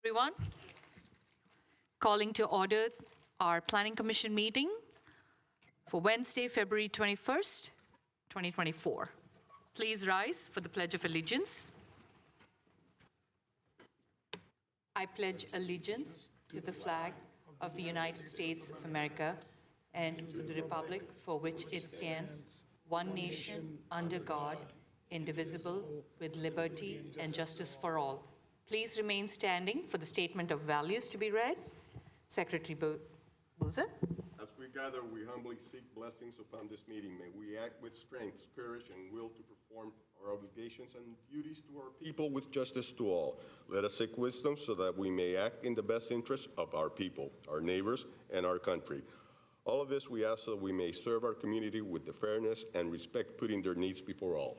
Everyone, calling to order our Planning Commission meeting for Wednesday, February 21st, 2024. Please rise for the Pledge of Allegiance. I pledge allegiance to the flag of the United States of America and to the republic for which it stands, one nation, under God, indivisible, with liberty and justice for all. Please remain standing for the statement of values to be read. Secretary Boozer. As we gather, we humbly seek blessings upon this meeting. May we act with strength, courage, and will to perform our obligations and duties to our people with justice to all. Let us seek wisdom so that we may act in the best interest of our people, our neighbors, and our country. All of this we ask so that we may serve our community with the fairness and respect, putting their needs before all.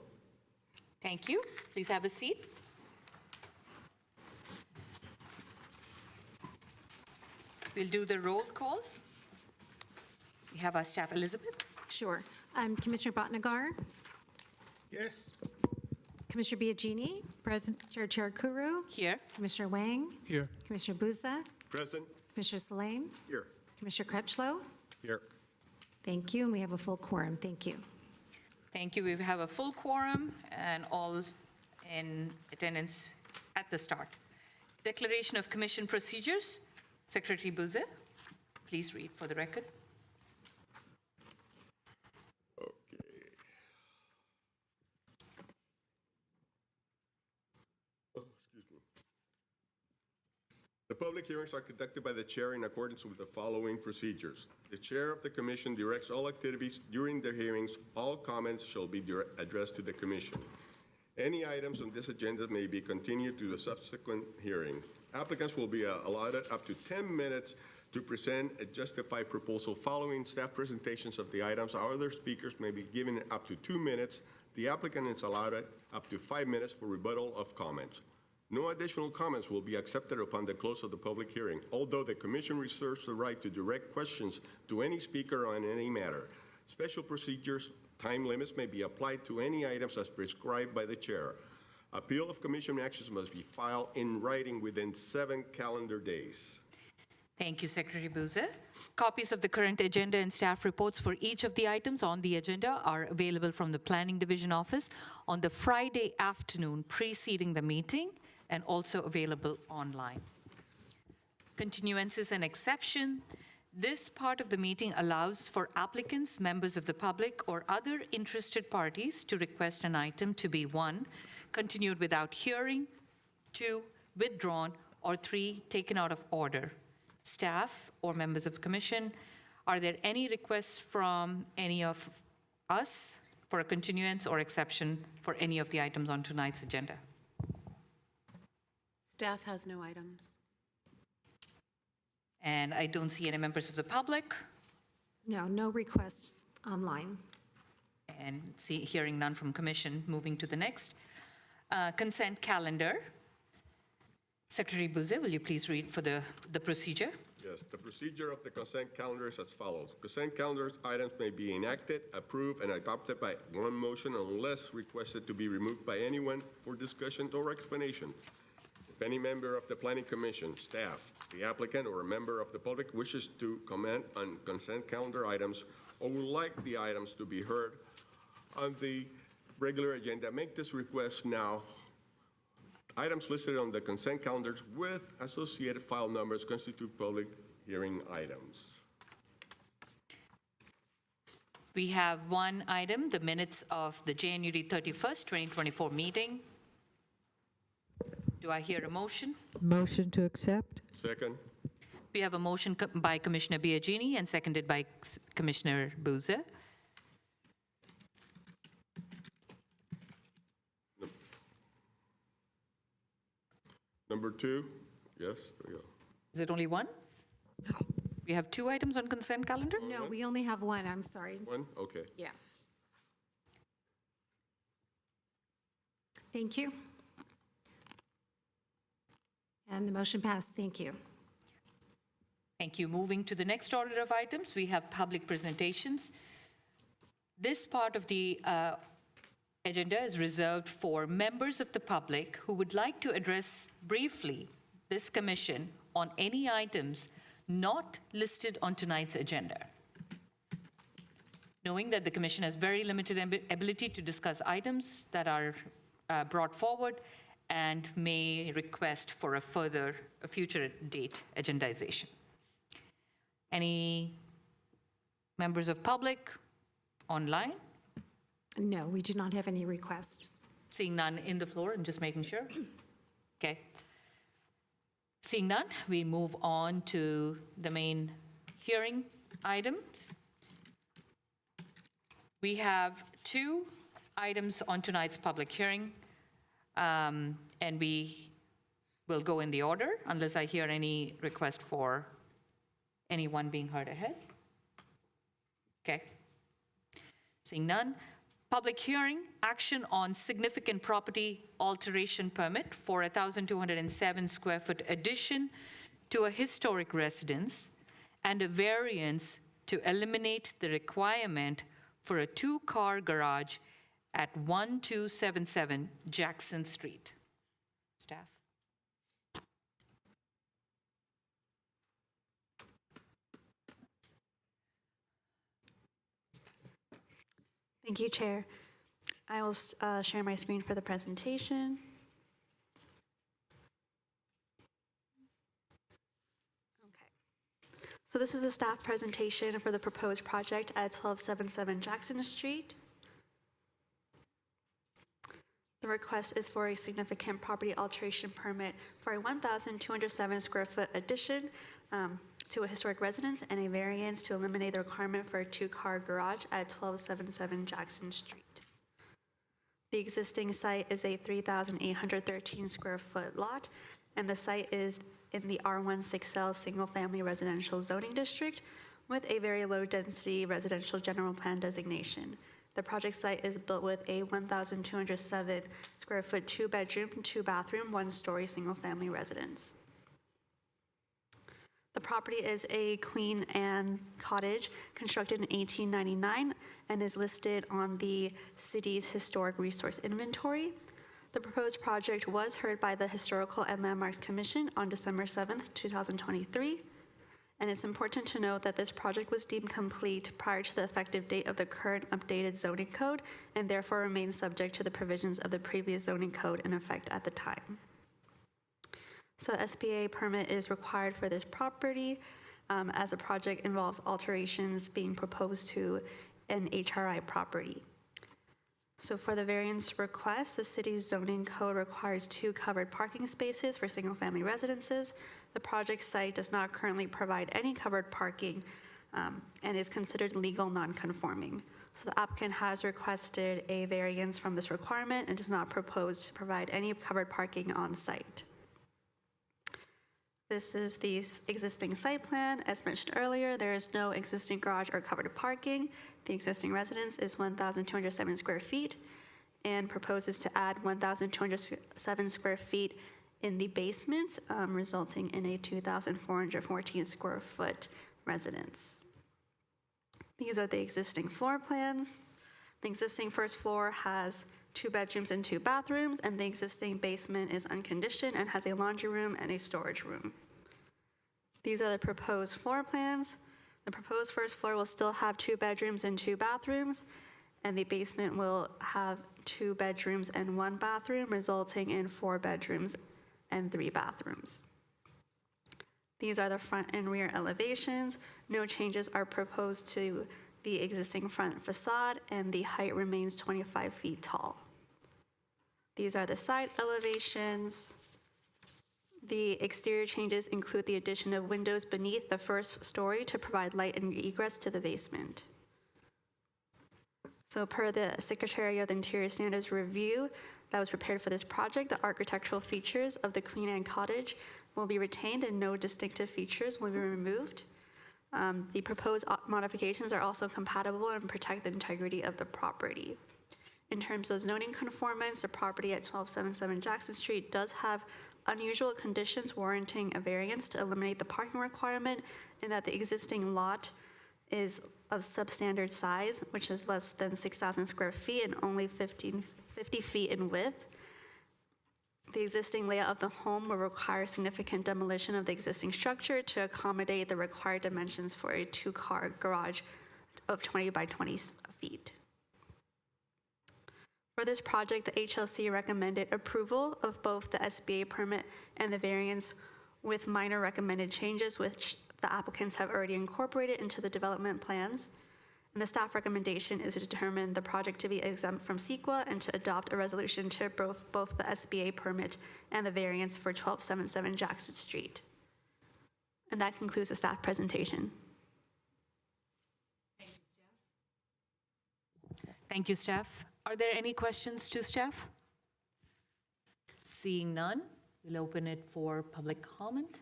Thank you. Please have a seat. We'll do the roll call. We have our staff, Elizabeth. Sure. Commissioner Bhatnagar, Yes. Commissioner Biagini, Present. Chair Kuru, Here. Commissioner Wang, Here. Commissioner Buza, Present? Commissioner Salame, Here. Commissioner Crutchlow. Here. Thank you, and we have a full quorum. Thank you. Thank you. We have a full quorum and all in attendance at the start. Declaration of Commission procedures. Secretary Boozer, please read for the record. Okay. Excuse me. The public hearings are conducted by the chair in accordance with the following procedures. The chair of the commission directs all activities during the hearings. All comments shall be addressed to the commission. Any items on this agenda may be continued to the subsequent hearing. Applicants will be allotted up to 10 minutes to present a justified proposal. Following staff presentations of the items, our other speakers may be given up to 2 minutes. The applicant is allotted up to 5 minutes for rebuttal of comments. No additional comments will be accepted upon the close of the public hearing, although the commission reserves the right to direct questions to any speaker on any matter. Special procedures, time limits may be applied to any items as prescribed by the chair. Appeal of commission actions must be filed in writing within 7 calendar days. Thank you, Secretary Boozer. Copies of the current agenda and staff reports for each of the items on the agenda are available from the Planning Division office on the Friday afternoon preceding the meeting and also available online. Continuances and exception. This part of the meeting allows for applicants, members of the public, or other interested parties to request an item to be 1, continued without hearing, 2, withdrawn, or 3, taken out of order. Staff or members of the commission, are there any requests from any of us for a continuance or exception for any of the items on tonight's agenda? Staff has no items. And I don't see any members of the public, No requests online. and hearing none from commission. Moving to the next. Consent calendar. Secretary Boozer, will you please read for the procedure? Yes, the procedure of the consent calendar is as follows. Consent calendar items may be enacted, approved, and adopted by one motion unless requested to be removed by anyone for discussion or explanation. If any member of the Planning Commission, staff, the applicant, or a member of the public wishes to comment on consent calendar items or would like the items to be heard on the regular agenda, make this request now. Items listed on the consent calendars with associated file numbers constitute public hearing items. We have one item, the minutes of the January 31st, 2024 meeting. Do I hear a motion? Motion to accept? Second. We have a motion by Commissioner Biagini and seconded by Commissioner Boozer. Number 2, yes, there you go. Is it only one? We have 2 items on consent calendar? No, we only have one. I'm sorry. 1, okay. Yeah. Thank you. And the motion passed. Thank you. Thank you. Moving to the next order of items, we have public presentations. This part of the agenda is reserved for members of the public who would like to address briefly this commission on any items not listed on tonight's agenda. Knowing that the commission has very limited ability to discuss items that are brought forward and may request for a future date agendization. Any members of public online? No, we do not have any requests. Seeing none in the floor, and just making sure. Okay. Seeing none, we move on to the main hearing items. We have 2 items on tonight's public hearing, and we will go in the order unless I hear any request for anyone being heard ahead. Okay. Seeing none. Public hearing, action on significant property alteration permit for a 1,207 square foot addition to a historic residence and a variance to eliminate the requirement for a 2-car garage at 1277 Jackson Street. Staff. Thank you, Chair. I will share my screen for the presentation. Okay. So this is a staff presentation for the proposed project at 1277 Jackson Street. The request is for a significant property alteration permit for a 1,207 square foot addition to a historic residence and a variance to eliminate the requirement for a 2-car garage at 1277 Jackson Street. The existing site is a 3,813 square foot lot, and the site is in the R16L single-family residential zoning district with a very low-density residential general plan designation. The project site is built with a 1,207 square foot 2-bedroom, 2-bathroom, 1-story single-family residence. The property is a Queen Anne cottage constructed in 1899 and is listed on the city's historic resource inventory. The proposed project was heard by the Historical and Landmarks Commission on December 7th, 2023. And it's important to note that this project was deemed complete prior to the effective date of the current updated zoning code and therefore remains subject to the provisions of the previous zoning code in effect at the time. So SPA permit is required for this property as the project involves alterations being proposed to an HRI property. So for the variance request, the city's zoning code requires 2 covered parking spaces for single-family residences. The project site does not currently provide any covered parking and is considered legal non-conforming. So the applicant has requested a variance from this requirement and does not propose to provide any covered parking on site. This is the existing site plan. As mentioned earlier, there is no existing garage or covered parking. The existing residence is 1,207 square feet and proposes to add 1,207 square feet in the basement, resulting in a 2,414 square foot residence. These are the existing floor plans. The existing first floor has 2 bedrooms and 2 bathrooms, and the existing basement is unconditioned and has a laundry room and a storage room. These are the proposed floor plans. The proposed first floor will still have 2 bedrooms and 2 bathrooms, and the basement will have 2 bedrooms and 1 bathroom, resulting in 4 bedrooms and 3 bathrooms. These are the front and rear elevations. No changes are proposed to the existing front facade, and the height remains 25 feet tall. These are the side elevations. The exterior changes include the addition of windows beneath the first story to provide light and egress to the basement. So per the Secretary of the Interior Standards review that was prepared for this project, the architectural features of the Queen Anne cottage will be retained and no distinctive features will be removed. The proposed modifications are also compatible and protect the integrity of the property. In terms of zoning conformance, the property at 1277 Jackson Street does have unusual conditions warranting a variance to eliminate the parking requirement, and that the existing lot is of substandard size, which is less than 6,000 square feet and only 50 feet in width. The existing layout of the home will require significant demolition of the existing structure to accommodate the required dimensions for a two-car garage of 20 by 20 feet. For this project, the HLC recommended approval of both the SBA permit and the variance with minor recommended changes, which the applicants have already incorporated into the development plans. And the staff recommendation is to determine the project to be exempt from CEQA and to adopt a resolution to approve both the SBA permit and the variance for 1277 Jackson Street. And that concludes the staff presentation. Thank you, staff. Are there any questions to staff? Seeing none, we'll open it for public comment.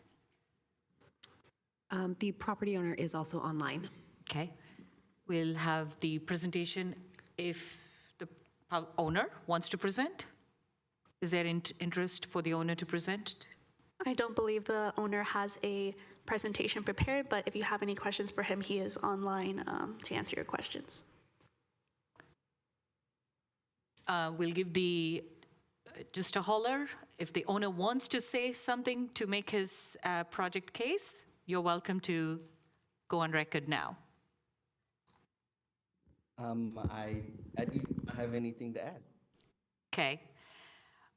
The property owner is also online. Okay. We'll have the presentation if the owner wants to present. Is there interest for the owner to present? I don't believe the owner has a presentation prepared, but if you have any questions for him, he is online to answer your questions. We'll give just a holler. If the owner wants to say something to make his project case, you're welcome to go on record now. I do not have anything to add. Okay.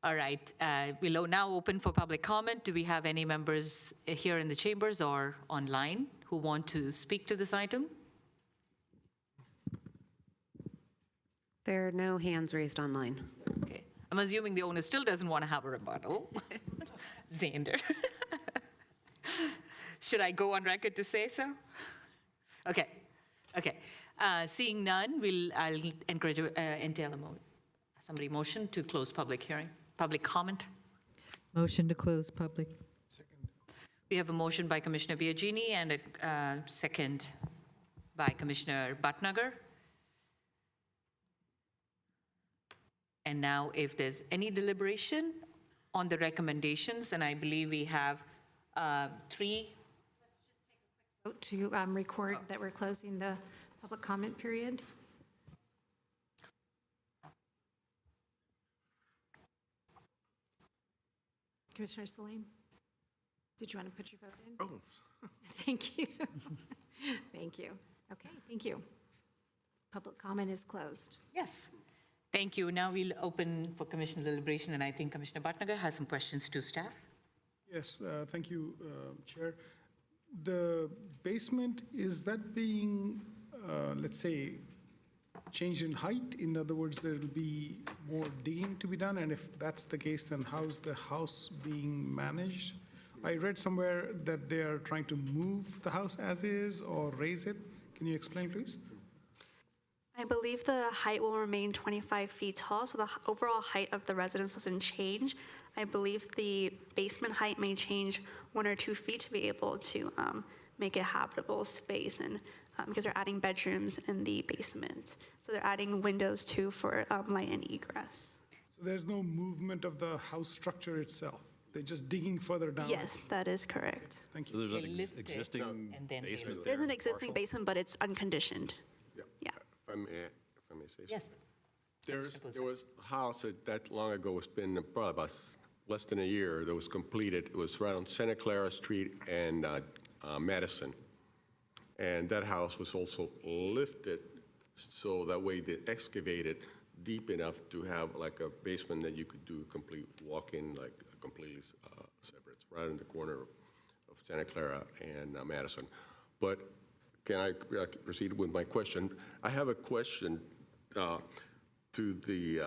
All right. We'll now open for public comment. Do we have any members here in the chambers or online who want to speak to this item? There are no hands raised online. Okay. I'm assuming the owner still doesn't want to have a rebuttal. Xander. Should I go on record to say so? Okay. Okay. Seeing none, I'll encourage somebody motion to close public hearing, public comment. Motion to close public. We have a motion by Commissioner Biagini and a second by Commissioner Bhatnagar. And now, if there's any deliberation on the recommendations, and I believe we have three. Vote to record that we're closing the public comment period. Commissioner Salim, did you want to put your vote in? Oh. Thank you. Thank you. Okay, thank you. Public comment is closed. Yes. Thank you. Now we'll open for commission deliberation, and I think Commissioner Bhatnagar has some questions to staff. Yes, thank you, Chair. The basement, is that being, let's say, changed in height? In other words, there will be more digging to be done, and if that's the case, then how's the house being managed? I read somewhere that they are trying to move the house as is or raise it. Can you explain, please? I believe the height will remain 25 feet tall, so the overall height of the residence doesn't change. I believe the basement height may change 1 or 2 feet to be able to make it a habitable space, and because they're adding bedrooms in the basement. So they're adding windows too for light and egress. So there's no movement of the house structure itself? They're just digging further down? Yes, that is correct. Thank So you. there's They an lift it, existing and then they basement there? There's an existing partial? basement, but it's unconditioned. Yeah. If I may say so. Yes. There was a house that long ago, it's been probably about less than a year, that was completed. It was right on Santa Clara Street and Madison. And that house was also lifted, so that way they excavated deep enough to have like a basement that you could do complete walk-in, like completely separate. It's right in the corner of Santa Clara and Madison. But can I proceed with my question? I have a question to the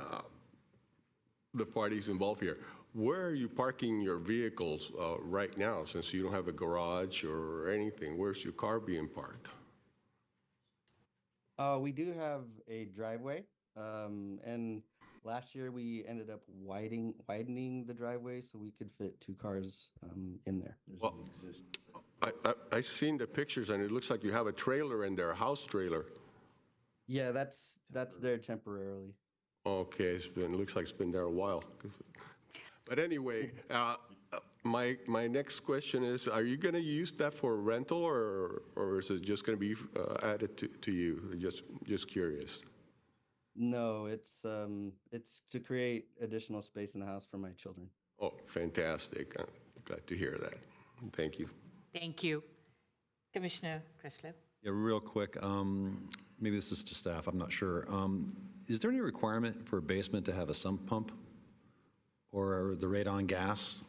parties involved here. Where are you parking your vehicles right now, since you don't have a garage or anything? Where's your car being parked? We do have a driveway, and last year we ended up widening the driveway so we could fit 2 cars in there. Well, I seen the pictures, and it looks like you have a trailer in there, a house trailer. Yeah, that's there temporarily. Okay, it looks like it's been there a while. But anyway, my next question is, are you going to use that for rental, or is it just going to be added to you? Just curious. No, it's to create additional space in the house for my children. Oh, fantastic. I'm glad to hear that. Thank you. Thank you. Commissioner Kressler. Yeah, real quick, maybe this is to staff, I'm not sure. Is there any requirement for a basement to have a sump pump or the radon gas?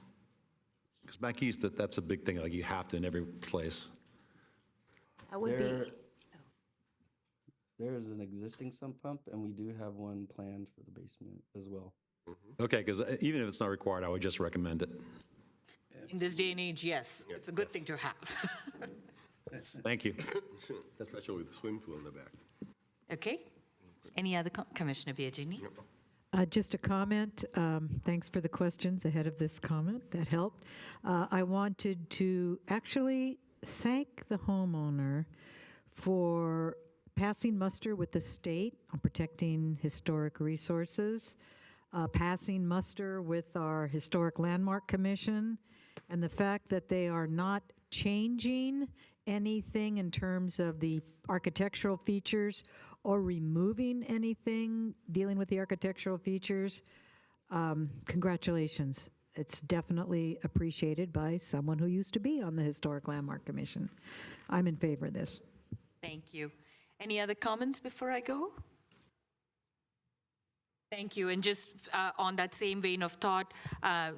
Because back east, that's a big thing, like you have to in every place. That would There, be, there is an existing sump pump, and we do have one planned for the basement as well. Okay, because even if it's not required, I would just recommend it. In this day and age, yes, it's a good thing to have. Thank you. That's actually the swim pool in the back. Okay? Any other, Commissioner Biagini? Just a comment. Thanks for the questions ahead of this comment. That helped. I wanted to actually thank the homeowner for passing muster with the state on protecting historic resources, passing muster with our Historic Landmark Commission, and the fact that they are not changing anything in terms of the architectural features or removing anything dealing with the architectural features. Congratulations. It's definitely appreciated by someone who used to be on the Historic Landmark Commission. I'm in favor of this. Thank you. Any other comments before I go? Thank you. And just on that same vein of thought,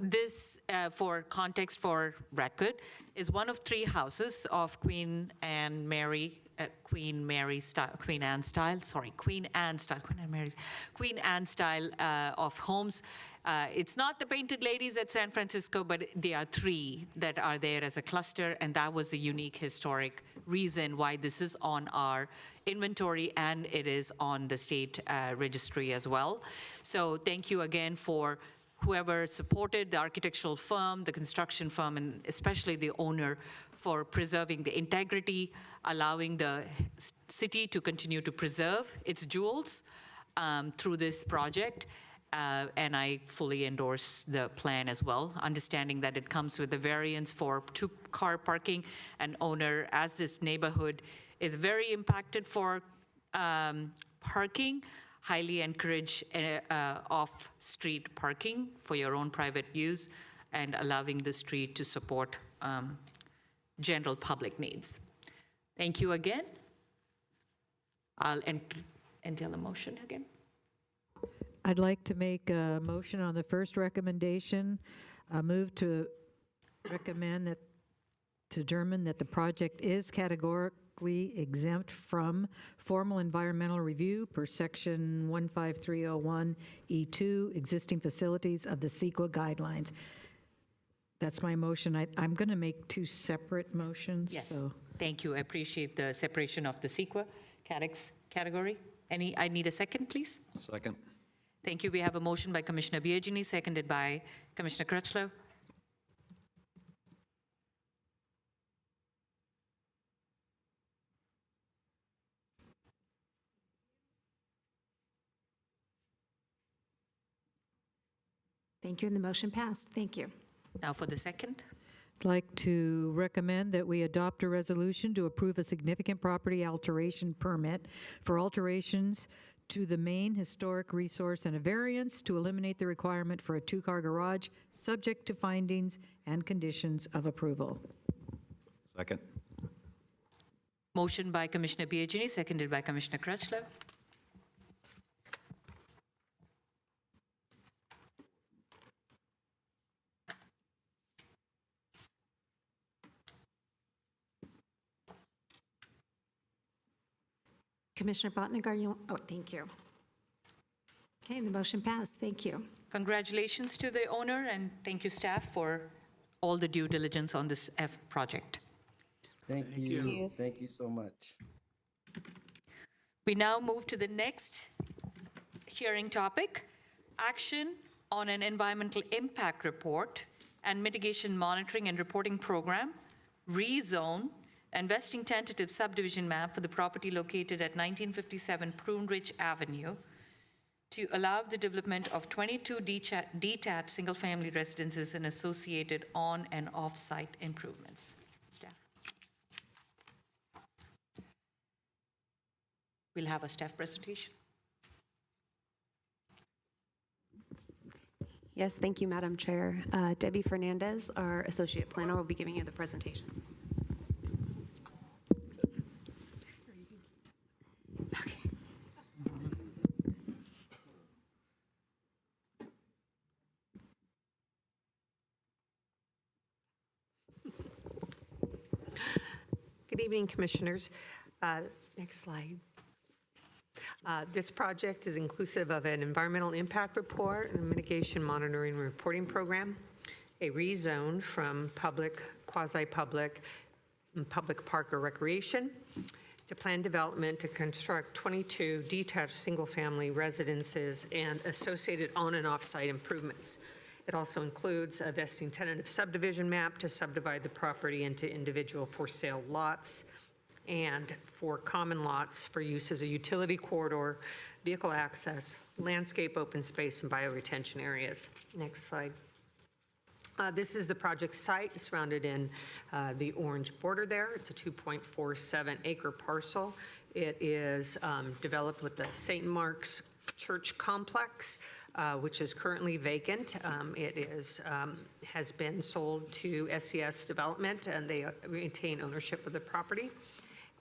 this, for context for record, is one of 3 houses of Queen Anne style of homes. It's not the Painted Ladies at San Francisco, but there are 3 that are there as a cluster, and that was a unique historic reason why this is on our inventory, and it is on the state registry as well. So thank you again for whoever supported the architectural firm, the construction firm, and especially the owner for preserving the integrity, allowing the city to continue to preserve its jewels through this project. And I fully endorse the plan as well, understanding that it comes with a variance for 2-car parking, and owner, as this neighborhood is very impacted for parking, highly encourage off-street parking for your own private use and allowing the street to support general public needs. Thank you again. I'll entail a motion again. I'd like to make a motion on the first recommendation. Move to recommend that, to determine that the project is categorically exempt from formal environmental review per section 15301E2, existing facilities of the CEQA guidelines. That's my motion. I'm going to make 2 separate motions. Yes, So. thank you. I appreciate the separation of the CEQA category. I need a second, please. Second. Thank you. We have a motion by Commissioner Biagini, seconded by Commissioner Crutchlow. thank you, and the motion passed. Thank you. Now for the second. I'd like to recommend that we adopt a resolution to approve a significant property alteration permit for alterations to the main historic resource and a variance to eliminate the requirement for a 2-car garage, subject to findings and conditions of approval. Second. Motion by Commissioner Biagini, seconded by Commissioner Crutchlow. Commissioner Botnagar, thank you. Okay, the motion passed. Thank you. Congratulations to the owner, and thank you, staff, for all the due diligence on this project. Thank you. Thank you so much. We now move to the next hearing topic, action on an environmental impact report and mitigation monitoring and reporting program, rezone, investing tentative subdivision map for the property located at 1957 Prune Ridge Avenue to allow the development of 22 detached single-family residences and associated on- and off-site improvements. Staff. We'll have a staff presentation. Yes, thank you, Madam Chair. Debbie Fernandez, our Associate Planner, will be giving you the presentation. Good evening, Commissioners. Next slide. This project is inclusive of an environmental impact report and a mitigation monitoring and reporting program, a rezone from public, quasi-public, and public park or recreation to planned development to construct 22 detached single-family residences and associated on- and off-site improvements. It also includes a vesting tentative subdivision map to subdivide the property into individual for-sale lots and 4 common lots for use as a utility corridor, vehicle access, landscape open space, and bioretention areas. Next slide. This is the project site surrounded in the orange border there. It's a 2.47 acre parcel. It is developed with the St. Mark's Church complex, which is currently vacant. It is, has been sold to SES Development, and they retain ownership of the property.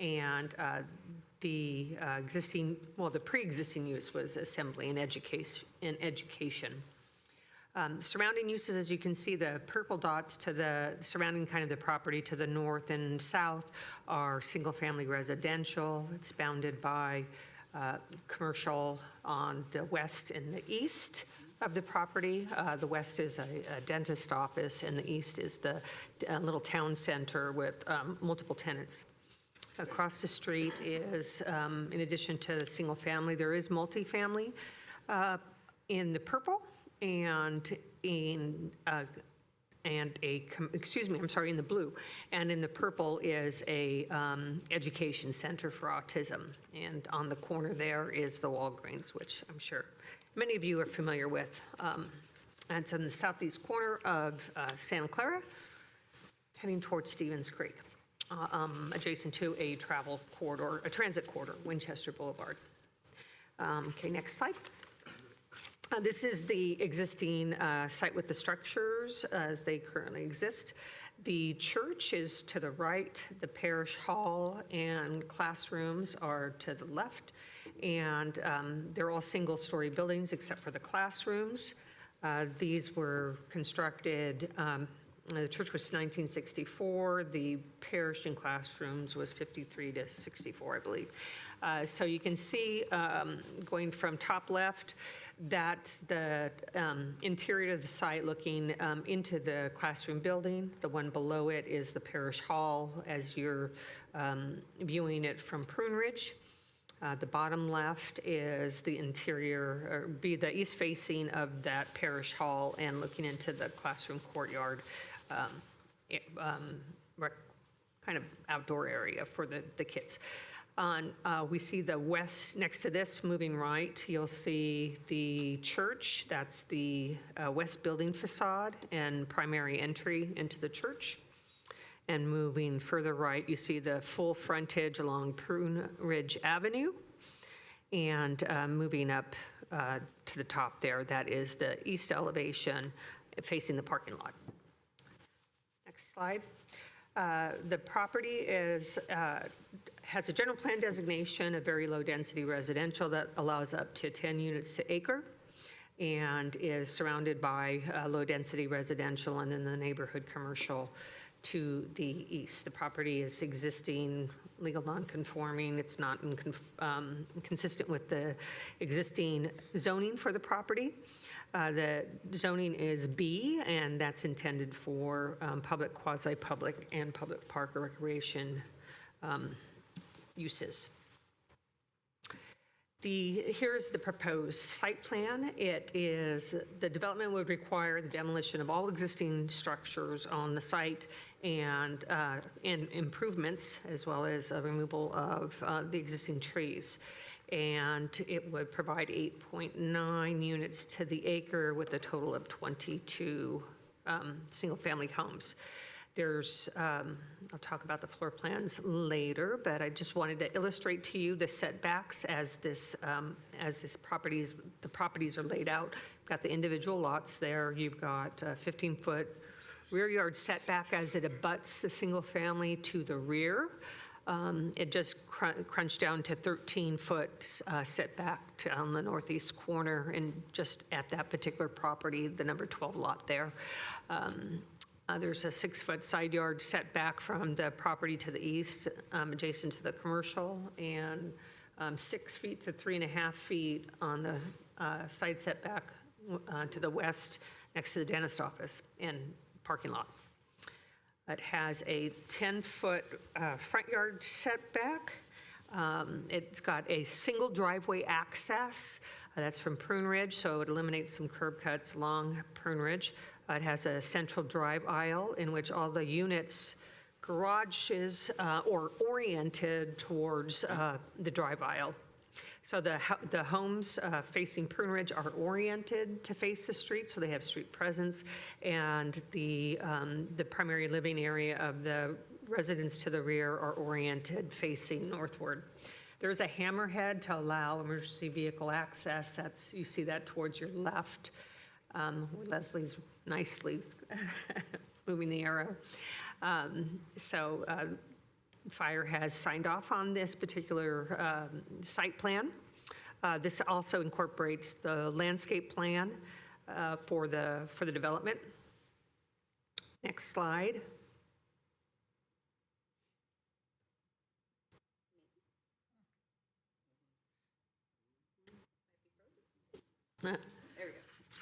And the the pre-existing use was assembly and education. Surrounding uses, as you can see, the purple dots to the surrounding kind of the property to the north and south are single-family residential. It's bounded by commercial on the west and the east of the property. The west is a dentist office, and the east is the little town center with multiple tenants. Across the street is, in addition to single family, there is multifamily in the purple and in in the blue. And in the purple is a education center for autism. And on the corner there is the Walgreens, which I'm sure many of you are familiar with. And it's in the southeast corner of Santa Clara, heading towards Stevens Creek, adjacent to a travel corridor, a transit corridor, Winchester Boulevard. Okay, next slide. This is the existing site with the structures as they currently exist. The church is to the right, the parish hall and classrooms are to the left, and they're all single-story buildings except for the classrooms. These were constructed, the church was 1964, the parish and classrooms was 53 to 64, I believe. So you can see, going from top left, that's the interior of the site looking into the classroom building. The one below it is the parish hall as you're viewing it from Prune Ridge. The bottom left is the interior, or be the east facing of that parish hall and looking into the classroom courtyard, kind of outdoor area for the kids. We see the west, next to this, moving right, you'll see the church. That's the west building facade and primary entry into the church. And moving further right, you see the full frontage along Prune Ridge Avenue. And moving up to the top there, that is the east elevation facing the parking lot. Next slide. The property has a general plan designation of very low density residential that allows up to 10 units to acre and is surrounded by low density residential and then the neighborhood commercial to the east. The property is existing legal non-conforming. It's not consistent with the existing zoning for the property. The zoning is B, and that's intended for public, quasi-public, and public park or recreation uses. Here's the proposed site plan. The development would require the demolition of all existing structures on the site and improvements, as well as a removal of the existing trees. And it would provide 8.9 units to the acre with a total of 22 single-family homes. I'll talk about the floor plans later, but I just wanted to illustrate to you the setbacks as the properties are laid out got the individual lots there. You've got a 15-foot rear yard setback as it abuts the single family to the rear. It just crunched down to 13-foot setback on the northeast corner and just at that particular property, the number 12 lot there. There's a 6-foot side yard setback from the property to the east, adjacent to the commercial, and 6 feet to 3.5 feet on the side setback to the west next to the dentist office and parking lot. It has a 10-foot front yard setback. It's got a single driveway access. That's from Prune Ridge, so it eliminates some curb cuts along Prune Ridge. It has a central drive aisle in which all the units, garages, are oriented towards the drive aisle. So the homes facing Prune Ridge are oriented to face the street, so they have street presence, and the primary living area of the residents to the rear are oriented facing northward. There's a hammerhead to allow emergency vehicle access. You see that towards your left. Leslie's nicely moving the arrow. Fire has signed off on this particular site plan. This also incorporates the landscape plan for the development. Next slide. There we go.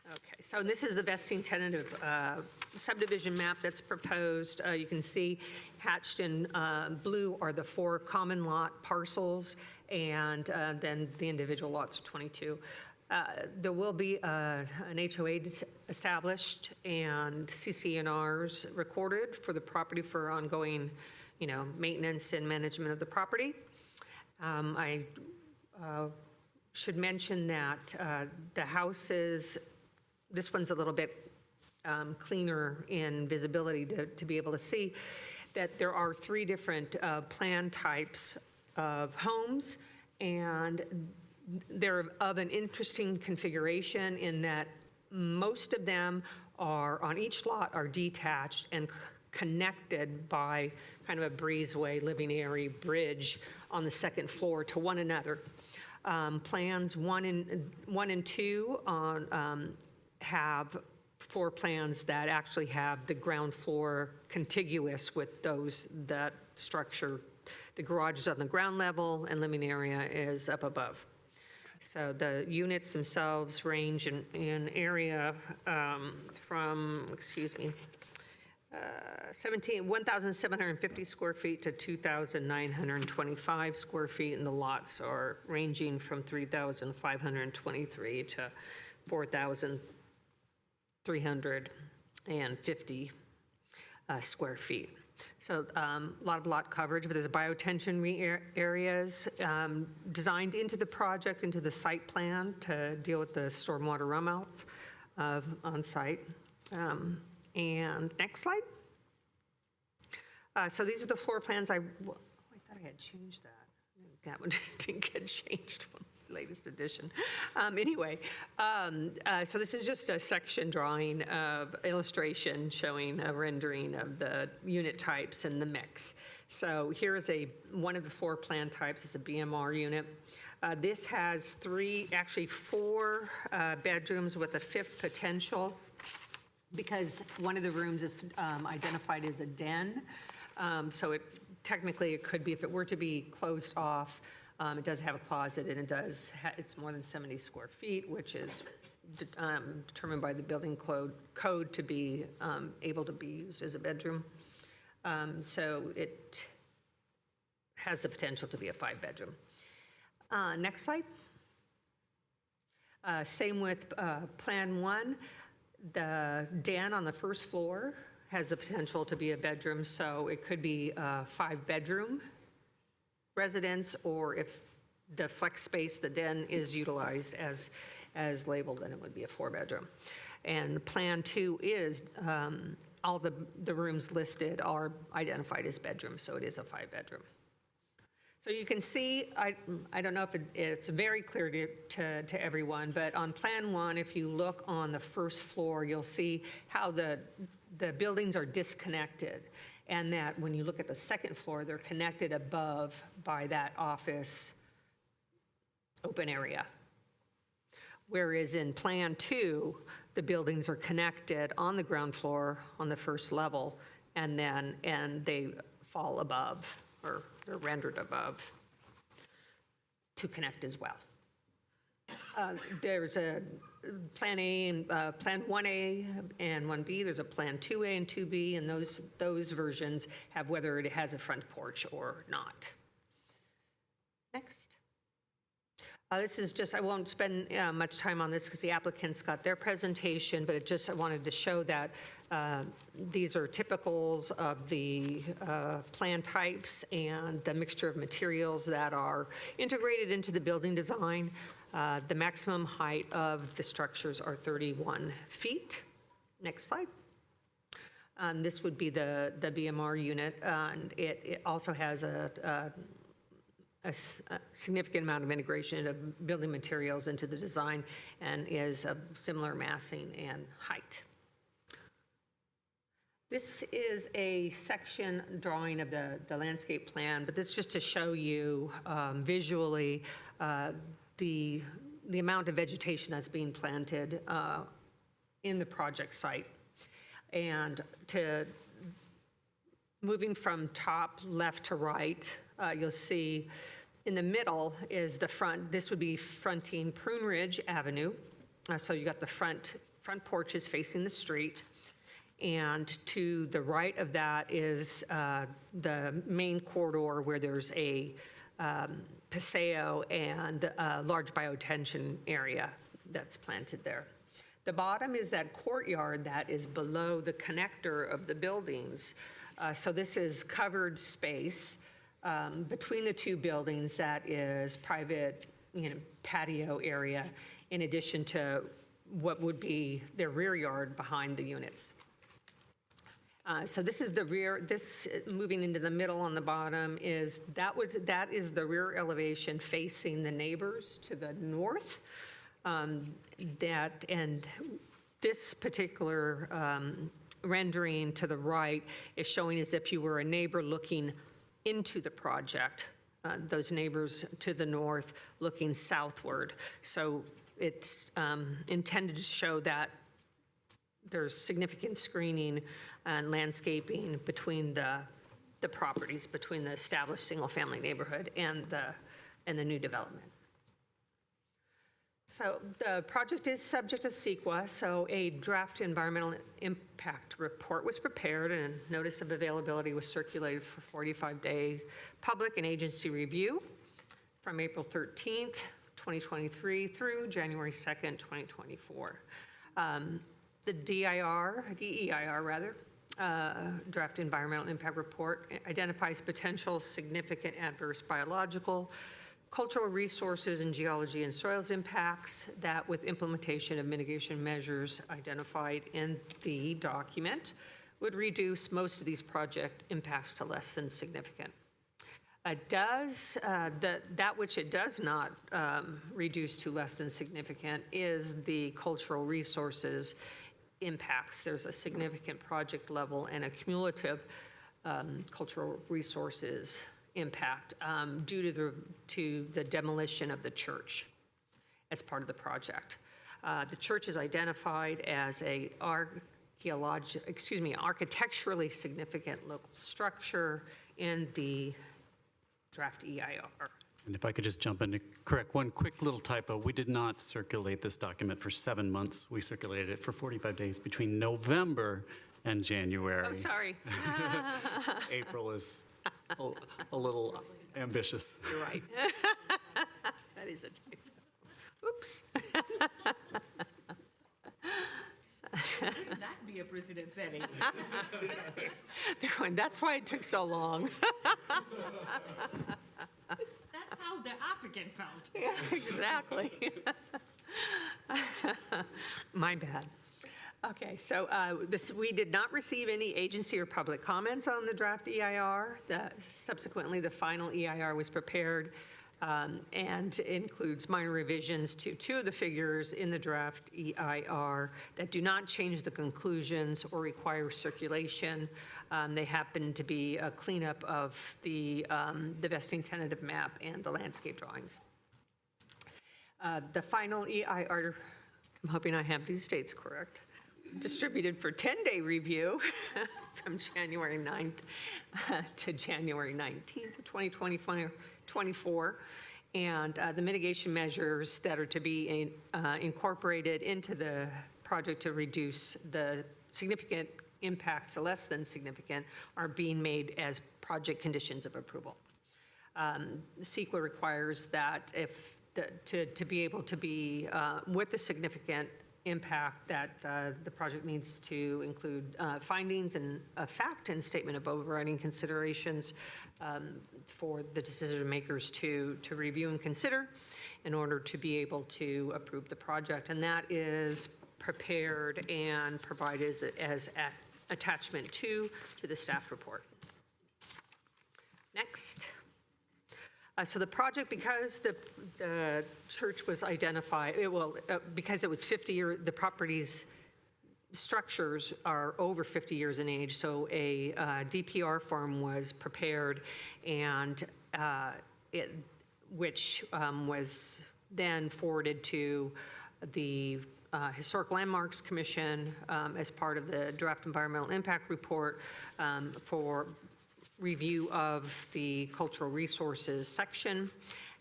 Okay, so this is the vesting tentative subdivision map that's proposed. You can see hatched in blue are the 4 common lot parcels, and then the individual lots of 22. There will be an HOA established and CC&Rs recorded for the property for ongoing, maintenance and management of the property. I should mention that the houses, this one's a little bit cleaner in visibility to be able to see that there are 3 different plan types of homes, and they're of an interesting configuration in that most of them are, on each lot, are detached and connected by kind of a breezeway living area bridge on the second floor to one another. Plans 1 and 2 have floor plans that actually have the ground floor contiguous with that structure. The garage is on the ground level and living area is up above. So the units themselves range in area from, 1,750 square feet to 2,925 square feet, and the lots are ranging from 3,523 to 4,350 square feet. So a lot of lot coverage, but there's biotension areas designed into the project, into the site plan to deal with the stormwater runoff on site. And next slide. So these are the floor plans. I thought I had changed that. That one didn't get changed from the latest edition. So this is just a section drawing of illustration showing a rendering of the unit types and the mix. So here is one of the floor plan types. It's a BMR unit. This has 4 bedrooms with a 5th potential, because one of the rooms is identified as a den. So technically it could be, if it were to be closed off, it does have a closet, and it's more than 70 square feet, which is determined by the building code to be able to be used as a bedroom. So it has the potential to be a 5-bedroom. Next slide. Same with Plan 1. The den on the first floor has the potential to be a bedroom, so it could be a 5-bedroom residence, or if the flex space, the den, is utilized as labeled, then it would be a 4-bedroom. And Plan 2 is all the rooms listed are identified as bedrooms, so it is a 5-bedroom. So you can see, I don't know if it's very clear to everyone, but on Plan 1, if you look on the first floor, you'll see how the buildings are disconnected, and that when you look at the second floor, they're connected above by that office open area. Whereas in Plan 2, the buildings are connected on the ground floor on the first level, and they fall above, or they're rendered above to connect as well. There's a Plan A and Plan 1A and 1B. There's a Plan 2A and 2B, and those versions have whether it has a front porch or not. Next. This is just, I won't spend much time on this because the applicants got their presentation, but I wanted to show that these are typicals of the plan types and the mixture of materials that are integrated into the building design. The maximum height of the structures are 31 feet. Next slide. This would be the BMR unit, and it also has a significant amount of integration of building materials into the design and is of similar massing and height. This is a section drawing of the landscape plan, but this is just to show you visually the amount of vegetation that's being planted in the project site. And moving from top left to right, you'll see in the middle is the front. This would be fronting Prune Ridge Avenue. So you got the front porches facing the street. And to the right of that is the main corridor where there's a paseo and a large biotension area that's planted there. The bottom is that courtyard that is below the connector of the buildings. So this is covered space between the two buildings that is private, patio area, in addition to what would be their rear yard behind the units. So this is the rear, this moving into the middle on the bottom is, that is the rear elevation facing the neighbors to the north. And this particular rendering to the right is showing as if you were a neighbor looking into the project, those neighbors to the north looking southward. So it's intended to show that there's significant screening and landscaping between the properties, between the established single-family neighborhood and the new development. So the project is subject to CEQA, so a draft environmental impact report was prepared and a notice of availability was circulated for 45-day public and agency review from April 13th, 2023 through January 2nd, 2024. The DEIR, draft environmental impact report identifies potential significant adverse biological, cultural resources and geology and soils impacts that with implementation of mitigation measures identified in the document would reduce most of these project impacts to less than significant. That which it does not reduce to less than significant is the cultural resources impacts. There's a significant project level and a cumulative cultural resources impact due to the demolition of the church as part of the project. The church is identified as a architecturally significant local structure in the draft EIR. And if I could just jump in to correct one quick little typo, we did not circulate this document for 7 months. We circulated it for 45 days between November and January. Oh, sorry. April is a little ambitious. You're right. That is a typo. Oops. Wouldn't that be a precedent setting? They're going, that's why it took so long. That's how the applicant felt. Exactly. My bad. Okay, so we did not receive any agency or public comments on the draft EIR. Subsequently, the final EIR was prepared and includes minor revisions to 2 of the figures in the draft EIR that do not change the conclusions or require circulation. They happen to be a cleanup of the vesting tentative map and the landscape drawings. The final EIR, I'm hoping I have these dates correct, was distributed for 10-day review from January 9th to January 19th of 2024. And the mitigation measures that are to be incorporated into the project to reduce the significant impacts to less than significant are being made as project conditions of approval. CEQA requires that to be able to be with the significant impact that the project needs to include findings and a fact and statement of overriding considerations for the decision makers to review and consider in order to be able to approve the project. And that is prepared and provided as attachment 2 to the staff report. Next. So the project, because the church was identified, because it was 50 years, the property's structures are over 50 years in age, so a DPR form was prepared, and which was then forwarded to the Historic Landmarks Commission as part of the draft environmental impact report for review of the cultural resources section.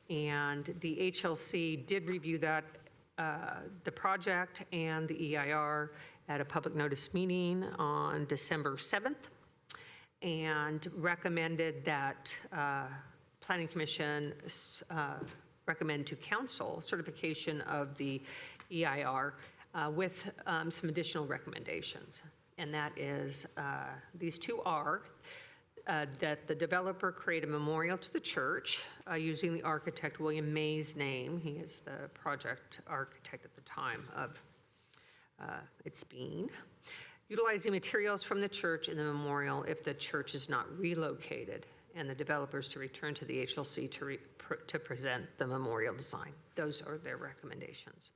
And the HLC did review that, the project and the EIR at a public notice meeting on December 7th, and recommended that Planning Commission recommend to Council certification of the EIR with some additional recommendations. And that is, these 2 are that the developer create a memorial to the church using the architect William May's name. He is the project architect at the time of its being. Utilizing materials from the church in the memorial if the church is not relocated, and the developers to return to the HLC to present the memorial design. Those are their recommendations.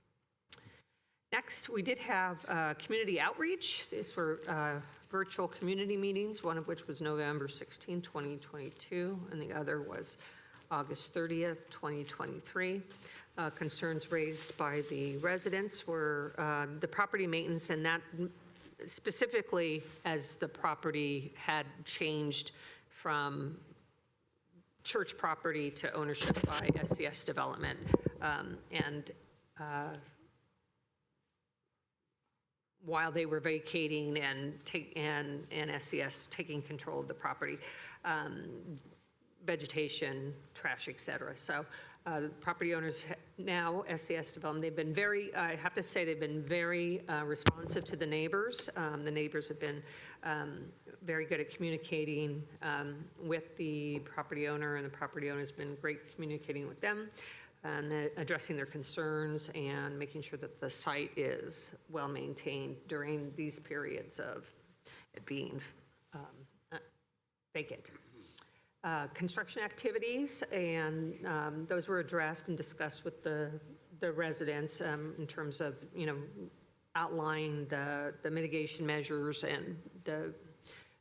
Next, we did have community outreach. These were virtual community meetings, one of which was November 16, 2022, and the other was August 30th, 2023. Concerns raised by the residents were the property maintenance, and that specifically as the property had changed from church property to ownership by SCS Development. While they were vacating and SCS taking control of the property, vegetation, trash, et cetera. So the property owners now, SCS Development, they've been very, I have to say, they've been very responsive to the neighbors. The neighbors have been very good at communicating with the property owner, and the property owner has been great communicating with them, and addressing their concerns and making sure that the site is well maintained during these periods of it being vacant. Construction activities, and those were addressed and discussed with the residents in terms of, outlining the mitigation measures and the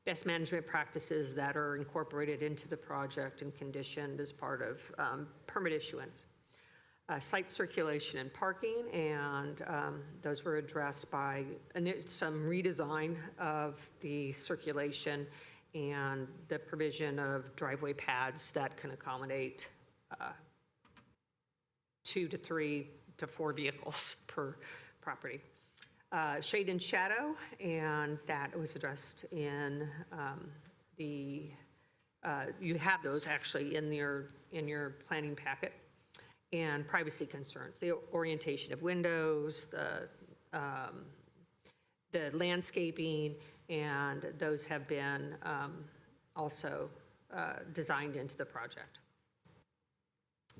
best management practices that are incorporated into the project and conditioned as part of permit issuance. Site circulation and parking, and those were addressed by some redesign of the circulation and the provision of driveway pads that can accommodate 2 to 3 to 4 vehicles per property. Shade and shadow, and that was addressed in you have those actually in your planning packet. And privacy concerns, the orientation of windows, the landscaping, and those have been also designed into the project.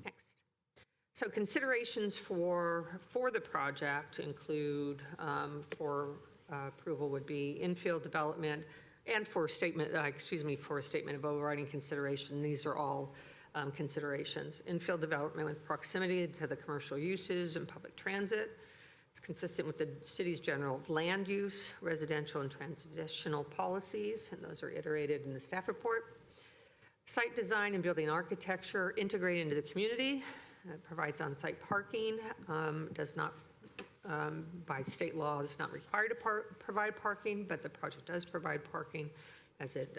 Next. So considerations for the project include for approval would be infill development and for a statement, for a statement of overriding consideration. These are all considerations. Infill development with proximity to the commercial uses and public transit. It's consistent with the city's general land use, residential and transitional policies, and those are iterated in the staff report. Site design and building architecture integrated into the community. It provides on-site parking, does not, by state law, is not required to provide parking, but the project does provide parking as it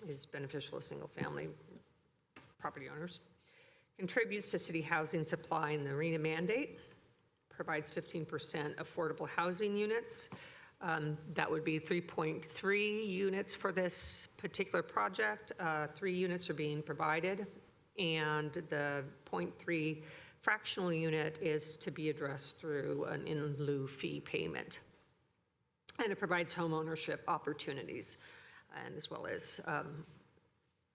is beneficial to single-family property owners. Contributes to city housing supply and the RENA mandate. Provides 15% affordable housing units. That would be 3.3 units for this particular project. 3 units are being provided, and the 0.3 fractional unit is to be addressed through an in lieu fee payment. And it provides home ownership opportunities, and as well as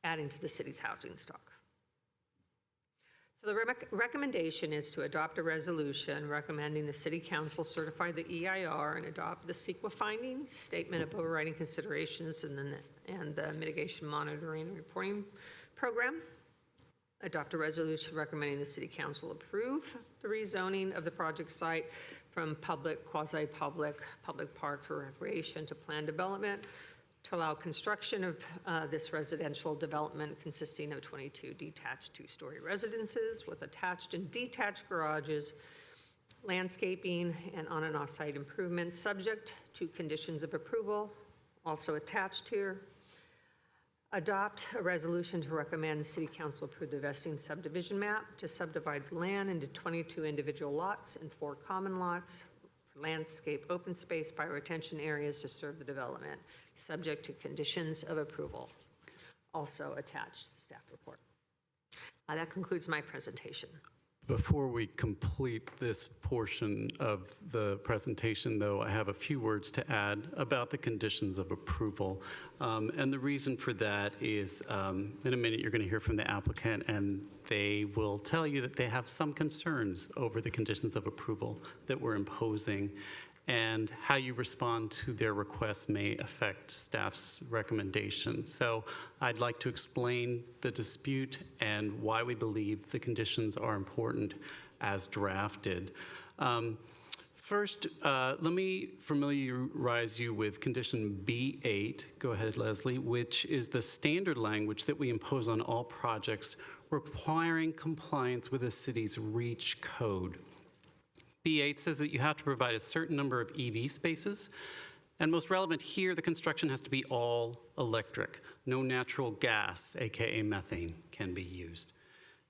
adding to the city's housing stock. So the recommendation is to adopt a resolution recommending the City Council certify the EIR and adopt the CEQA findings, statement of overriding considerations, and the mitigation monitoring and reporting program. Adopt a resolution recommending the City Council approve the rezoning of the project site from public, quasi-public, public park or recreation to planned development, to allow construction of this residential development consisting of 22 detached 2-story residences with attached and detached garages, landscaping, and on and off-site improvements subject to conditions of approval, also attached here. Adopt a resolution to recommend the City Council approve the vesting subdivision map to subdivide the land into 22 individual lots and 4 common lots, landscape open space bioretention areas to serve the development, subject to conditions of approval. Also attached to the staff report. That concludes my presentation. Before we complete this portion of the presentation, though, I have a few words to add about the conditions of approval. And the reason for that is in a minute you're going to hear from the applicant, and they will tell you that they have some concerns over the conditions of approval that we're imposing, and how you respond to their requests may affect staff's recommendations. So I'd like to explain the dispute and why we believe the conditions are important as drafted. First, let me familiarize you with condition B8, go ahead, Leslie, which is the standard language that we impose on all projects requiring compliance with the city's REACH code. B8 says that you have to provide a certain number of EV spaces, and most relevant here, the construction has to be all electric. No natural gas, AKA methane, can be used.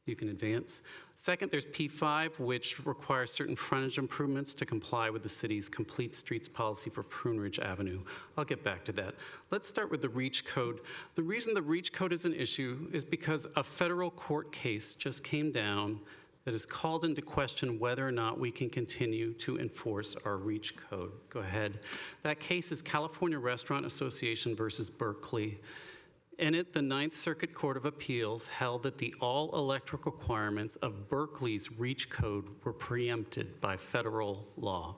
You can advance. Second, there's P5, which requires certain frontage improvements to comply with the city's complete streets policy for Prune Ridge Avenue. I'll get back to that. Let's start with the REACH code. The reason the REACH code is an issue is because a federal court case just came down that has called into question whether or not we can continue to enforce our REACH code. Go ahead. That case is California Restaurant Association versus Berkeley. In it, the Ninth Circuit Court of Appeals held that the all-electric requirements of Berkeley's REACH code were preempted by federal law.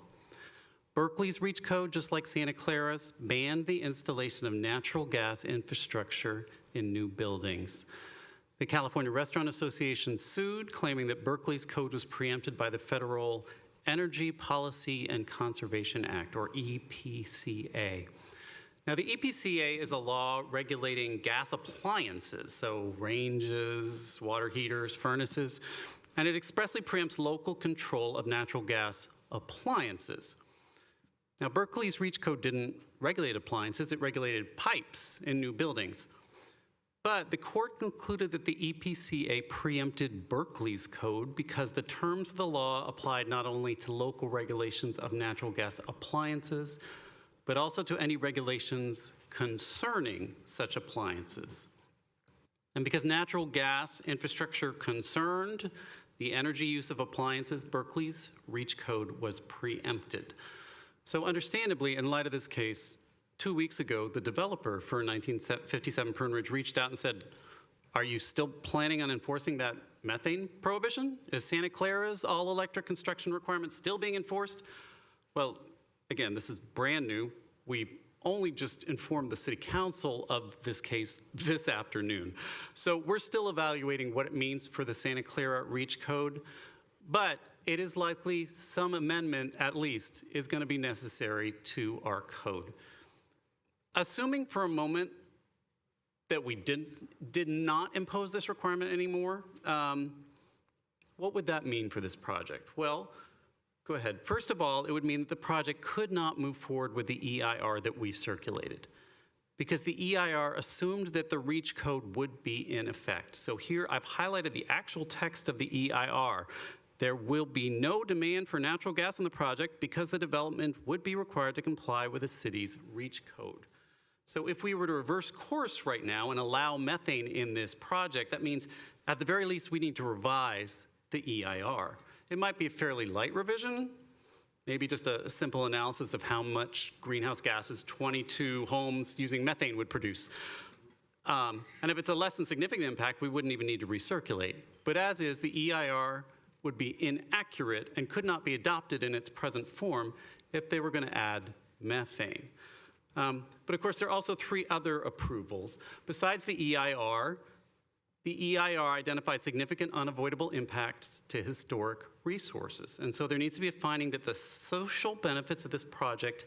Berkeley's REACH code, just like Santa Clara's, banned the installation of natural gas infrastructure in new buildings. The California Restaurant Association sued, claiming that Berkeley's code was preempted by the Federal Energy Policy and Conservation Act, or EPCA. Now, the EPCA is a law regulating gas appliances, so ranges, water heaters, furnaces, and it expressly preempts local control of natural gas appliances. Now, Berkeley's REACH code didn't regulate appliances, it regulated pipes in new buildings. But the court concluded that the EPCA preempted Berkeley's code because the terms of the law applied not only to local regulations of natural gas appliances, but also to any regulations concerning such appliances. And because natural gas infrastructure concerned the energy use of appliances, Berkeley's REACH code was preempted. So understandably, in light of this case, 2 weeks ago, the developer for 1957 Prune Ridge reached out and said, are you still planning on enforcing that methane prohibition? Is Santa Clara's all-electric construction requirement still being enforced? Well, again, this is brand new. We only just informed the city council of this case this afternoon. So we're still evaluating what it means for the Santa Clara REACH code, but it is likely some amendment, at least, is going to be necessary to our code. Assuming for a moment that we did not impose this requirement anymore, what would that mean for this project? Well, go ahead. First of all, it would mean that the project could not move forward with the EIR that we circulated, because the EIR assumed that the REACH code would be in effect. So here I've highlighted the actual text of the EIR. There will be no demand for natural gas on the project because the development would be required to comply with the city's REACH code. So if we were to reverse course right now and allow methane in this project, that means at the very least we need to revise the EIR. It might be a fairly light revision, maybe just a simple analysis of how much greenhouse gases 22 homes using methane would produce. And if it's a less than significant impact, we wouldn't even need to recirculate. But as is, the EIR would be inaccurate and could not be adopted in its present form if they were going to add methane. But of course, there are also 3 other approvals. Besides the EIR identified significant unavoidable impacts to historic resources. And so there needs to be a finding that the social benefits of this project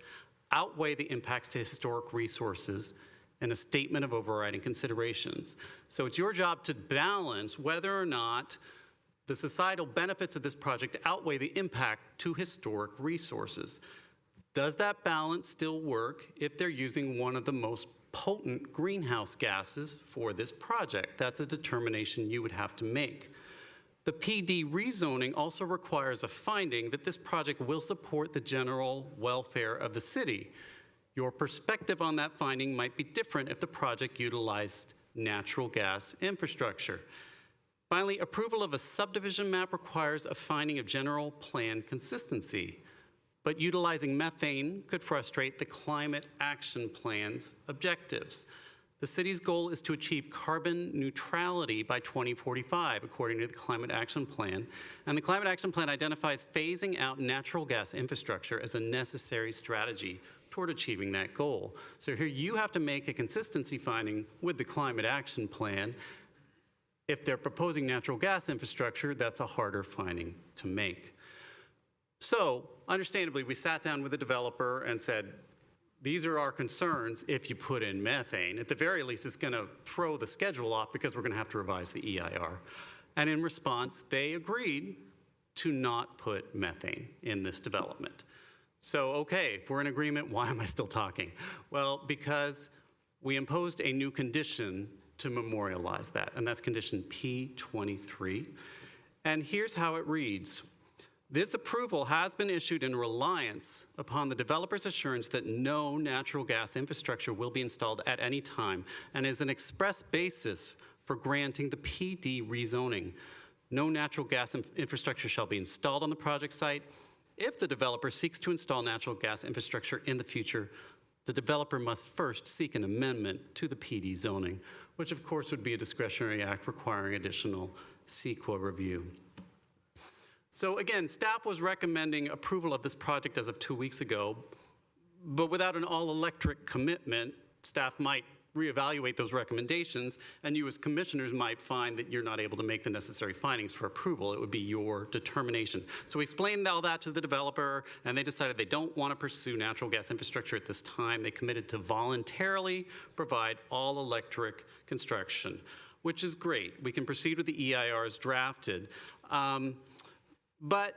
outweigh the impacts to historic resources and a statement of overriding considerations. So it's your job to balance whether or not the societal benefits of this project outweigh the impact to historic resources. Does that balance still work if they're using one of the most potent greenhouse gases for this project? That's a determination you would have to make. The PD rezoning also requires a finding that this project will support the general welfare of the city. Your perspective on that finding might be different if the project utilized natural gas infrastructure. Finally, approval of a subdivision map requires a finding of general plan consistency. But utilizing methane could frustrate the Climate Action Plan's objectives. The city's goal is to achieve carbon neutrality by 2045, according to the Climate Action Plan. And the Climate Action Plan identifies phasing out natural gas infrastructure as a necessary strategy toward achieving that goal. So here you have to make a consistency finding with the Climate Action Plan. If they're proposing natural gas infrastructure, that's a harder finding to make. So, understandably, we sat down with the developer and said, these are our concerns if you put in methane. At the very least, it's going to throw the schedule off because we're going to have to revise the EIR. And in response, they agreed to not put methane in this development. So, okay, if we're in agreement, why am I still talking? Well, because we imposed a new condition to memorialize that, and that's condition P23. And here's how it reads. This approval has been issued in reliance upon the developer's assurance that no natural gas infrastructure will be installed at any time and is an express basis for granting the PD rezoning. No natural gas infrastructure shall be installed on the project site. If the developer seeks to install natural gas infrastructure in the future, the developer must first seek an amendment to the PD zoning, which of course would be a discretionary act requiring additional CEQA review. So again, staff was recommending approval of this project as of 2 weeks ago, but without an all-electric commitment, staff might reevaluate those recommendations, and you as commissioners might find that you're not able to make the necessary findings for approval. It would be your determination. So we explained all that to the developer, and they decided they don't want to pursue natural gas infrastructure at this time. They committed to voluntarily provide all-electric construction, which is great. We can proceed with the EIR as drafted. But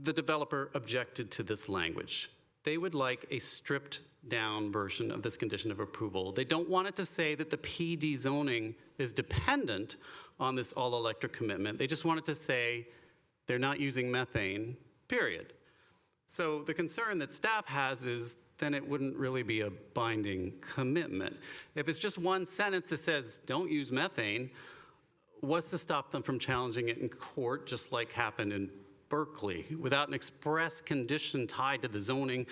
the developer objected to this language. They would like a stripped down version of this condition of approval. They don't want it to say that the PD zoning is dependent on this all-electric commitment. They just want it to say they're not using methane, period. So the concern that staff has is then it wouldn't really be a binding commitment. If it's just one sentence that says don't use methane, what's to stop them from challenging it in court, just like happened in Berkeley? Without an express condition tied to the zoning,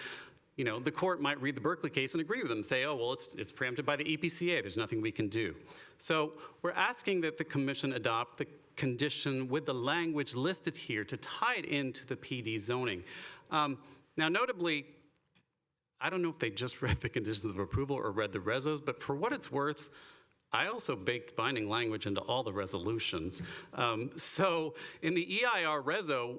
you know, the court might read the Berkeley case and agree with them and say, oh, well, it's preempted by the EPCA. There's nothing we can do. So we're asking that the commission adopt the condition with the language listed here to tie it into the PD zoning. Now, notably, I don't know if they just read the conditions of approval or read the resos, but for what it's worth, I also baked binding language into all the resolutions. So in the EIR reso,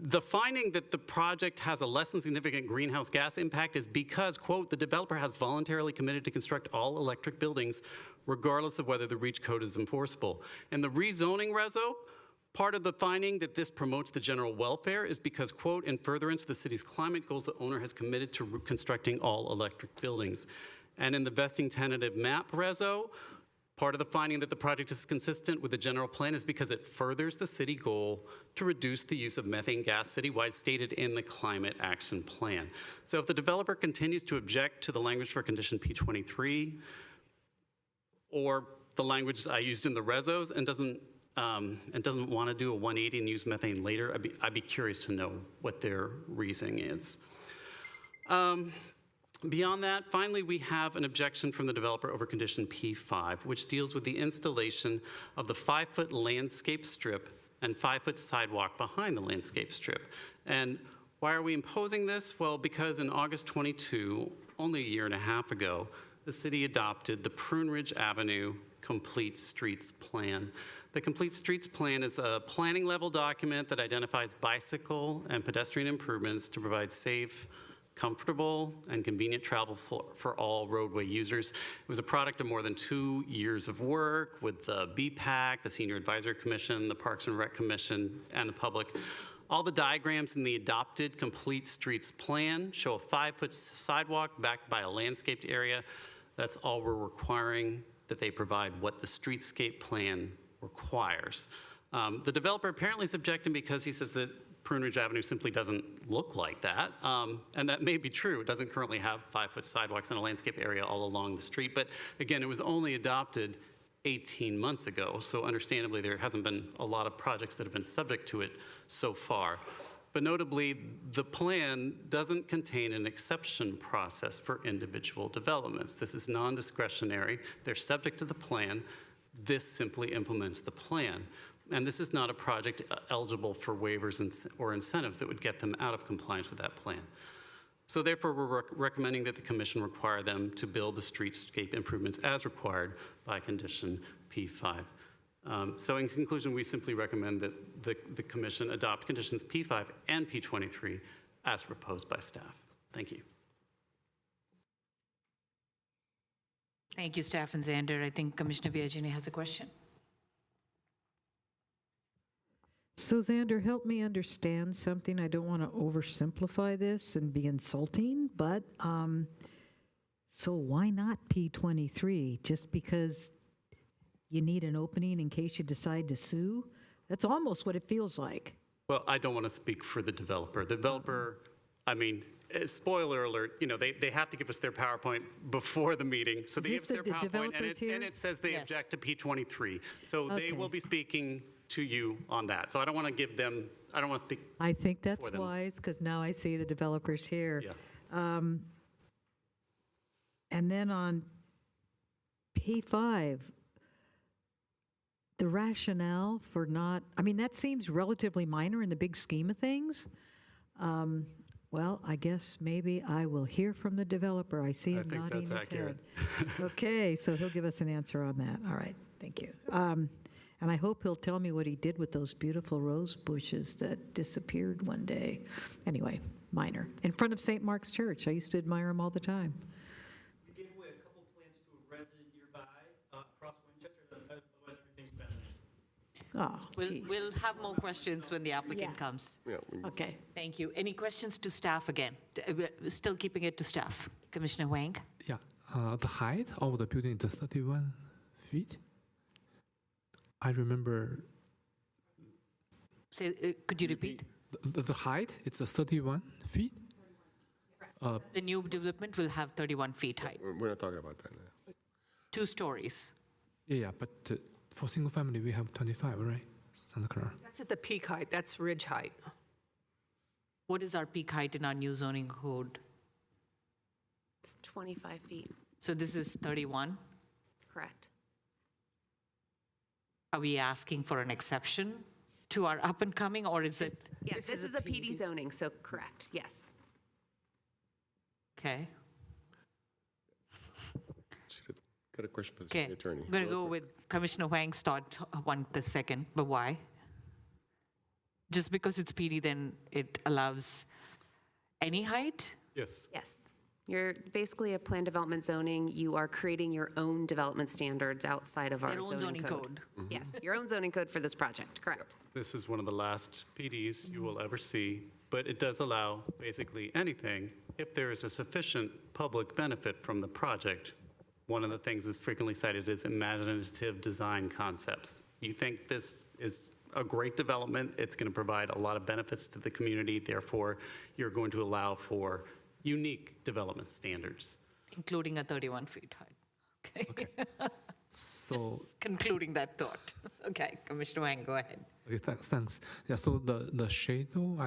the finding that the project has a less than significant greenhouse gas impact is because, quote, the developer has voluntarily committed to construct all electric buildings regardless of whether the REACH code is enforceable. In the rezoning reso, part of the finding that this promotes the general welfare is because, quote, in furtherance of the city's climate goals, the owner has committed to constructing all electric buildings. And in the vesting tentative map reso, part of the finding that the project is consistent with the general plan is because it furthers the city goal to reduce the use of methane gas citywide stated in the climate action plan. So if the developer continues to object to the language for condition P23 or the language I used in the resos and doesn't want to do a 180 and use methane later, I'd be curious to know what their reasoning is. Beyond that, finally, we have an objection from the developer over condition P5, which deals with the installation of the 5-foot landscape strip and 5-foot sidewalk behind the landscape strip. And why are we imposing this? Well, because in August 22, only a year and a half ago, the city adopted the Prune Ridge Avenue Complete Streets Plan. The Complete Streets Plan is a planning level document that identifies bicycle and pedestrian improvements to provide safe, comfortable, and convenient travel for all roadway users. It was a product of more than 2 years of work with the BPAC, the Senior Advisory Commission, the Parks and Rec Commission, and the public. All the diagrams in the adopted Complete Streets Plan show a 5-foot sidewalk backed by a landscaped area. That's all we're requiring, that they provide what the streetscape plan requires. The developer apparently is objecting because he says that Prune Ridge Avenue simply doesn't look like that. And that may be true. It doesn't currently have 5-foot sidewalks in a landscape area all along the street. But again, it was only adopted 18 months ago. So understandably, there hasn't been a lot of projects that have been subject to it so far. But notably, the plan doesn't contain an exception process for individual developments. This is non-discretionary. They're subject to the plan. This simply implements the plan. And this is not a project eligible for waivers or incentives that would get them out of compliance with that plan. So therefore, we're recommending that the commission require them to build the streetscape improvements as required by condition P5. So in conclusion, we simply recommend that the commission adopt conditions P5 and P23 as proposed by staff. Thank you. Thank you, Staff and Zander. I think Commissioner Biagini has a question. So Xander, help me understand something. I don't want to oversimplify this and be insulting, but so why not P23? Just because you need an opening in case you decide to sue? That's almost what it feels like. Well, I don't want to speak for the developer. The developer, I mean, spoiler alert, you know, they have to give us their PowerPoint before the meeting. So they give us their PowerPoint, and it says they object to P23. So they will be speaking to you on that. So I don't want to give them, I don't want to speak. I think that's wise, because now I see the developers here. Yeah. And then on P5, the rationale for not, I mean, that seems relatively minor in the big scheme of things. Well, I guess maybe I will hear from the developer. I see him nodding his head. Okay, so he'll give us an answer on that. All right, thank you. And I hope he'll tell me what he did with those beautiful rose bushes that disappeared one day. Anyway, minor. In front of St. Mark's Church. I used to admire them all the time. We gave away a couple plants to a resident nearby across Winchester, otherwise everything's been. Oh, We'll have more questions when the applicant comes. Yeah, okay. Thank you. Any questions to staff again? Still keeping it to staff. Commissioner Wang? Yeah, the height of the building is 31 feet. I remember. Could you repeat? The height, it's 31 feet. The new development will have 31 feet height, we're not talking about that now. 2 stories. Yeah, but for single family, we have 25, right? Santa Clara. That's at the peak height, that's ridge height. What is our peak height in our new zoning code? It's 25 feet, So this is 31? correct? Are we asking for an exception to our up and coming, or is it? Yes, this is a PD zoning, so correct, yes. Okay. Got a question for the Okay. city attorney. I'm going to real go quick. with Commissioner Wang's thought the second, but why? Just because it's PD, then it allows any height? Yes. Yes. You're basically a plan development zoning. You are creating your own development standards outside of our Their own zoning code. Yes, your own zoning code for this project, correct. This is one of the last PDs you will ever see, but it does allow basically anything if there is a sufficient public benefit from the project. One of the things that's frequently cited is imaginative design concepts. You think this is a great development, it's going to provide a lot of benefits to the community, therefore you're going to allow for unique development standards. Including a 31 feet height. Okay. So, Just concluding that thought. Okay, Commissioner Wang, go ahead. okay, thanks. Yeah, so the shadow,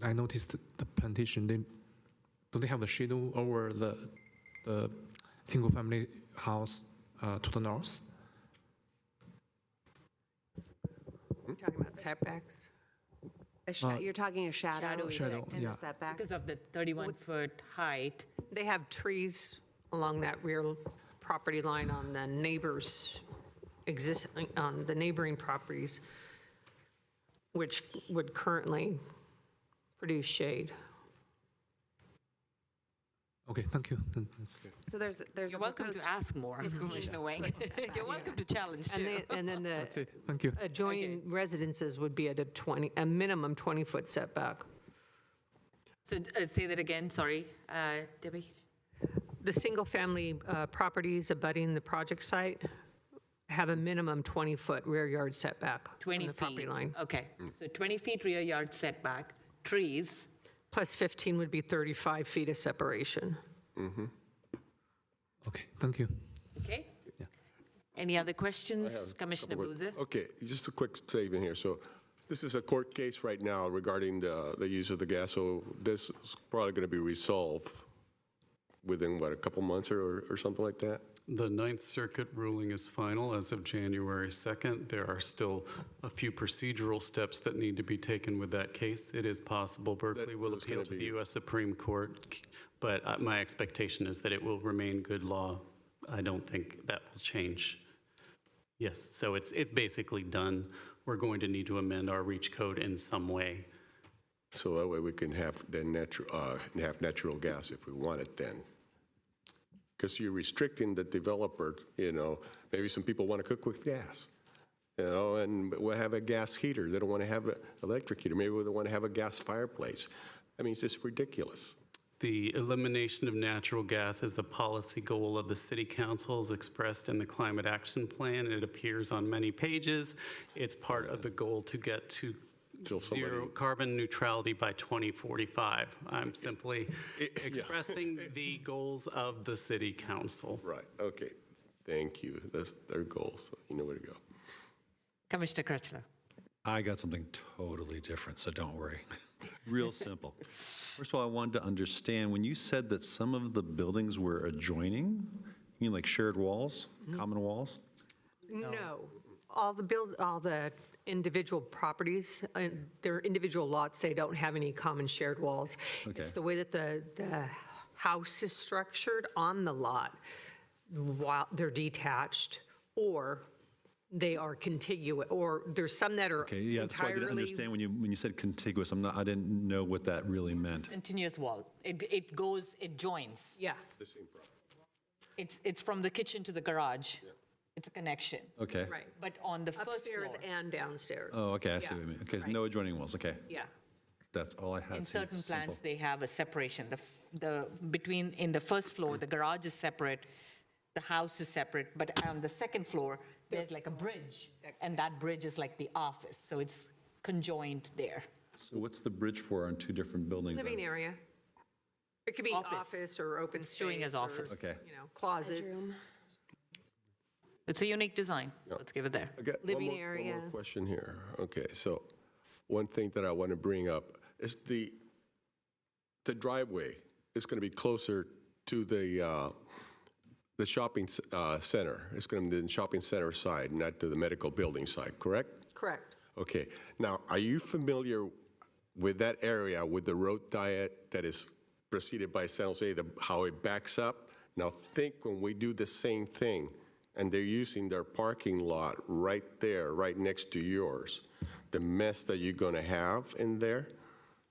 I noticed the plantation, do they have the shadow over the single-family house to the north? Talking about setbacks? You're talking a shadow Shadow, in yeah. the setback? Because of the 31-foot height, They have trees along that rear property line on the neighbors, on the neighboring properties, which would currently produce shade. Okay, thank you. That's- So there's you're a welcome proposed to ask more, Commissioner Wang. You're welcome to challenge And too. then the That's it, thank you. adjoining residences would be at a minimum 20-foot setback. So say that again, sorry, Debbie? The single-family properties abutting the project site have a minimum 20-foot rear yard setback from 20 the property feet. line. Okay, so 20 feet rear yard setback, trees, Plus 15 would be 35 feet of separation. Okay, thank you. okay? Any other questions, Commissioner Boozer? Okay, just a quick statement here. So this is a court case right now regarding the use of the gas, so this is probably going to be resolved within, what, a couple months or something like that? The Ninth Circuit ruling is final as of January 2nd. There are still a few procedural steps that need to be taken with that case. It is possible Berkeley will was gonna appeal to the be- U.S. Supreme Court, but my expectation is that it will remain good law. I don't think that will change. Yes, so it's basically done. We're going to need to amend our REACH code in some way. So that way we can have natural gas if we want it then. Because you're restricting the developer, maybe some people want to cook with gas, and we'll have a gas heater. They don't want to have an electric heater. Maybe they want to have a gas fireplace. I mean, it's just ridiculous. The elimination of natural gas is a policy goal of the City Council as expressed in the Climate Action Plan. It appears on many pages. It's part of the goal to get to Till somebody- zero carbon neutrality by 2045. I'm simply expressing the goals of the City Council. Right, okay. Thank you. That's their goal, so you know where to go. Commissioner Krechler. I got something totally different, so don't worry. Real simple. First of all, I wanted to understand, when you said that some of the buildings were adjoining, you mean like shared walls, common walls? No, all the individual properties, their individual lots, they don't have any common shared walls. Okay. It's the way that the house is structured on the lot, while they're detached, or they are contiguous, or there's some that are Okay, yeah, that's why I didn't entirely. understand when you said contiguous. I didn't know what that really meant. Continuous wall. It joins. Yeah, The same problem. It's from the kitchen to the garage. It's a connection. Okay. right. But on the first Upstairs floor, and downstairs. Oh, okay, I see Yeah, what you mean. Okay, so right. no adjoining walls, okay. Yeah, That's all I had. in See, certain simple. plans, they have a separation. In the first floor, the garage is separate, the house is separate, but on the second floor, there's like a bridge, and that bridge is like the office, so it's conjoined there. So what's the bridge for on two different buildings? then? living area. It could be Office. office or open It's space. showing as or, office. Okay. Closets. Bedroom. It's a unique design. Let's give it there. I got Living one area. more question here. Okay, so one thing that I want to bring up is the driveway is going to be closer to the shopping center. It's going to be the shopping center side, not to the medical building side, correct? Correct. Okay, now, are you familiar with that area, with the road diet that is preceded by San Jose, how it backs up. Now think when we do the same thing, and they're using their parking lot right there, right next to yours, the mess that you're gonna have in there.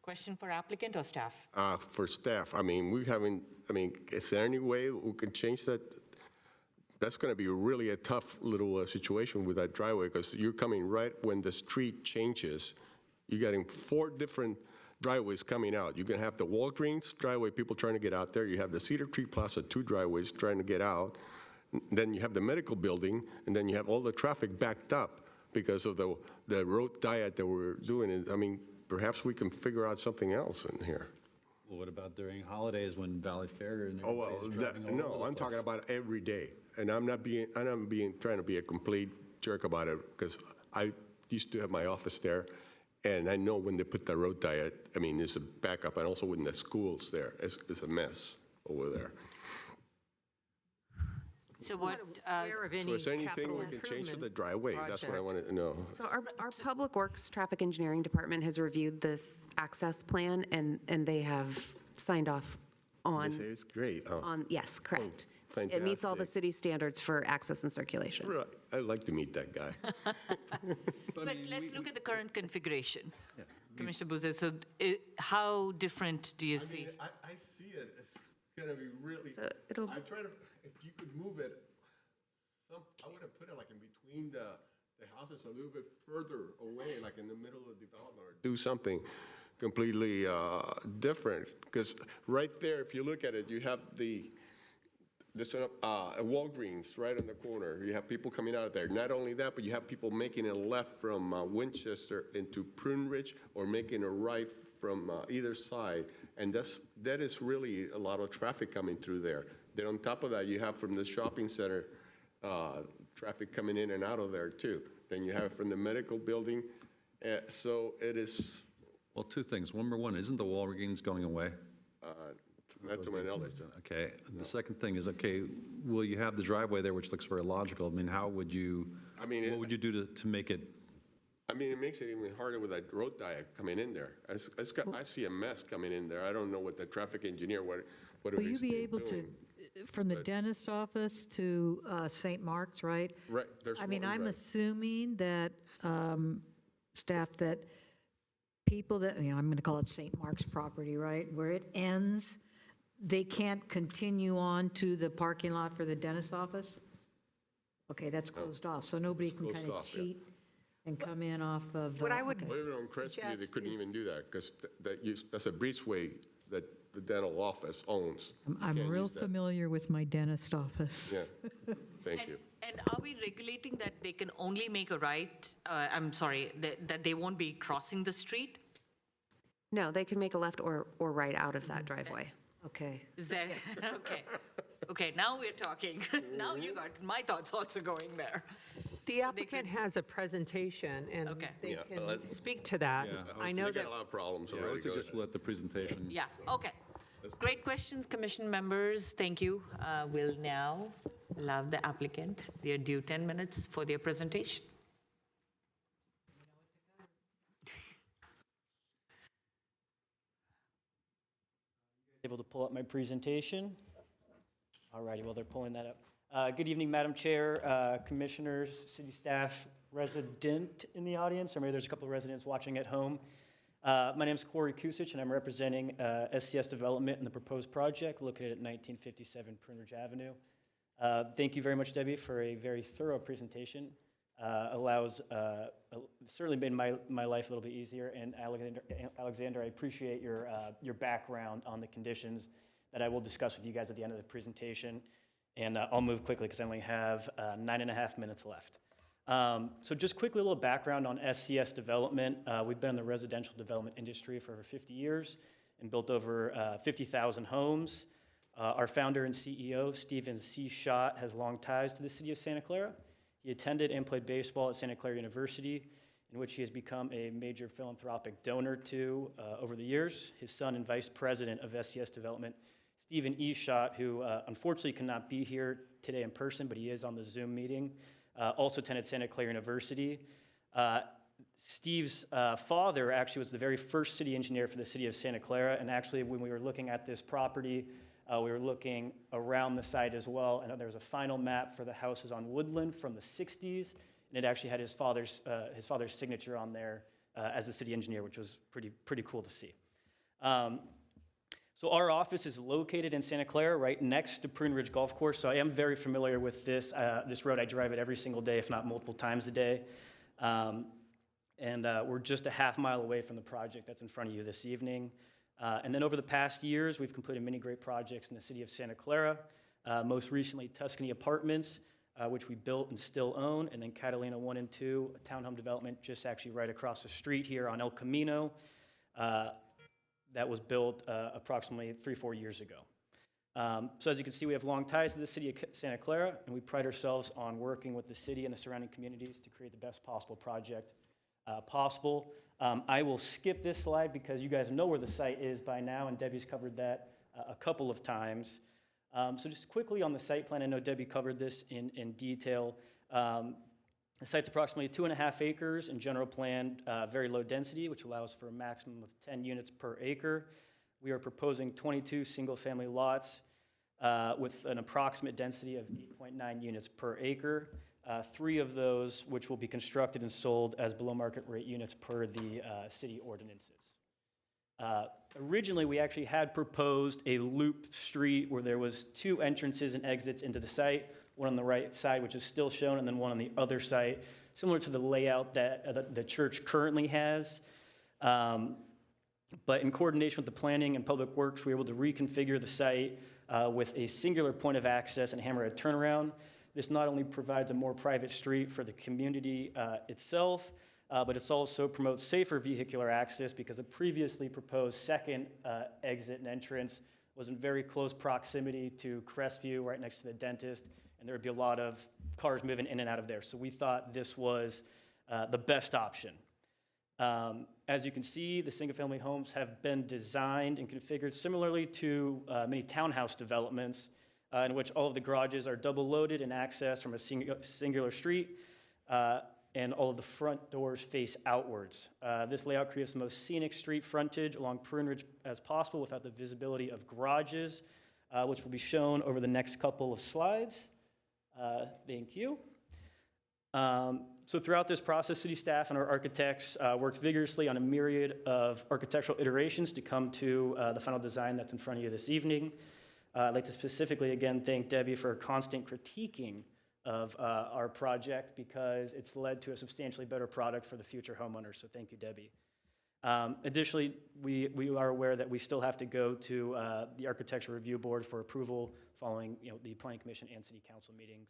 Question for applicant or staff? For staff, I mean, is there any way we can change that? That's gonna be really a tough little situation with that driveway, because you're coming right when the street changes. You're getting 4 different driveways coming out. You're gonna have the Walgreens driveway, people trying to get out there. You have the Cedar Tree Plaza, 2 driveways trying to get out. Then you have the medical building, and then you have all the traffic backed up because of the road diet that we're doing. And I mean, perhaps we can figure out something else in here. Well, what about during holidays when Valley Fair and Oh, well, everybody's driving all over no, the I'm place? talking about every day. And I'm not trying to be a complete jerk about it, because I used to have my office there, and I know when they put the road diet, I mean, it's a backup, and also when the school's there, it's a mess over there. So what, Aware of So any is there anything capital we can change to the improvement driveway? That's what I project? wanted to know. So our Public Works Traffic Engineering Department has reviewed this access plan, and they have signed off They say it's great. yes, correct. Oh, It meets all the fantastic. city standards for access and circulation. Right. I'd like to meet that guy. but let's look at the current configuration. Commissioner Boozer, so how different do you see? I see it. It's gonna be really. So it'll- I try to, if you could move it, I would have put it like in between the houses a little bit further away, like in the middle of development, or do something completely different. Because right there, if you look at it, you have Walgreens right on the corner. You have people coming out of there. Not only that, but you have people making a left from Winchester into Prune Ridge, or making a right from either side. And that is really a lot of traffic coming through there. Then on top of that, you have from the shopping center, traffic coming in and out of there too. Then you have from the medical building. So it is, Well, 2 things. Number 1, isn't the Walgreens going away? not to my knowledge. Okay. The second thing is, okay, will you have the driveway there, which looks very logical? I mean, how would you, I mean, what would you do to make it? I mean, it makes it even harder with that road diet coming in there. I see a mess coming in there. I don't know what the traffic engineer, what Will you he's be able to, doing. from the dentist office to St. Mark's, right? Right, there's I mean, one, I'm right. assuming that staff, that people that, I'm going to call it St. Mark's property, right, where it ends, they can't continue on to the parking lot for the dentist office? Okay, that's closed off, so nobody can closed kind of off, yeah. cheat and come in off of. What I would okay. Well, even on Crestview, they suggest couldn't even is- do that, because that's a breezeway that the dental office owns. I'm Can't real use that. familiar with my dentist office. Yeah, thank you. And are we regulating that they can only make a right, that they won't be crossing the street? No, they can make a left or right out of that driveway. Okay. Is that, okay. Okay, now we're talking. Now you got my thoughts also going there. The applicant has a presentation, and Okay. they Yeah, can let's- speak to that. I know They that got a lot of problems Yeah, I would already. Go suggest ahead. let the presentation. Yeah, okay. Great questions, commission members. Thank you. We'll now allow the applicant their due 10 minutes for their presentation. Able to pull up my presentation. All righty, well, they're pulling that up. Good evening, Madam Chair, commissioners, city staff, resident in the audience, or maybe there's a couple of residents watching at home. My name is Corey Kusich, and I'm representing SCS Development in the proposed project located at 1957 Prune Ridge Avenue. Thank you very much, Debbie, for a very thorough presentation. Certainly made my life a little bit easier. And Alexander, I appreciate your background on the conditions that I will discuss with you guys at the end of the presentation. And I'll move quickly because I only have 9.5 minutes left. So just quickly, a little background on SCS Development. We've been in the residential development industry for over 50 years and built over 50,000 homes. Our founder and CEO, Stephen C. Schott, has long ties to the city of Santa Clara. He attended and played baseball at Santa Clara University, in which he has become a major philanthropic donor to over the years. His son and vice president of SCS Development, Stephen E. Schott, who unfortunately cannot be here today in person, but he is on the Zoom meeting, also attended Santa Clara University. Steve's father actually was the very first city engineer for the city of Santa Clara, and actually when we were looking at this property, we were looking around the site as well, and there was a final map for the houses on Woodland from the 60s, and it actually had his father's signature on there as the city engineer, which was pretty cool to see. So our office is located in Santa Clara, right next to Prune Ridge Golf Course, so I am very familiar with this road. I drive it every single day, if not multiple times a day. And we're just a half mile away from the project that's in front of you this evening. And then over the past years, we've completed many great projects in the city of Santa Clara, most recently Tuscany Apartments, which we built and still own, and then Catalina 1 and 2, a townhome development just actually right across the street here on El Camino, that was built approximately 3-4 years ago. So as you can see, we have long ties to the city of Santa Clara, and we pride ourselves on working with the city and the surrounding communities to create the best possible project possible. I will skip this slide because you guys know where the site is by now, and Debbie's covered that a couple of times. So just quickly on the site plan, I know Debbie covered this in detail. The site's approximately 2.5 acres in general plan, very low density, which allows for a maximum of 10 units per acre. We are proposing 22 single-family lots with an approximate density of 8.9 units per acre. 3 of those which will be constructed and sold as below market rate units per the city ordinances. Originally, we actually had proposed a loop street where there was 2 entrances and exits into the site, one on the right side, which is still shown, and then one on the other side, similar to the layout that the church currently has. But in coordination with the planning and public works, we were able to reconfigure the site with a singular point of access and hammerhead turnaround. This not only provides a more private street for the community itself, but it also promotes safer vehicular access because the previously proposed second exit and entrance was in very close proximity to Crestview, right next to the dentist, and there would be a lot of cars moving in and out of there. So we thought this was the best option. As you can see, the single-family homes have been designed and configured similarly to many townhouse developments, in which all of the garages are double-loaded and accessed from a singular street, and all of the front doors face outwards. This layout creates the most scenic street frontage along Prune Ridge as possible without the visibility of garages, which will be shown over the next couple of slides. Thank you. So throughout this process, city staff and our architects worked vigorously on a myriad of architectural iterations to come to the final design that's in front of you this evening. I'd like to specifically, again, thank Debbie for her constant critiquing of our project because it's led to a substantially better product for the future homeowners, so thank you, Debbie. Additionally, we are aware that we still have to go to the Architecture Review Board for approval following the Planning Commission and City Council meetings.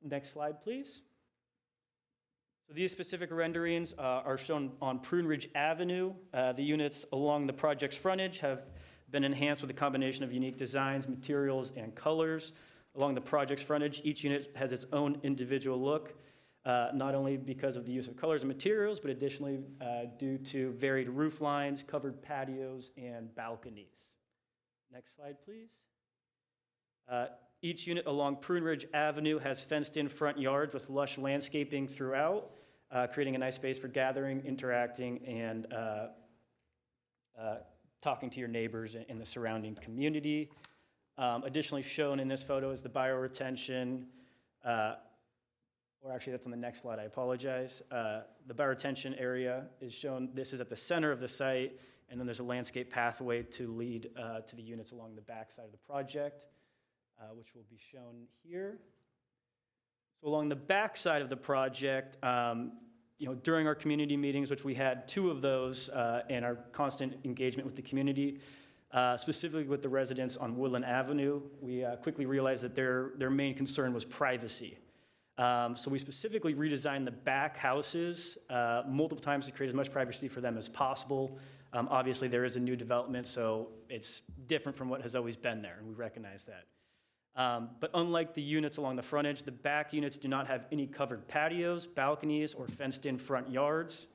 Next slide, please. So these specific renderings are shown on Prune Ridge Avenue. The units along the project's frontage have been enhanced with a combination of unique designs, materials, and colors. Along the project's frontage, each unit has its own individual look, not only because of the use of colors and materials, but additionally due to varied roof lines, covered patios, and balconies. Next slide, please. Each unit along Prune Ridge Avenue has fenced-in front yards with lush landscaping throughout, creating a nice space for gathering, interacting, and talking to your neighbors in the surrounding community. Additionally shown in this photo is the bioretention, or actually that's on the next slide, I apologize. The bioretention area is shown, this is at the center of the site, and then there's a landscape pathway to lead to the units along the back side of the project, which will be shown here. So along the back side of the project, during our community meetings, which we had 2 of those, and our constant engagement with the community, specifically with the residents on Woodland Avenue, we quickly realized that their main concern was privacy. So we specifically redesigned the back houses multiple times to create as much privacy for them as possible. Obviously, there is a new development, so it's different from what has always been there, and we recognize that. But unlike the units along the frontage, the back units do not have any covered patios, balconies, or fenced-in front yards.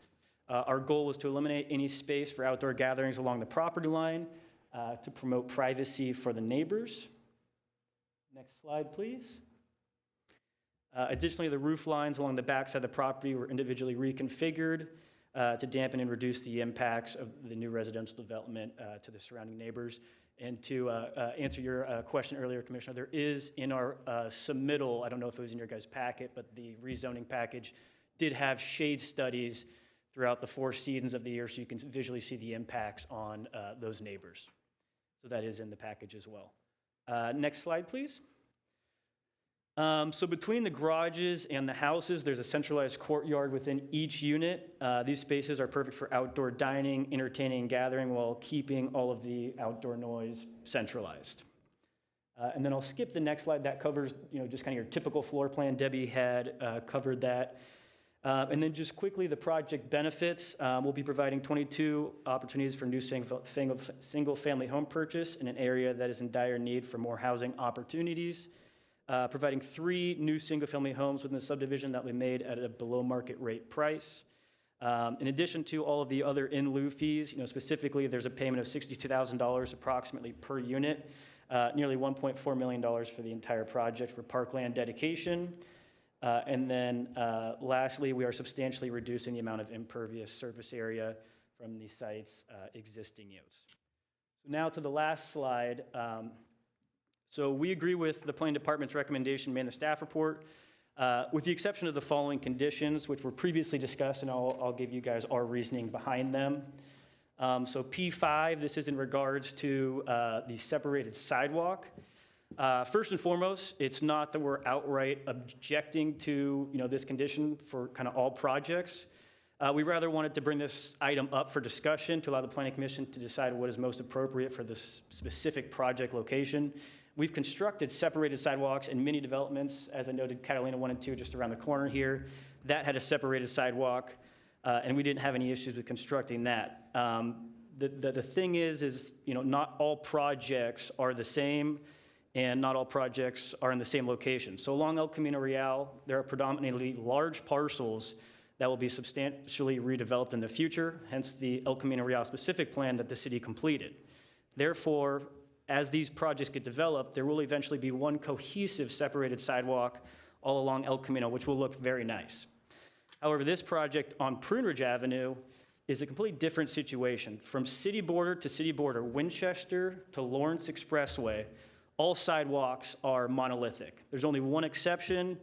Our goal was to eliminate any space for outdoor gatherings along the property line to promote privacy for the neighbors. Next slide, please. Additionally, the roof lines along the backside of the property were individually reconfigured to dampen and reduce the impacts of the new residential development to the surrounding neighbors. And to answer your question earlier, Commissioner, there is in our submittal, I don't know if it was in your guys' packet, but the rezoning package did have shade studies throughout the 4 seasons of the year, so you can visually see the impacts on those neighbors. So that is in the package as well. Next slide, please. So between the garages and the houses, there's a centralized courtyard within each unit. These spaces are perfect for outdoor dining, entertaining, and gathering while keeping all of the outdoor noise centralized. And then I'll skip the next slide. That covers, just kind of your typical floor plan. Debbie had covered that. And then just quickly, the project benefits. We'll be providing 22 opportunities for new single-family home purchase in an area that is in dire need for more housing opportunities. Providing 3 new single-family homes within the subdivision that we made at a below-market rate price. In addition to all of the other in lieu fees, specifically, there's a payment of $62,000 approximately per unit, nearly $1.4 million for the entire project for parkland dedication. And then lastly, we are substantially reducing the amount of impervious surface area from the site's existing use. So now to the last slide. So we agree with the Planning Department's recommendation made in the staff report, with the exception of the following conditions, which were previously discussed, and I'll give you guys our reasoning behind them. So P5, this is in regards to the separated sidewalk. First and foremost, it's not that we're outright objecting to this condition for kind of all projects. We rather wanted to bring this item up for discussion to allow the Planning Commission to decide what is most appropriate for this specific project location. We've constructed separated sidewalks in many developments, as I noted, Catalina 1 and 2, just around the corner here. That had a separated sidewalk, and we didn't have any issues with constructing that. The thing is not all projects are the same, and not all projects are in the same location. So along El Camino Real, there are predominantly large parcels that will be substantially redeveloped in the future, hence the El Camino Real specific plan that the city completed. Therefore, as these projects get developed, there will eventually be one cohesive separated sidewalk all along El Camino, which will look very nice. However, this project on Prune Ridge Avenue is a completely different situation. From city border to city border, Winchester to Lawrence Expressway, all sidewalks are monolithic. There's only one exception,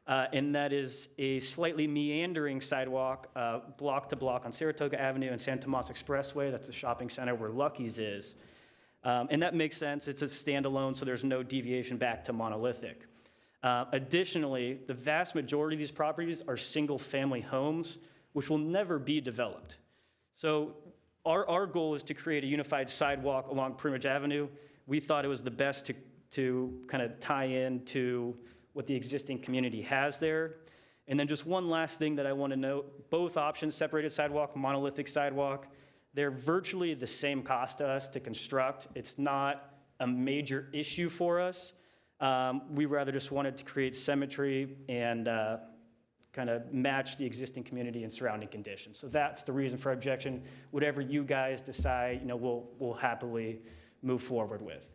and that is a slightly meandering sidewalk block to block on Saratoga Avenue and San Tomas Expressway. That's the shopping center where Lucky's is. And that makes sense. It's a standalone, so there's no deviation back to monolithic. Additionally, the vast majority of these properties are single-family homes, which will never be developed. So our goal is to create a unified sidewalk along Prune Ridge Avenue. We thought it was the best to kind of tie in to what the existing community has there. And then just one last thing that I want to note, both options, separated sidewalk, monolithic sidewalk, they're virtually the same cost to us to construct. It's not a major issue for us. We rather just wanted to create symmetry and kind of match the existing community and surrounding conditions. So that's the reason for objection. Whatever you guys decide, we'll happily move forward with.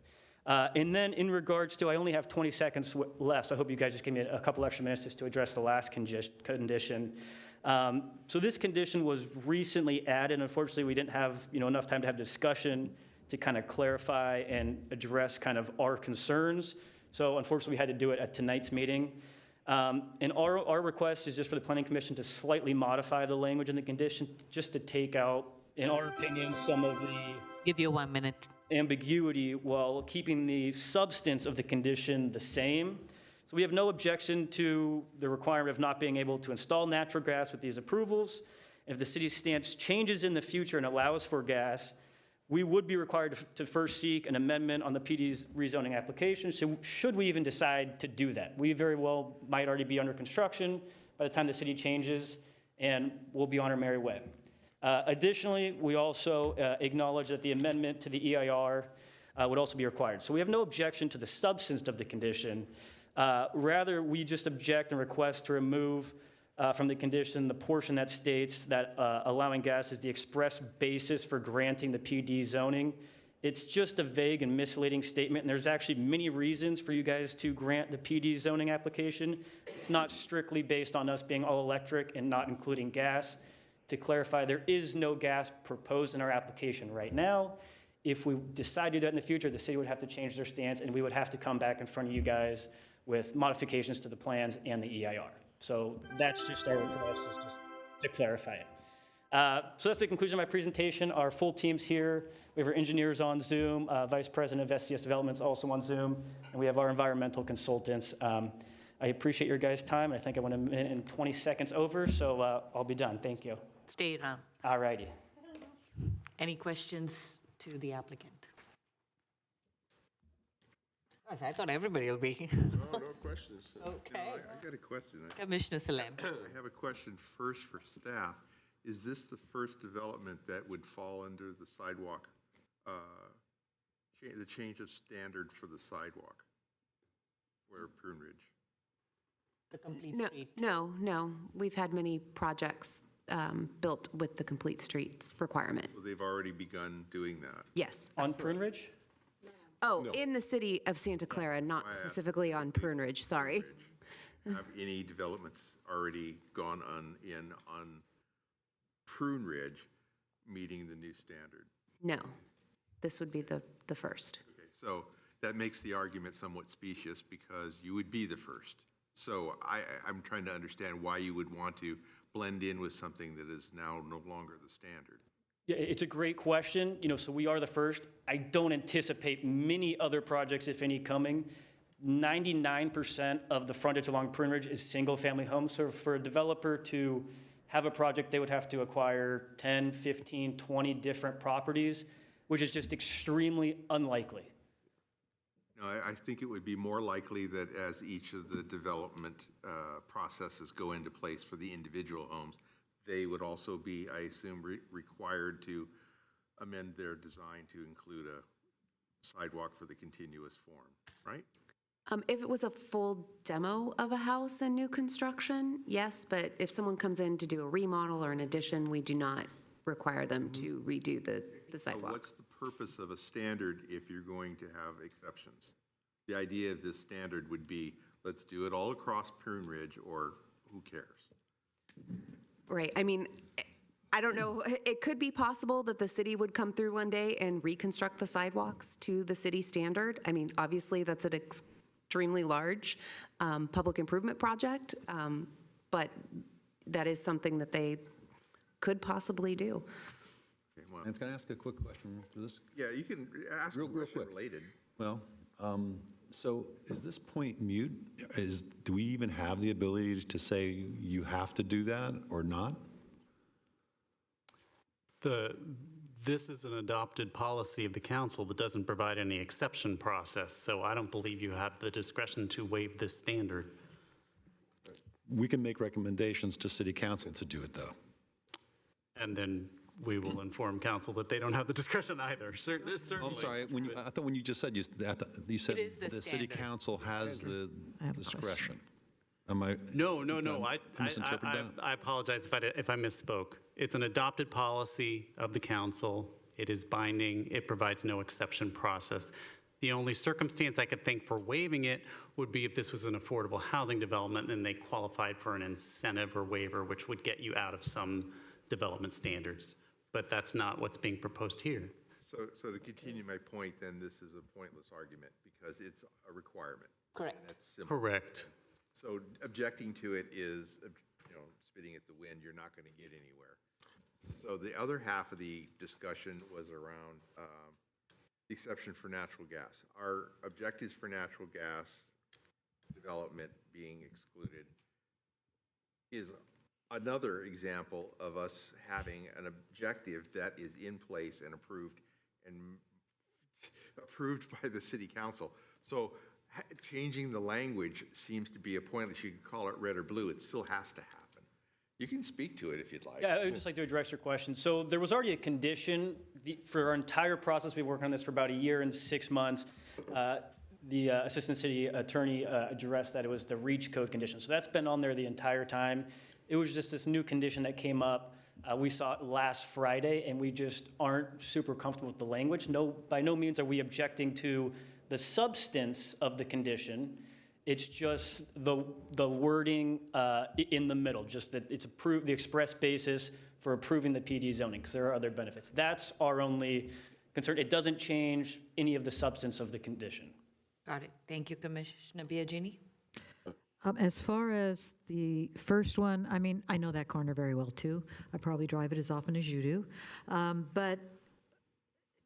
And then in regards to, I only have 20 seconds left, so I hope you guys just give me a couple extra minutes just to address the last condition. So this condition was recently added. Unfortunately, we didn't have enough time to have discussion to kind of clarify and address kind of our concerns. So unfortunately, we had to do it at tonight's meeting. And our request is just for the Planning Commission to slightly modify the language in the condition, just to take out, in our opinion, some of the Give you 1 minute. ambiguity while keeping the substance of the condition the same. So we have no objection to the requirement of not being able to install natural gas with these approvals. If the city's stance changes in the future and allows for gas, we would be required to first seek an amendment on the PD's rezoning application, so should we even decide to do that. We very well might already be under construction by the time the city changes, and we'll be on our merry way. Additionally, we also acknowledge that the amendment to the EIR would also be required. So we have no objection to the substance of the condition. Rather, we just object and request to remove from the condition the portion that states that allowing gas is the express basis for granting the PD zoning It's just a vague and misleading statement, and there's actually many reasons for you guys to grant the PD zoning application. It's not strictly based on us being all electric and not including gas. To clarify, there is no gas proposed in our application right now. If we decide to do that in the future, the city would have to change their stance, and we would have to come back in front of you guys with modifications to the plans and the EIR. So that's just our request, is just to clarify it. So that's the conclusion of my presentation. Our full team's here. We have our engineers on Zoom. Vice President of SCS Development's also on Zoom. And we have our environmental consultants. I appreciate your guys' time. I think I went a minute and 20 seconds over, so I'll be done. Thank you. Stay around. All righty. Any questions to the applicant? Gosh, I thought everybody will be. No questions. Okay. I got a question. Commissioner Salem. I have a question first for staff. Is this the first development that would fall under the sidewalk, the change of standard for the sidewalk for Prune Ridge? The complete No, street. no. We've had many projects built with the complete streets requirement. So they've already begun doing that? Yes. On Prune Ridge? Oh, in the city of Santa Clara, not specifically on Prune Ridge, sorry. Have any developments already gone on Prune Ridge meeting the new standard? No, this would be the first. Okay, so that makes the argument somewhat specious because you would be the first. So I'm trying to understand why you would want to blend in with something that is now no longer the standard. Yeah, it's a great question. So we are the first. I don't anticipate many other projects, if any, coming. 99% of the frontage along Prune Ridge is single-family homes. So for a developer to have a project, they would have to acquire 10, 15, 20 different properties, which is just extremely unlikely. No, I think it would be more likely that as each of the development processes go into place for the individual homes, they would also be, I assume, required to amend their design to include a sidewalk for the continuous form, right? If it was a full demo of a house and new construction, yes, but if someone comes in to do a remodel or an addition, we do not require them to redo the So sidewalk. what's the purpose of a standard if you're going to have exceptions? The idea of this standard would be, let's do it all across Prune Ridge, or who cares? Right, I mean, I don't know, it could be possible that the city would come through one day and reconstruct the sidewalks to the city standard. I mean, obviously, that's an extremely large public improvement project, but that is something that they could possibly do. Okay, well, And can I ask a quick question to this? yeah, you can ask a Real question quick. related. Well, so is this point mute? Do we even have the ability to say you have to do that or not? This is an adopted policy of the council that doesn't provide any exception process, so I don't believe you have the discretion to waive this standard. We can make recommendations to city council to do it, though. And then we will inform council that they don't have the discretion either, certainly. Oh, I'm sorry, I thought when you just said, you said is the the city standard. council has the I have a discretion. Am I? No. did I misinterpret that? I apologize if I misspoke. It's an adopted policy of the council. It is binding. It provides no exception process. The only circumstance I could think for waiving it would be if this was an affordable housing development and they qualified for an incentive or waiver, which would get you out of some development standards. But that's not what's being proposed here. So to continue my point, then this is a pointless argument because it's a requirement. Correct. And that's simple. Correct. So objecting to it is, spitting at the wind. You're not going to get anywhere. So the other half of the discussion was around the exception for natural gas. Our objectives for natural gas development being excluded is another example of us having an objective that is in place and approved by the city council. So changing the language seems to be a pointless. You can call it red or blue. It still has to happen. You can speak to it if you'd like. Yeah, I would just like to address your question. So there was already a condition for our entire process. We've been working on this for about a year and 6 months. The assistant city attorney addressed that it was the REACH code condition. So that's been on there the entire time. It was just this new condition that came up We saw it last Friday, and we just aren't super comfortable with the language. No, by no means are we objecting to the substance of the condition. It's just the wording in the middle, just that it's approved, the express basis for approving the PD zoning, because there are other benefits. That's our only concern. It doesn't change any of the substance of the condition. Got it. Thank you, Commissioner Biagini. As far as the first one, I mean, I know that corner very well, too. I probably drive it as often as you do. But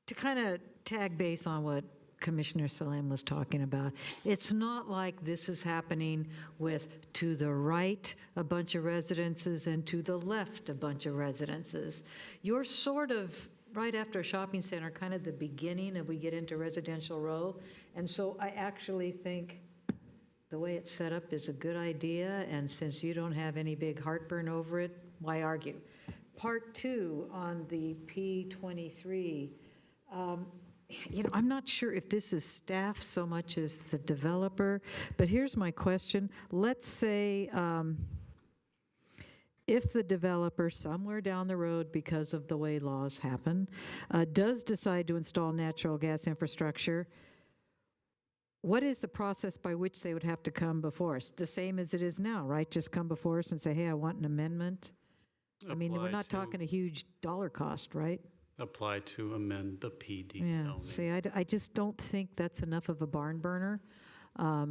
to kind of tag base on what Commissioner Salim was talking about, it's not like this is happening with to the right a bunch of residences and to the left a bunch of residences. You're sort of right after a shopping center, kind of the beginning of we get into residential row. And so I actually think the way it's set up is a good idea, and since you don't have any big heartburn over it, why argue? Part 2 on the P23, I'm not sure if this is staff so much as the developer, but here's my question. Let's say if the developer somewhere down the road, because of the way laws happen, does decide to install natural gas infrastructure, what is the process by which they would have to come before us? The same as it is now, right? Just come before us and say, hey, I want an amendment? I mean, we're not talking a huge dollar cost, right? Apply to amend the PD Yeah, zoning. see, I just don't think that's enough of a barn burner. I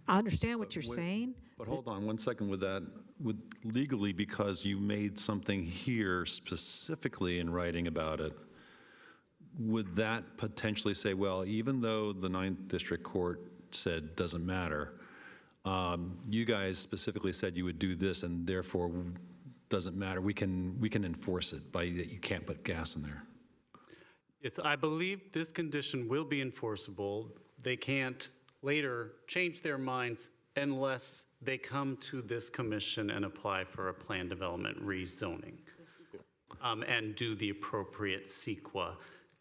understand what you're saying. But hold on one second with that. With legally, because you made something here specifically in writing about it, would that potentially say, well, even though the 9th District Court said doesn't matter, you guys specifically said you would do this, and therefore doesn't matter. We can enforce it by that you can't put gas in there. Yes, I believe this condition will be enforceable. They can't later change their minds unless they come to this commission and apply for a plan development rezoning and do the appropriate CEQA.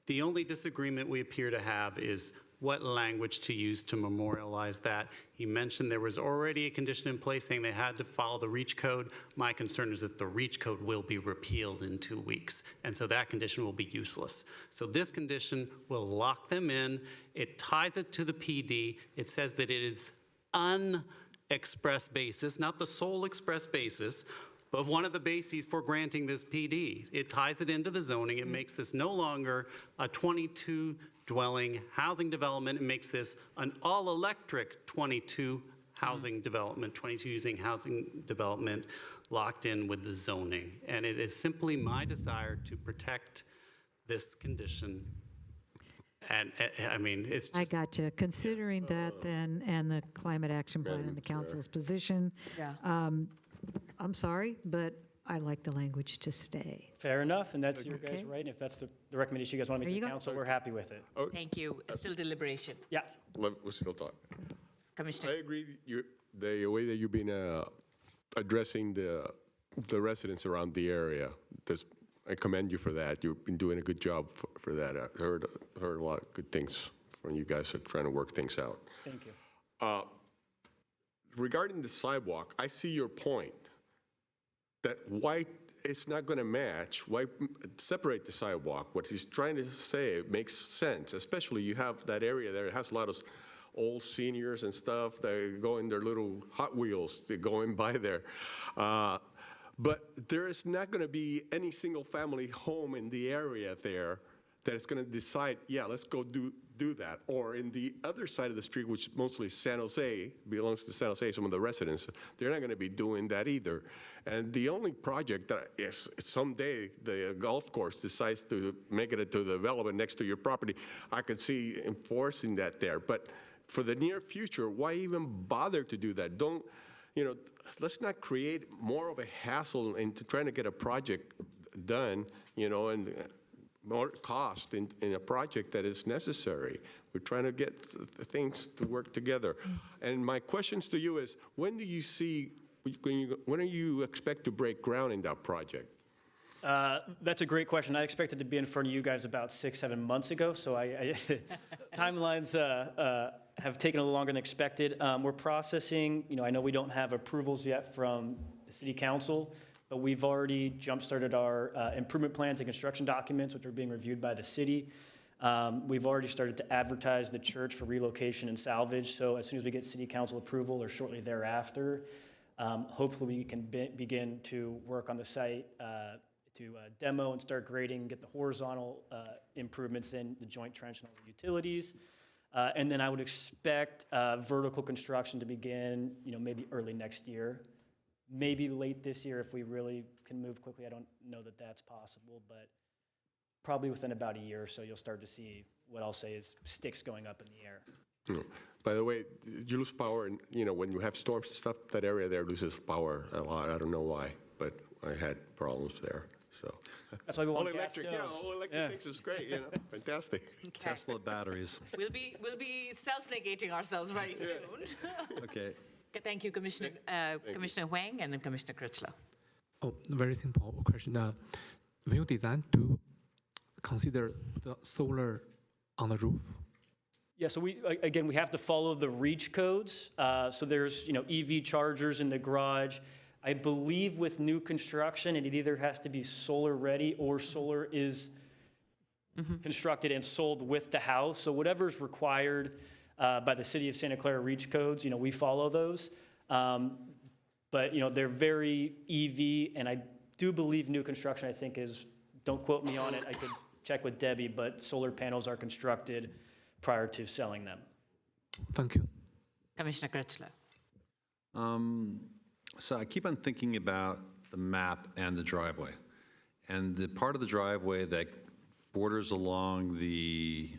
The only disagreement we appear to have is what language to use to memorialize that. He mentioned there was already a condition in place saying they had to follow the REACH code. My concern is that the REACH code will be repealed in 2 weeks, and so that condition will be useless. So this condition will lock them in. It ties it to the PD. It says that it is unexpress basis, not the sole express basis, but one of the bases for granting this PD. It ties it into the zoning. It makes this no longer a 22-dwelling housing development. It makes this an all-electric 22 housing development, 22 using housing development locked in with the zoning. And it is simply my desire to protect this condition. And I mean, it's just. I got you. Considering that then, and the climate action plan and the council's position, Yeah. I'm sorry, but I like the language to stay. Fair enough, and that's your guys' Okay. right. And if that's the recommendation you guys want to There make you to the go. council, we're happy with it. Thank you. Still deliberation. Yeah. We're still talking. Commissioner. I agree, the way that you've been addressing the residents around the area, I commend you for that. You've been doing a good job for that. I heard a lot of good things from you guys are trying to work things out. Thank you. Regarding the sidewalk, I see your point, that why it's not going to match, why separate the sidewalk. What he's trying to say makes sense, especially you have that area there, it has a lot of old seniors and stuff that go in their little Hot Wheels, they're going by there. But there is not going to be any single-family home in the area there that is going to decide, yeah, let's go do that. Or in the other side of the street, which mostly San Jose, belongs to San Jose, some of the residents, they're not going to be doing that either. And the only project that if someday the golf course decides to make it into development next to your property, I could see enforcing that there. But for the near future, why even bother to do that? Don't, let's not create more of a hassle into trying to get a project done, and more cost in a project that is necessary. We're trying to get things to work together. And my questions to you is, when do you expect to break ground in that project? That's a great question. I expected to be in front of you guys about 6-7 months ago, so timelines have taken a little longer than expected. We're processing, I know we don't have approvals yet from the city council, but we've already jump-started our improvement plans and construction documents, which are being reviewed by the city. We've already started to advertise the church for relocation and salvage, so as soon as we get city council approval or shortly thereafter, hopefully we can begin to work on the site to demo and start grading, get the horizontal improvements in, the joint trench and all the utilities. And then I would expect vertical construction to begin, maybe early next year, maybe late this year if we really can move quickly. I don't know that that's possible, but probably within about a year or so, you'll start to see what I'll say is sticks going up in the air. By the way, you lose power, and when you have storms and stuff, that area there loses power a lot. I don't know why, but I had problems there. So that's why we want all gas electric. stoves. Yeah, all electric things is great. Fantastic. Tesla batteries. We'll be self-negating ourselves very soon. Okay. Thank you, Commissioner Huang, and then Commissioner Critchlow. Oh, very simple question. Will you design to consider the solar on the roof? Yeah, so we have to follow the REACH codes. So there's, EV chargers in the garage. I believe with new construction, it either has to be solar ready or solar is constructed and sold with the house. So whatever's required by the City of Santa Clara REACH codes, we follow those. But, they're very EV, and I do believe new construction, I think, don't quote me on it, I could check with Debbie, but solar panels are constructed prior to selling them. Thank you. Commissioner Critchlow. So I keep on thinking about the map and the driveway. And the part of the driveway that borders along the,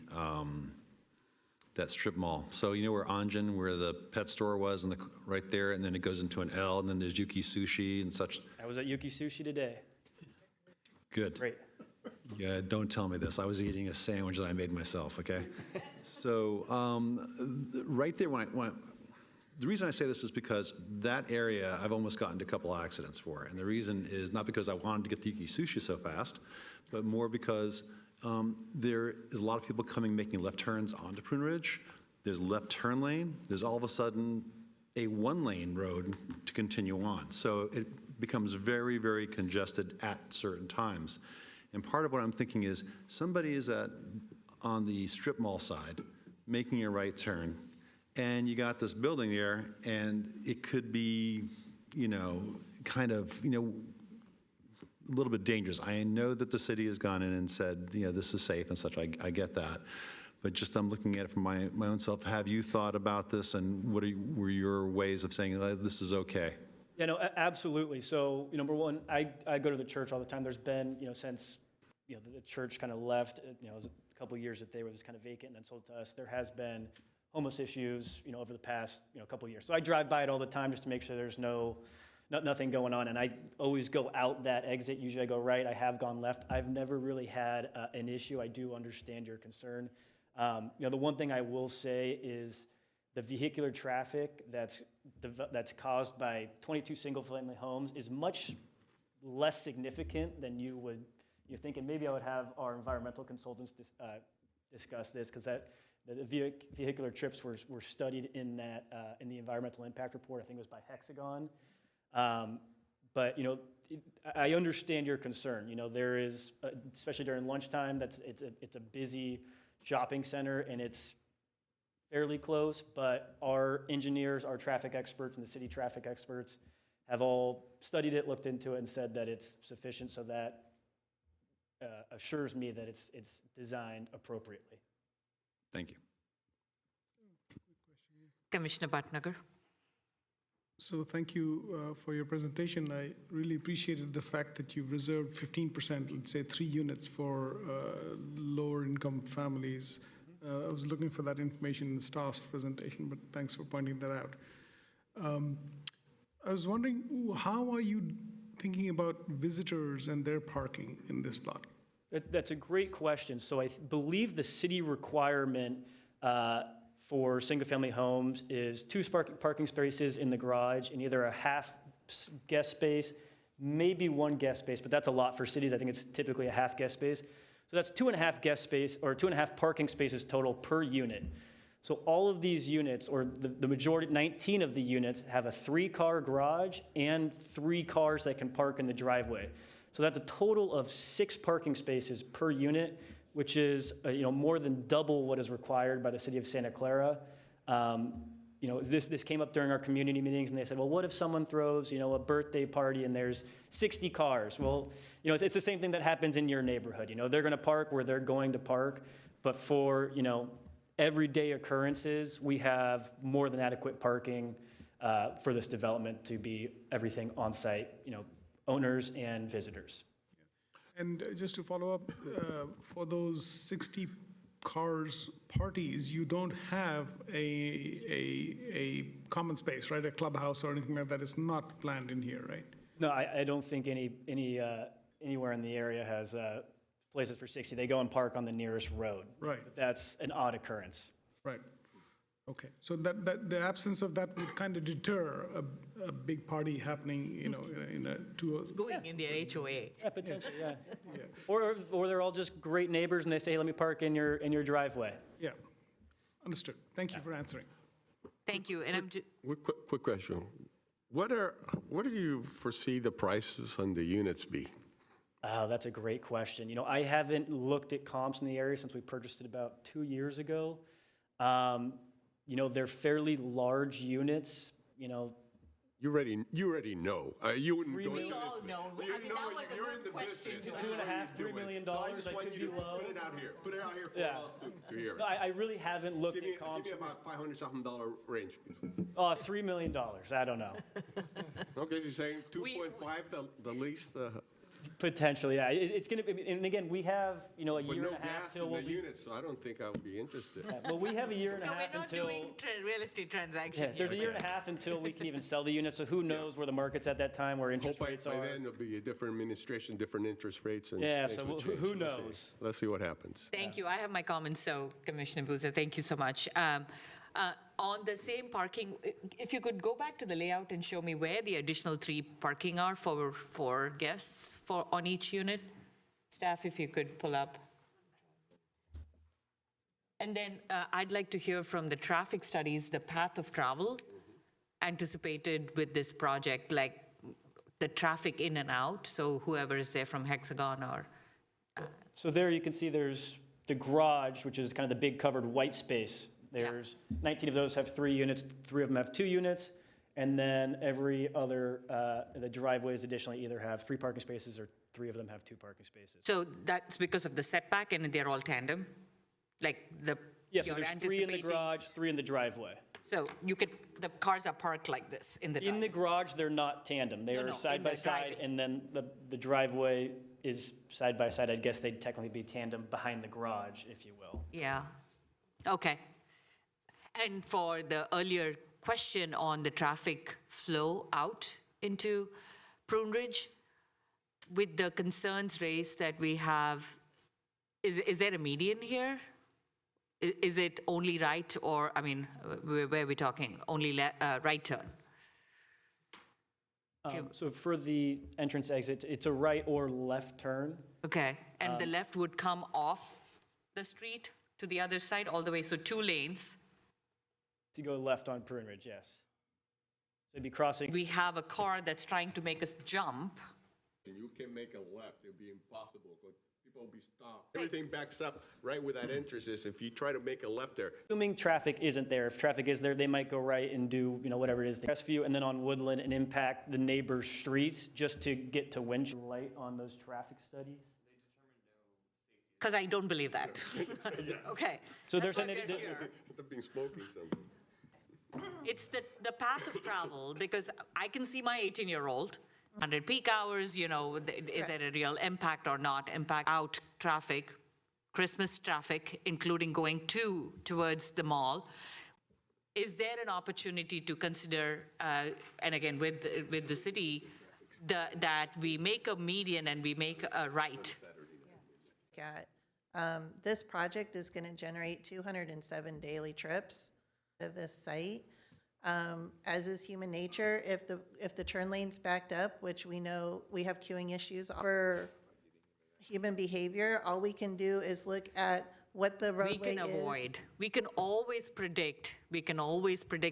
that strip mall. So where Anjin, where the pet store was, and right there, and then it goes into an L, and then there's Yuki Sushi and such. I was at Yuki Sushi today. Good. Great. Yeah, don't tell me this. I was eating a sandwich that I made myself, okay? So right there, the reason I say this is because that area I've almost gotten into a couple accidents for. And the reason is not because I wanted to get the Yuki Sushi so fast, but more because there is a lot of people making left turns onto Prune Ridge. There's a left turn lane. There's all of a sudden a one-lane road to continue on. So it becomes very, very congested at certain times. And part of what I'm thinking is somebody is on the strip mall side making a right turn, and you got this building there, and it could be, kind of, a little bit dangerous. I know that the city has gone in and said, this is safe and such. I get that. But just I'm looking at it from my own self. Have you thought about this, and what were your ways of saying this is okay? Yeah, no, absolutely. So, number one, I go to the church all the time. There's been, since, the church kind of left, it was a couple of years that they were just kind of vacant and then sold to us. There has been homeless issues, over the past, couple of years. So I drive by it all the time just to make sure there's nothing going on. And I always go out that exit. Usually I go right. I have gone left. I've never really had an issue. I do understand your concern. The one thing I will say is the vehicular traffic that's caused by 22 single-family homes is much less significant than you're thinking. Maybe I would have our environmental consultants discuss this, because the vehicular trips were studied in the environmental impact report. I think it was by Hexagon. But I understand your concern. There is, especially during lunchtime, it's a busy shopping center, and it's fairly close, but our engineers, our traffic experts, and the city traffic experts have all studied it, looked into it, and said that it's sufficient, so that assures me that it's designed appropriately. Thank you. Commissioner Bhatnagar. So thank you for your presentation. I really appreciated the fact that you've reserved 15%, let's say 3 units for lower income families. I was looking for that information in the staff's presentation, but thanks for pointing that out. I was wondering, how are you thinking about visitors and their parking in this lot? That's a great question. So I believe the city requirement for single-family homes is 2 parking spaces in the garage and either a half guest space, maybe 1 guest space, but that's a lot for cities. I think it's typically a half guest space. So that's 2.5 guest space, or 2.5 parking spaces total per unit. So all of these units, or the majority, 19 of the units, have a 3-car garage and 3 cars that can park in the driveway. So that's a total of 6 parking spaces per unit, which is more than double what is required by the City of Santa Clara. This came up during our community meetings, and they said, well, what if someone throws, a birthday party and there's 60 cars? Well, it's the same thing that happens in your neighborhood. They're going to park where they're going to park, but for, everyday occurrences, we have more than adequate parking for this development to be everything on site, owners and visitors. And just to follow up, for those 60 cars parties, you don't have a common space, right? A clubhouse or anything like that is not planned in here, right? No, I don't think anywhere in the area has places for 60. They go and park on the nearest road. Right. But that's an odd occurrence. Right. Okay. So that the absence of that would kind of deter a big party happening, Going in their HOA. Yeah, potentially, yeah. Or they're all just great neighbors and they say, hey, let me park in your driveway. Yeah. Understood. Thank you for answering. Thank you. And I'm just, Quick question. What do you foresee the prices on the units be? Oh, that's a great question. I haven't looked at comps in the area since we purchased it about 2 years ago. They're fairly large units, You already know. You wouldn't go we into all this. know. You I mean, know that was you're a in good the question. business. $2.5, $3 million, So I just that want could you be to low. put it out here. Put it out here for Yeah. all us to hear. No, I really haven't looked Give me at comps. about $500,000 range. Oh, $3 million, I don't know. Okay, you're saying 2.5 the least? Potentially, yeah. It's going to be, and again, we have, a year But and no a half gas till in we'll the be. units, so I don't think I would be interested. Well, we have a year and a no, half we're not until. doing real estate transactions. Yeah, there's a year and a half until we can even sell the unit, so who knows where the market's at that time, where interest Hope rates by are. then there'll be a different administration, different interest rates, and Yeah, things so will who change. Let's see. knows? Let's see what happens. Thank you. I have my comments, so Commissioner Boozer, thank you so much. On the same parking, if you could go back to the layout and show me where the additional 3 parking are for guests on each unit. Staff, if you could pull up. And then I'd like to hear from the traffic studies, the path of travel anticipated with this project, like the traffic in and out, so whoever is there from Hexagon or... So there you can see there's the garage, which is kind of the big covered white space. There's 19 of those have 3 units, 3 of them have 2 units, and then every other, the driveways additionally either have 3 parking spaces or 3 of them have 2 parking spaces. So that's because of the setback and they're all tandem? Like Yeah, so you're there's 3 in the anticipating- garage, 3 in the driveway. So the cars are parked like this in the In the garage, they're not tandem. They No, are no, side in by the side, driveway. and then the driveway is side by side. I guess they'd technically be tandem behind the garage, if you will. Yeah, okay. And for the earlier question on the traffic flow out into Prune Ridge, with the concerns raised that we have, is there a median here? Is it only right or, I mean, where are we talking? Only right turn? So for the entrance exit, it's a right or left turn. Okay, and the left would come off the street to the other side all the way, so 2 lanes. To go left on Prune Ridge, yes. So it'd be crossing. We have a car that's trying to make us jump. And you can make a left, it'll be impossible, because people will be stopped. Everything backs up right where that entrance is. If you try to make a left there, Assuming traffic isn't there. If traffic is there, they might go right and do, whatever it is. Crestview and then on Woodland and impact the neighbors' streets just to get to Winchell. Light on those traffic studies. Because I don't believe that. Okay. So That's they're why saying we're that here. they've been smoking something. It's the path of travel, because I can see my 18-year-old, 100 peak hours, is there a real impact or not? Impact out traffic, Christmas traffic, including going towards the mall. Is there an opportunity to consider, and again, with the city, that we make a median and we make a right? This project is going to generate 207 daily trips of this site. As is human nature, if the turn lane's backed up, which we know we have queuing issues for human behavior, all we can do is look at what the roadway is. We can always predict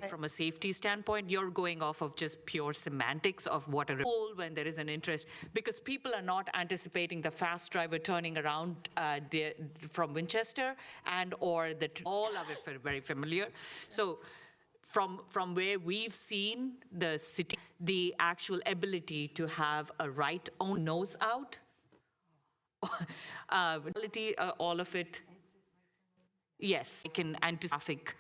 from a safety standpoint. You're going off of just pure semantics of what a rule when there is an interest, because people are not anticipating the fast driver turning around from Winchester and or all of it very familiar. So from where we've seen the city, the actual ability to have a right on nose out, all of it, yes, I can anticipate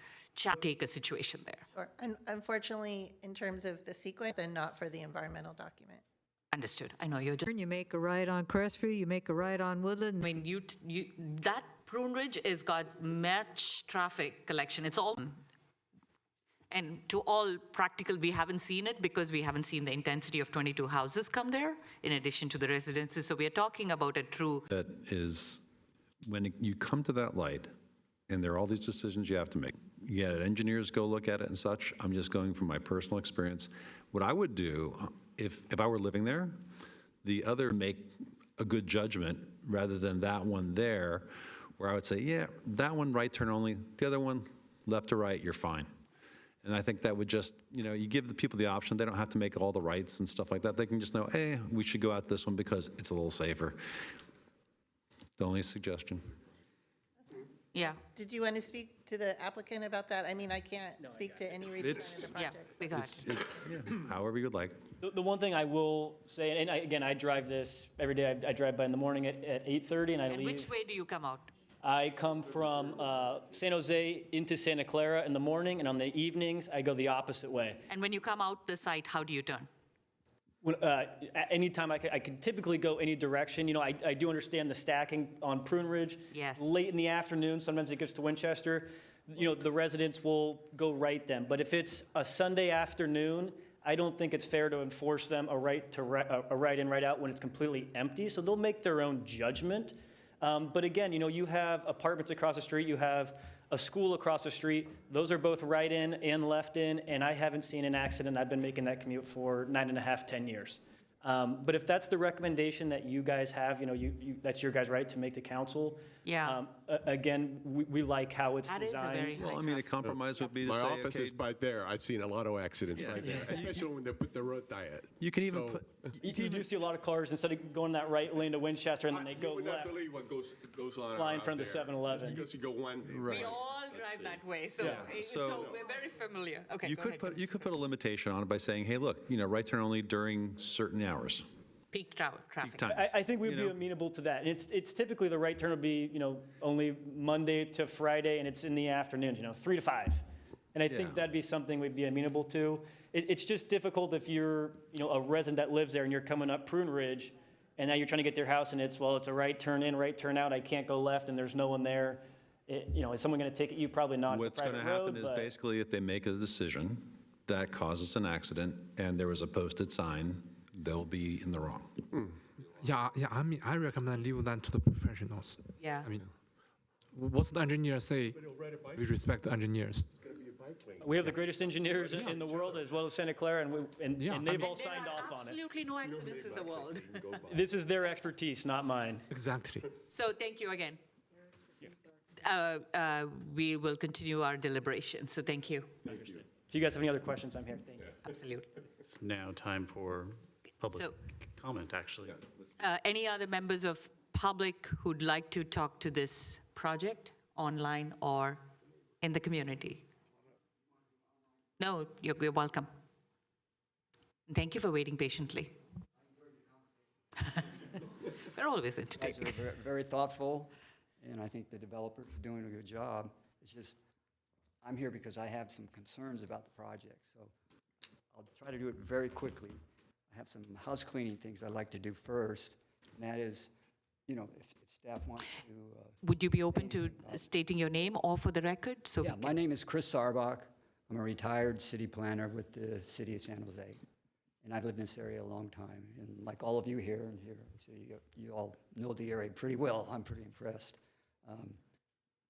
take a situation there. Sure. Unfortunately, in terms of the sequence, then not for the environmental document. Understood. I know you're just. You make a right on Crestview, you make a right on Woodland. I mean, that Prune Ridge has got much traffic collection. It's all. And to all practical, we haven't seen it because we haven't seen the intensity of 22 houses come there in addition to the residences. So we are talking about a true. That is, when you come to that light, and there are all these decisions you have to make. You had engineers go look at it and such. I'm just going from my personal experience. What I would do, if I were living there, the other make a good judgment rather than that one there, where I would say, yeah, that one right turn only, the other one left to right, you're fine. And I think that would just, you give the people the option. They don't have to make all the rights and stuff like that. They can just know, hey, we should go out this one because it's a little safer. The only suggestion. Yeah. Did you want to speak to the applicant about that? I mean, I can't speak to any redesign of the project. Yeah, we got it. However you'd like. The one thing I will say, and again, I drive this every day. I drive by in the morning at 8:30, and I leave. And which way do you come out? I come from San Jose into Santa Clara in the morning, and on the evenings, I go the opposite way. And when you come out the site, how do you turn? Anytime I can typically go any direction. I do understand the stacking on Prune Ridge. Yes. Late in the afternoon, sometimes it gets to Winchester. The residents will go right then. But if it's a Sunday afternoon, I don't think it's fair to enforce them a right in, right out when it's completely empty. So they'll make their own judgment. But again, you have apartments across the street, you have a school across the street. Those are both right in and left in, and I haven't seen an accident. I've been making that commute for 9.5, 10 years. But if that's the recommendation that you guys have, that's your guys' right to make to council. Yeah. Again, we like how it's That is a designed. very Well, I mean, a compromise would be to My say, office okay, is right there. I've seen a lot of accidents right there, especially when they put the road diet. you can even So- put, You do see a lot of cars, instead of going that right lane to Winchester, and then they You go would not left. believe what goes on Fly in around front of the there. 7-Eleven. Just because you go one. Right. We all drive that way, so, Yeah. so we're very familiar. Okay, you go could ahead. you could put a limitation on it by saying, hey, look, right turn only during certain hours, Peak traffic. times. I think we'd be amenable to that. And it's typically the right turn would be, only Monday to Friday, and it's in the afternoons, 3 to 5. And I think Yeah. that'd be something we'd be amenable to. It's just difficult if you're, a resident that lives there and you're coming up Prune Ridge, and now you're trying to get to your house, and it's a right turn in, right turn out. I can't go left, and there's no one there. Is someone going to take it? You probably not. What's going to happen is basically if they make a decision that causes an accident and there was a posted sign, they'll be in the wrong. Yeah. I mean, I recommend leave that to the professionals. Yeah. I mean, what the engineers say, we respect the engineers. We have the greatest engineers in the world, as well as Santa Clara, and they've all There signed are off on it. absolutely no accidents in the world. This is their expertise, not mine. Exactly. So thank you again. We will continue our deliberation, so thank you. Understood. If you guys have any other questions, I'm here. Thank you. Absolutely. It's now time for public So- comment, actually. Any other members of public who'd like to talk to this project online or in the community? No, you're welcome. Thank you for waiting patiently. We're always guys entertaining. are very thoughtful, and I think the developers are doing a good job. It's just, I'm here because I have some concerns about the project, so I'll try to do it very quickly. I have some house cleaning things I'd like to do first, and that is, if staff wants to. Would you be open to stating your name or for the record? So Yeah, my name is Chris Sarbach. I'm a retired city planner with the City of San Jose, and I've lived in this area a long time. And like all of you here and here, so you all know the area pretty well. I'm pretty impressed.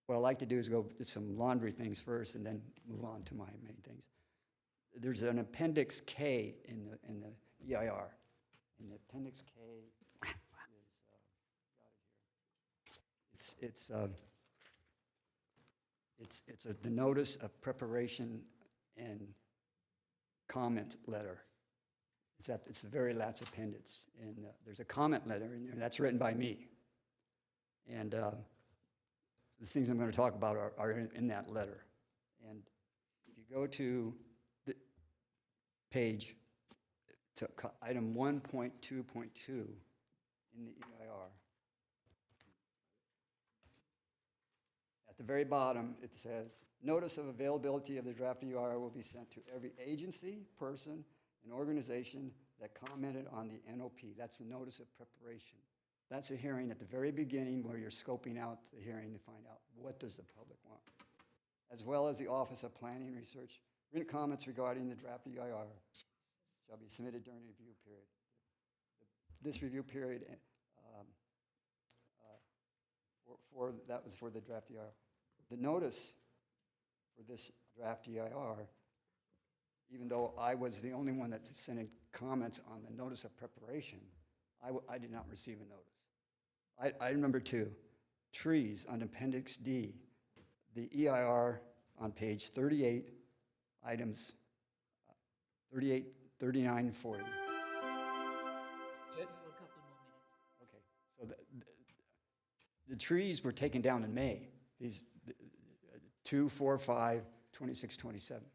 What I like to do is go do some laundry things first, and then move on to my main things. There's an Appendix K in the EIR, and the Appendix K is it's It's the notice of preparation and comment letter. It's the very last appendix. And there's a comment letter in there that's written by me. And the things I'm going to talk about are in that letter. And if you go to the page, to item 1.2.2 in the EIR, at the very bottom, it says, notice of availability of the draft EIR will be sent to every agency, person, and organization that commented on the NOP. That's the notice of preparation. That's a hearing at the very beginning where you're scoping out the hearing to find out what does the public want, as well as the Office of Planning and Research. Written comments regarding the draft EIR shall be submitted during the review period. This review period, that was for the draft EIR. The notice for this draft EIR, even though I was the only one that sent in comments on the notice of preparation, I did not receive a notice. Item number 2, trees on Appendix D, the EIR on page 38, items 38, 39, 40. Okay, so the trees were taken down in May, these 2, 4, 5, 26, 27.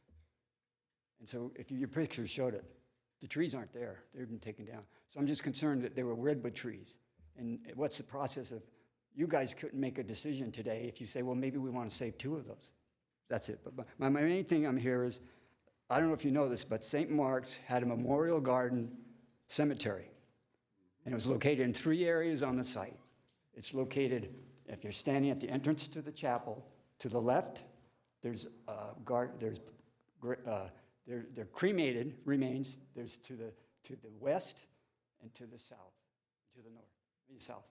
And so if your pictures showed it, the trees aren't there. They've been taken down. So I'm just concerned that they were redwood trees. And what's the process of, you guys couldn't make a decision today if you say, well, maybe we want to save 2 of those. That's it. But my main thing I'm here is, I don't know if you know this, but St. Mark's had a Memorial Garden cemetery. And it was located in 3 areas on the site. It's located, if you're standing at the entrance to the chapel, to the left, there's they're cremated remains. There's to the west and to the south, to the north, south.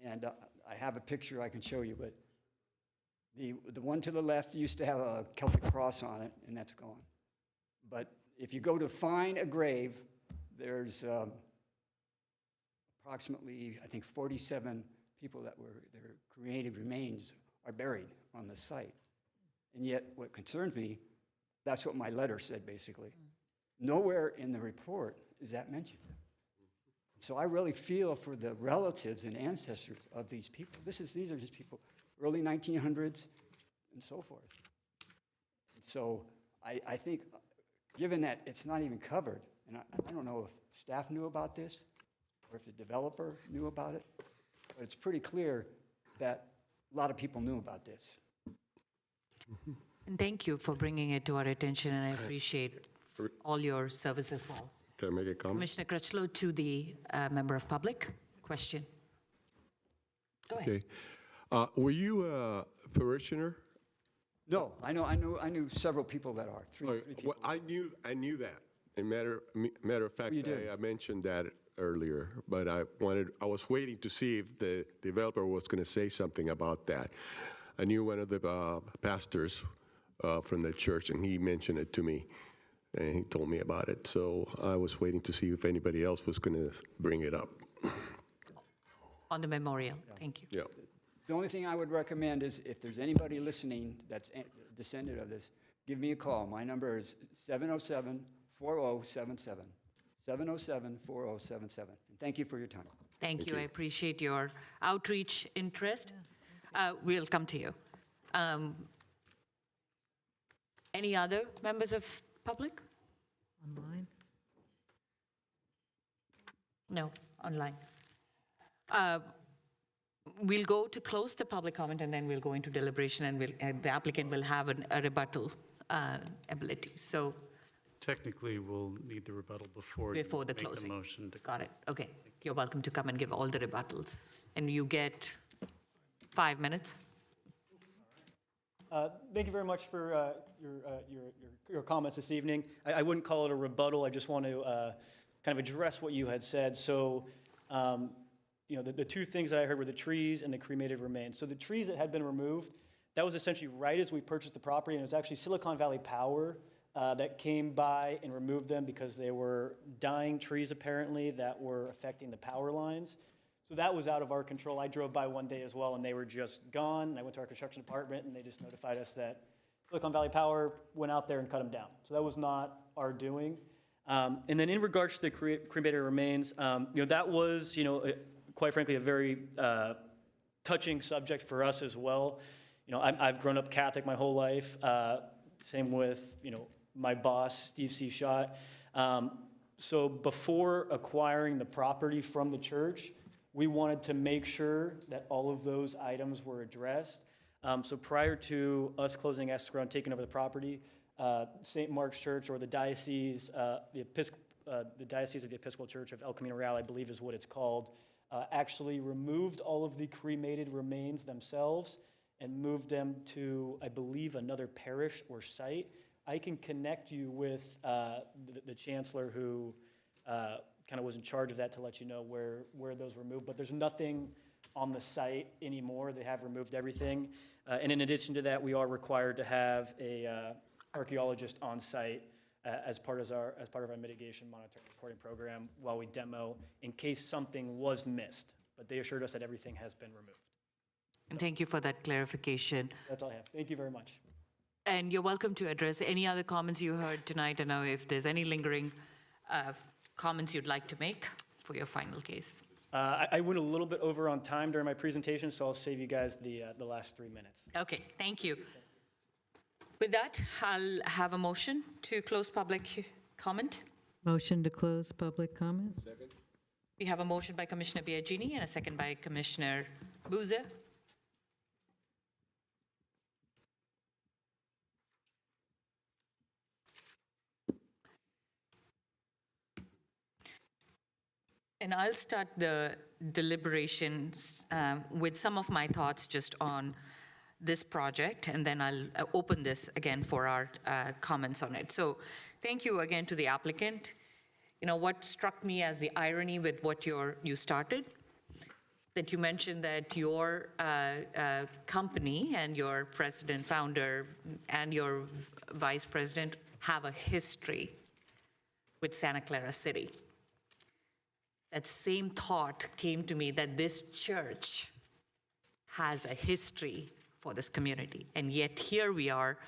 And I have a picture I can show you, but the one to the left used to have a Celtic cross on it, and that's gone. But if you go to find a grave, there's approximately, I think, 47 people that were their cremated remains are buried on the site. And yet, what concerns me, that's what my letter said, basically. Nowhere in the report is that mentioned. So I really feel for the relatives and ancestors of these people. These are just people, early 1900s and so forth. And so I think, given that it's not even covered, and I don't know if staff knew about this or if the developer knew about it, but it's pretty clear that a lot of people knew about this. And thank you for bringing it to our attention, and I appreciate all your service as well. Can I make a comment? Commissioner Crutchlow, to the member of public question. Go ahead. Okay. Were you a parishioner? No, I knew several people that are. Three people. Well, I knew that. As a matter of fact, I mentioned that earlier, but I was waiting to see if the developer was going to say something about that. I knew one of the pastors from the church, and he mentioned it to me, and he told me about it. So I was waiting to see if anybody else was going to bring it up. On the memorial, thank you. Yeah. The only thing I would recommend is if there's anybody listening that's a descendant of this, give me a call. My number is 707-4077. 707-4077. And thank you for your time. Thank you. I appreciate your outreach interest. We'll come to you. Any other members of public? Online? No, online. We'll go to close the public comment, and then we'll go into deliberation, and the applicant will have a rebuttal ability. So Technically, we'll need the rebuttal before you before the make closing. the motion to Got it. Okay. You're welcome to come and give all the rebuttals. And you get 5 minutes. Thank you very much for your comments this evening. I wouldn't call it a rebuttal. I just want to kind of address what you had said. So, the 2 things that I heard were the trees and the cremated remains. So the trees that had been removed, that was essentially right as we purchased the property, and it was actually Silicon Valley Power that came by and removed them because they were dying trees, apparently, that were affecting the power lines. So that was out of our control. I drove by one day as well, and they were just gone. And I went to our construction department, and they just notified us that Silicon Valley Power went out there and cut them down. So that was not our doing. And then in regards to the cremated remains, that was, quite frankly, a very touching subject for us as well. I've grown up Catholic my whole life. Same with, my boss, Steve C. Schott. So before acquiring the property from the church, we wanted to make sure that all of those items were addressed. So prior to us closing escrow and taking over the property, St. Mark's Church, or the Diocese, the Diocese of the Episcopal Church of El Camino Real, I believe is what it's called, actually removed all of the cremated remains themselves and moved them to, I believe, another parish or site. I can connect you with the chancellor who kind of was in charge of that to let you know where those were moved. But there's nothing on the site anymore. They have removed everything. And in addition to that, we are required to have a archaeologist on site as part of our mitigation monitoring reporting program while we demo, in case something was missed. But they assured us that everything has been removed. And thank you for that clarification. That's all I have. Thank you very much. And you're welcome to address any other comments you heard tonight. I know if there's any lingering comments you'd like to make for your final case. I went a little bit over on time during my presentation, so I'll save you guys the last 3 minutes. Okay, thank you. With that, I'll have a motion to close public comment. Motion to close public comment? We have a motion by Commissioner Biagini and a second by Commissioner Boozer. And I'll start the deliberations with some of my thoughts just on this project, and then I'll open this again for our comments on it. So thank you again to the applicant. What struck me as the irony with what you started, that you mentioned that your company and your president, founder, and your vice president have a history with Santa Clara City. That same thought came to me that this church has a history for this community. And yet here we are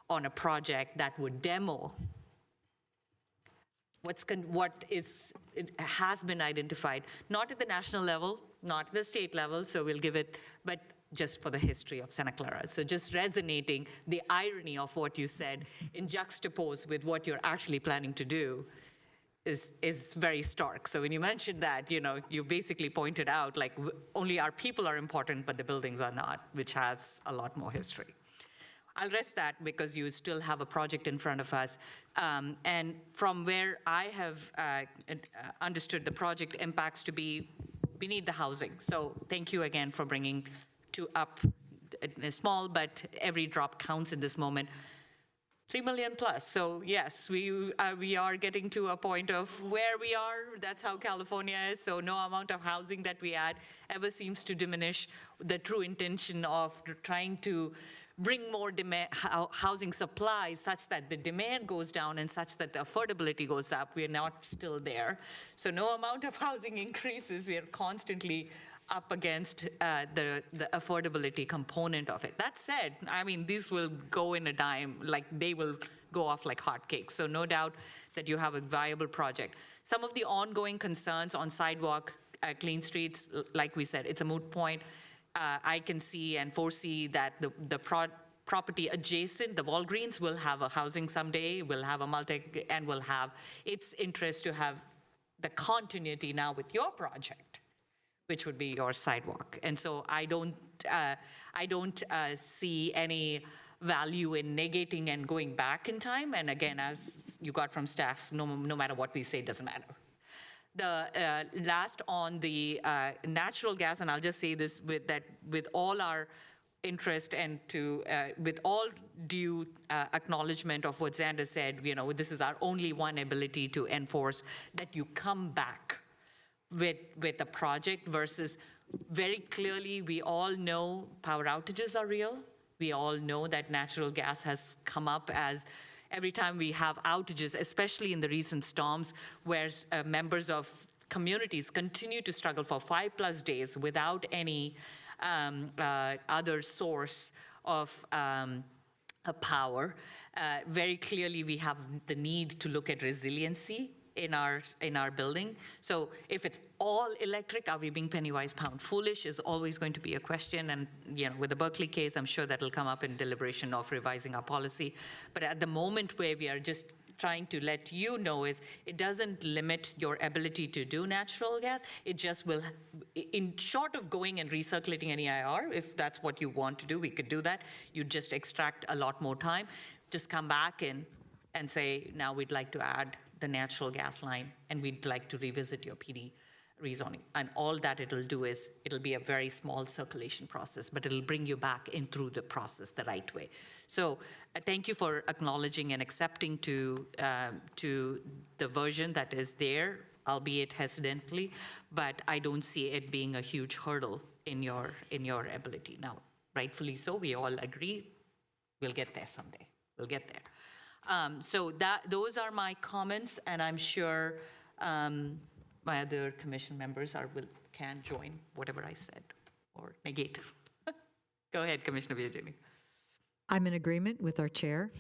on a project that would demo it has been identified, not at the national level, not at the state level, so we'll give it, but just for the history of Santa Clara. So just resonating the irony of what you said in juxtapose with what you're actually planning to do is very stark. So when you mentioned that, you basically pointed out like only our people are important, but the buildings are not, which has a lot more history. I'll rest that because you still have a project in front of us. And from where I have understood the project impacts to be, we need the housing. So thank you again for bringing up small, but every drop counts in this moment. 3 million plus. So yes, we are getting to a point of where we are. That's how California is. So no amount of housing that we add ever seems to diminish the true intention of trying to bring more housing supply such that the demand goes down and such that the affordability goes up. We're not still there. So no amount of housing increases. We are constantly up against the affordability component of it. That said, these will go in a dime, like they will go off like hotcakes. So no doubt that you have a viable project. Some of the ongoing concerns on sidewalk, clean streets, like we said, it's a moot point. I can see and foresee that the property adjacent, the Walgreens, will have a housing someday, will have a and will have its interest to have the continuity now with your project, which would be your sidewalk. And so I don't see any value in negating and going back in time. And again, as you got from staff, no matter what we say, it doesn't matter. The last on the natural gas, and I'll just say this with all our interest and with all due acknowledgement of what Xander said, this is our only one ability to enforce that you come back with a project versus very clearly we all know power outages are real. We all know that natural gas has come up as every time we have outages, especially in the recent storms, where members of communities continue to struggle for 5+ days without any other source of power. Very clearly, we have the need to look at resiliency in our building. So if it's all electric, are we being penny wise pound foolish is always going to be a question. And with the Berkeley case, I'm sure that'll come up in deliberation of revising our policy. But at the moment where we are just trying to let you know is it doesn't limit your ability to do natural gas. It just will, in short of going and recirculating an EIR, if that's what you want to do, we could do that. You just extract a lot more time. Just come back and say, now we'd like to add the natural gas line, and we'd like to revisit your PD rezoning. And all that it'll do is, it'll be a very small circulation process, but it'll bring you back in through the process the right way. So thank you for acknowledging and accepting to the version that is there, albeit hesitantly, but I don't see it being a huge hurdle in your ability. Now, rightfully so, we all agree, we'll get there someday. We'll get there. So those are my comments, and I'm sure my other commission members can join whatever I said or negate. Go ahead, Commissioner Biagini. I'm in agreement with our chair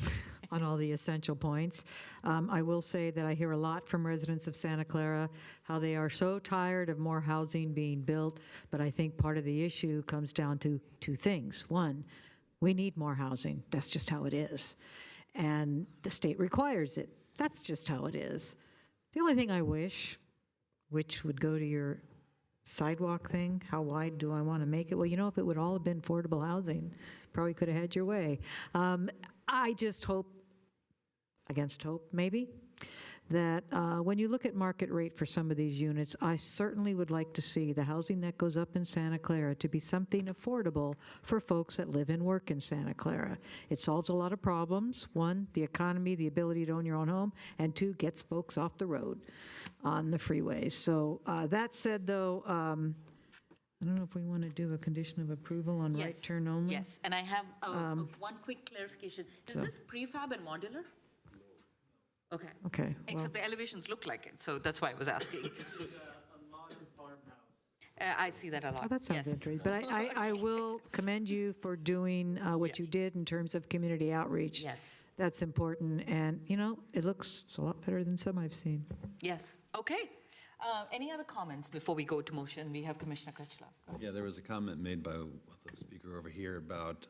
on all the essential points. I will say that I hear a lot from residents of Santa Clara, how they are so tired of more housing being built, but I think part of the issue comes down to two things. One, we need more housing. That's just how it is. And the state requires it. That's just how it is. The only thing I wish, which would go to your sidewalk thing, how wide do I want to make it? Well, if it would all have been affordable housing, probably could have had your way. I just hope, against hope maybe, that when you look at market rate for some of these units, I certainly would like to see the housing that goes up in Santa Clara to be something affordable for folks that live and work in Santa Clara. It solves a lot of problems. One, the economy, the ability to own your own home, and two, gets folks off the road on the freeways. So that said, though, I don't know if we want to do a condition of approval on right turn only. Yes, and I have one quick clarification. Is this prefab and modular? Okay. Okay. Except the elevations look like it, so that's why I was asking. I see that a lot. Oh, that sounds interesting. But I will commend you for doing what you did in terms of community outreach. Yes. That's important, and it looks a lot better than some I've seen. Yes. Okay. Any other comments before we go to motion? We have Commissioner Kretschler. Yeah, there was a comment made by the speaker over here about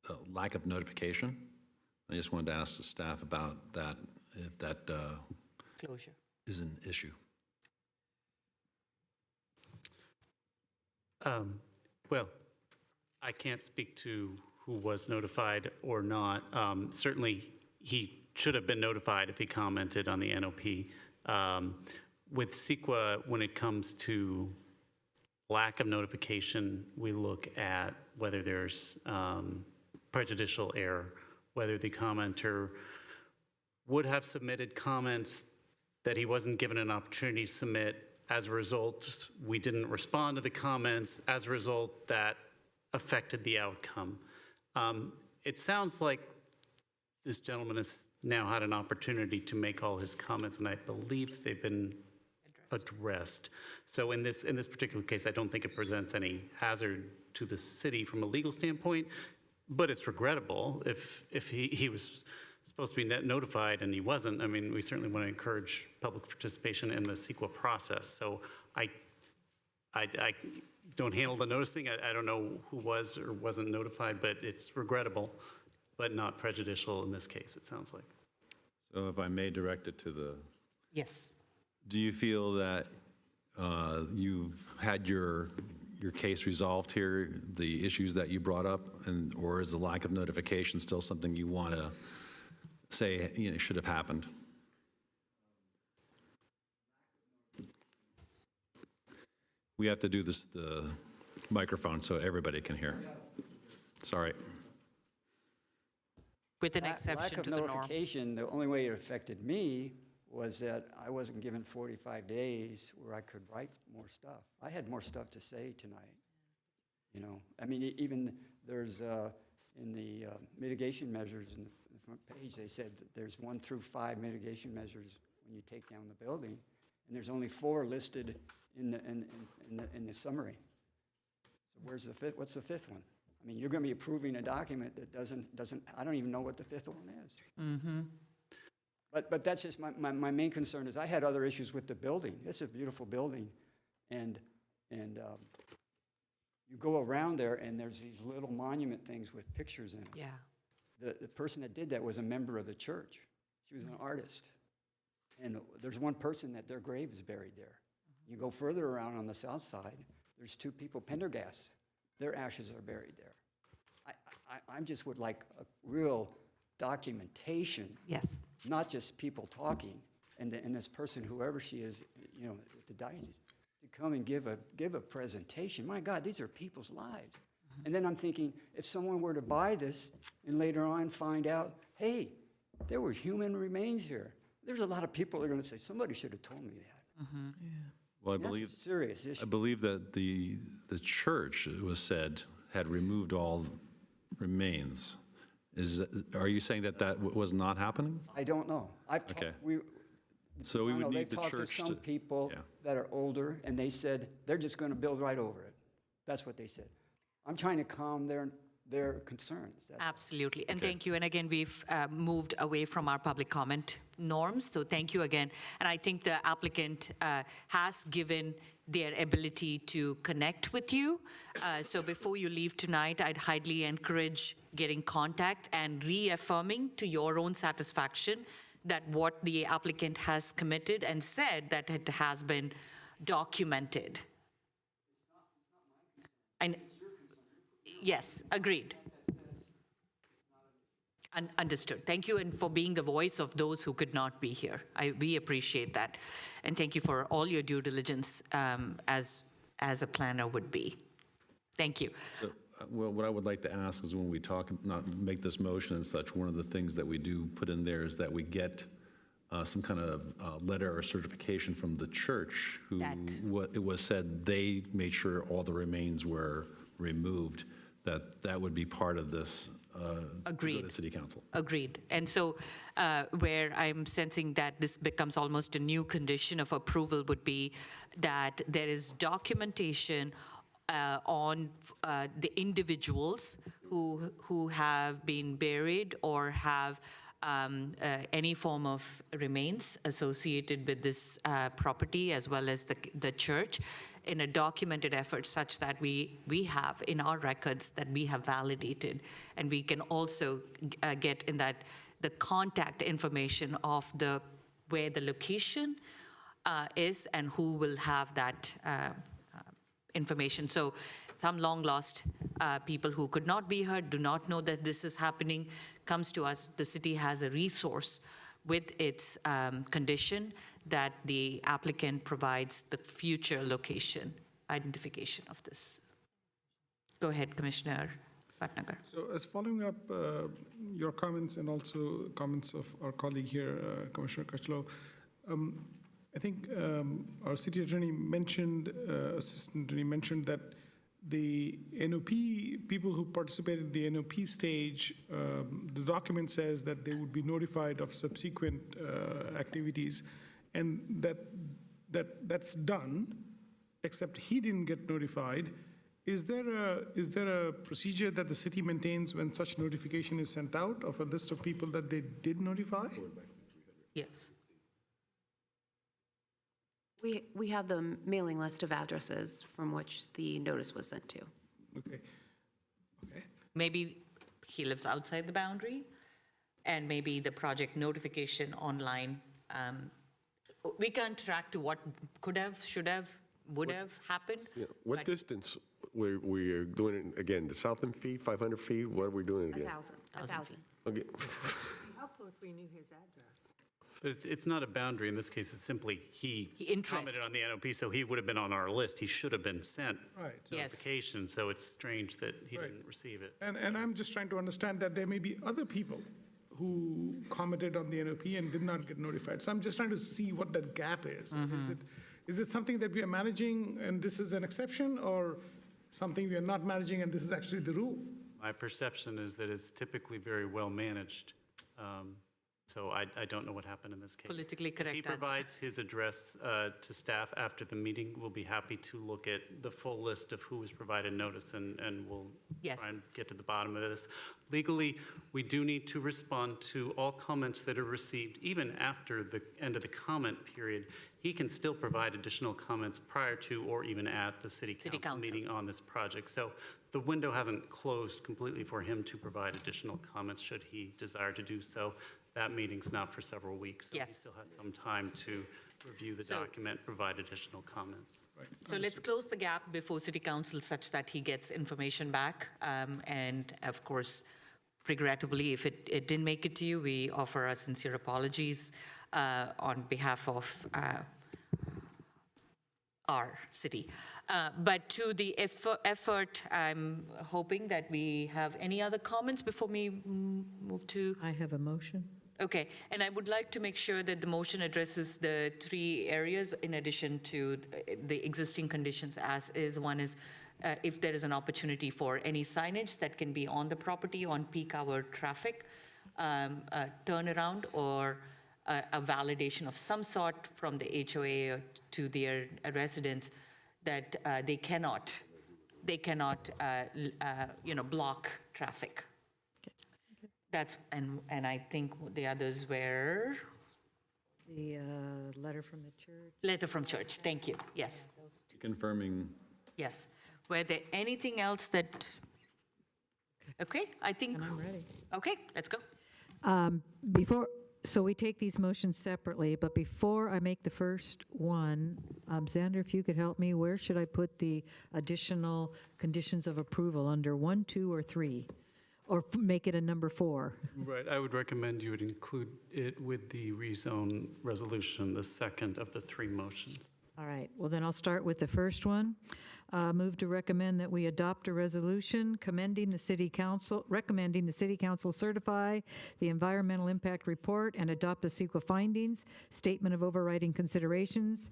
the lack of notification. I just wanted to ask the staff about that, if that closure is an issue. Well, I can't speak to who was notified or not. Certainly, he should have been notified if he commented on the NOP. With CEQA, when it comes to lack of notification, we look at whether there's prejudicial error, whether the commenter would have submitted comments that he wasn't given an opportunity to submit. As a result, we didn't respond to the comments. As a result, that affected the outcome. It sounds like this gentleman has now had an opportunity to make all his comments, and I believe they've been addressed. So in this particular case, I don't think it presents any hazard to the city from a legal standpoint, but it's regrettable if he was supposed to be notified and he wasn't. I mean, we certainly want to encourage public participation in the CEQA process. So I don't handle the noticing. I don't know who was or wasn't notified, but it's regrettable, but not prejudicial in this case, it sounds like. So if I may direct it to the... Yes. Do you feel that you've had your case resolved here, the issues that you brought up, or is the lack of notification still something you want to say should have happened? We have to do this the microphone so everybody can hear. Sorry. With an exception to the norm. Lack of notification, the only way it affected me was that I wasn't given 45 days where I could write more stuff. I had more stuff to say tonight. I mean, even there's in the mitigation measures in the front page, they said that there's 1 through 5 mitigation measures when you take down the building. and there's only 4 listed in the summary. So where's the fifth, what's the 5th one? I mean, you're going to be approving a document that doesn't, I don't even know what the 5th one is. But that's just my main concern is I had other issues with the building. It's a beautiful building, and you go around there, and there's these little monument things with pictures in them. Yeah. The person that did that was a member of the church. She was an artist. And there's one person that their grave is buried there. You go further around on the south side, there's 2 people, Pendergast. Their ashes are buried there. I just would like a real documentation. Yes. Not just people talking. And this person, whoever she is, you know, the diocese, to come and give a presentation. My God, these are people's lives. And then I'm thinking, if someone were to buy this and later on find out, hey, there were human remains here, there's a lot of people that are going to say, somebody should have told me that. Well, I That's believe a serious issue. I believe that the church, it was said, had removed all remains. Are you saying that was not happening? I don't know. Okay. So we would need the They've church talked to some people that are older, and they said they're just going to build right over it. That's what they said. I'm trying to calm their concerns. Absolutely, and thank you. And again, we've moved away from our public comment norms, so thank you again. And I think the applicant has given their ability to connect with you. So before you leave tonight, I'd highly encourage getting contact and reaffirming to your own satisfaction that what the applicant has committed and said that it has been documented. And yes, agreed. Understood. Thank you, and for being the voice of those who could not be here. We appreciate that. And thank you for all your due diligence as a planner would be. Thank you. So, well, what I would like to ask is when we talk, not make this motion and such, one of the things that we do put in there is that we get some kind of letter or certification from the church who, it was said they made sure all the remains were removed, that would be part of this Agreed. to go to City Council. Agreed. And so where I'm sensing that this becomes almost a new condition of approval would be that there is documentation on the individuals who have been buried or have any form of remains associated with this property as well as the church in a documented effort such that we have in our records that we have validated. And we can also get in that the contact information of where the location is and who will have that information. So some long-lost people who could not be heard, do not know that this is happening, comes to us. The city has a resource with its condition that the applicant provides the future location identification of this. Go ahead, Commissioner Bhatnagar. So as following up your comments and also comments of our colleague here, Commissioner Kachlo, I think our city attorney mentioned, assistant attorney mentioned that the NOP, people who participated in the NOP stage, the document says that they would be notified of subsequent activities, and that's done, except he didn't get notified. Is there a procedure that the city maintains when such notification is sent out of a list of people that they did notify? Yes. We have the mailing list of addresses from which the notice was sent to. Okay. Maybe he lives outside the boundary, and maybe the project notification online, we can't track to what could have, should have, would have happened. Yeah. What distance we're doing it again? The Southland fee, 500 feet? What are we doing again? 1,000. Okay. Helpful if we knew his address. But it's not a boundary in this case, it's simply he interest. commented on the NOP, so he would have been on our list. He should have been sent Right. Yes. notification, so it's strange that he didn't receive it. And I'm just trying to understand that there may be other people who commented on the NOP and did not get notified. So I'm just trying to see what that gap is. Is it something that we are managing and this is an exception, or something we are not managing and this is actually the rule? My perception is that it's typically very well managed. So I don't know what happened in this case. Politically correct If he answer. provides his address to staff after the meeting, we'll be happy to look at the full list of who was provided notice, and we'll Yes. try and get to the bottom of this. Legally, we do need to respond to all comments that are received, even after the end of the comment period. He can still provide additional comments prior to or even at the city council meeting on this project. So the window hasn't closed completely for him to provide additional comments should he desire to do so. That meeting's not for several weeks, so he Yes. still has some time to review the document, provide additional comments. So let's close the gap before city council such that he gets information back. And of course, regrettably, if it didn't make it to you, we offer our sincere apologies on behalf of our city. But to the effort, I'm hoping that we have any other comments before we move to? I have a motion. Okay, and I would like to make sure that the motion addresses the 3 areas in addition to the existing conditions as is. One is if there is an opportunity for any signage that can be on the property on peak hour traffic, turnaround, or a validation of some sort from the HOA to their residents that they cannot block traffic. That's, and I think the others were? The letter from the church. Letter from church, thank you, yes, Confirming, yes. Were there anything else that, okay, I think. And I'm ready. Okay, let's go. So we take these motions separately, but before I make the first one, Xander, if you could help me, where should I put the additional conditions of approval, under 1, 2, or 3? Or make it a number 4? Right, I would recommend you would include it with the rezone resolution, the second of the 3 motions. All right, well then I'll start with the first one. Move to recommend that we adopt a resolution recommending the city council certify the environmental impact report and adopt the CEQA findings, statement of overriding considerations,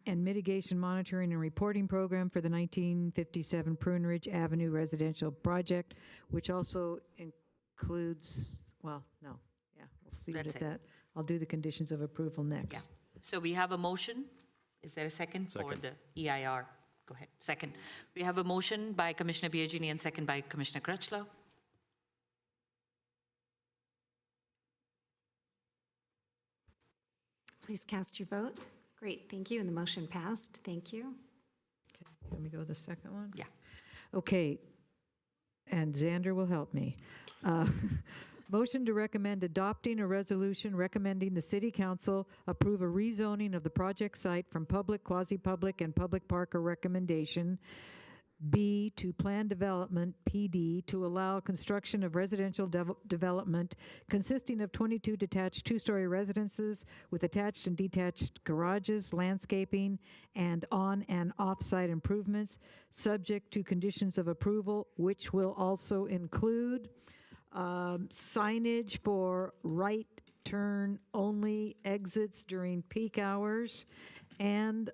and mitigation monitoring and reporting program for the 1957 Prune Ridge Avenue residential project, which also includes, well, no, yeah, we'll leave it That's at it. that. I'll do the conditions of approval next. Yeah, so we have a motion. Is there a second for Second. the EIR? Go ahead, second. We have a motion by Commissioner Biagini and second by Commissioner Crutchlow. Please cast your vote. Great, thank you, and the motion passed. Thank you. Okay, let me go with the second one? Yeah. Okay, and Xander will help me. Motion to recommend adopting a resolution recommending the city council approve a rezoning of the project site from public, quasi-public, and public park or recommendation, B, to plan development, PD, to allow construction of residential development consisting of 22 detached 2-story residences with attached and detached garages, landscaping, and on- and off-site improvements, subject to conditions of approval, which will also include signage for right turn only exits during peak hours, and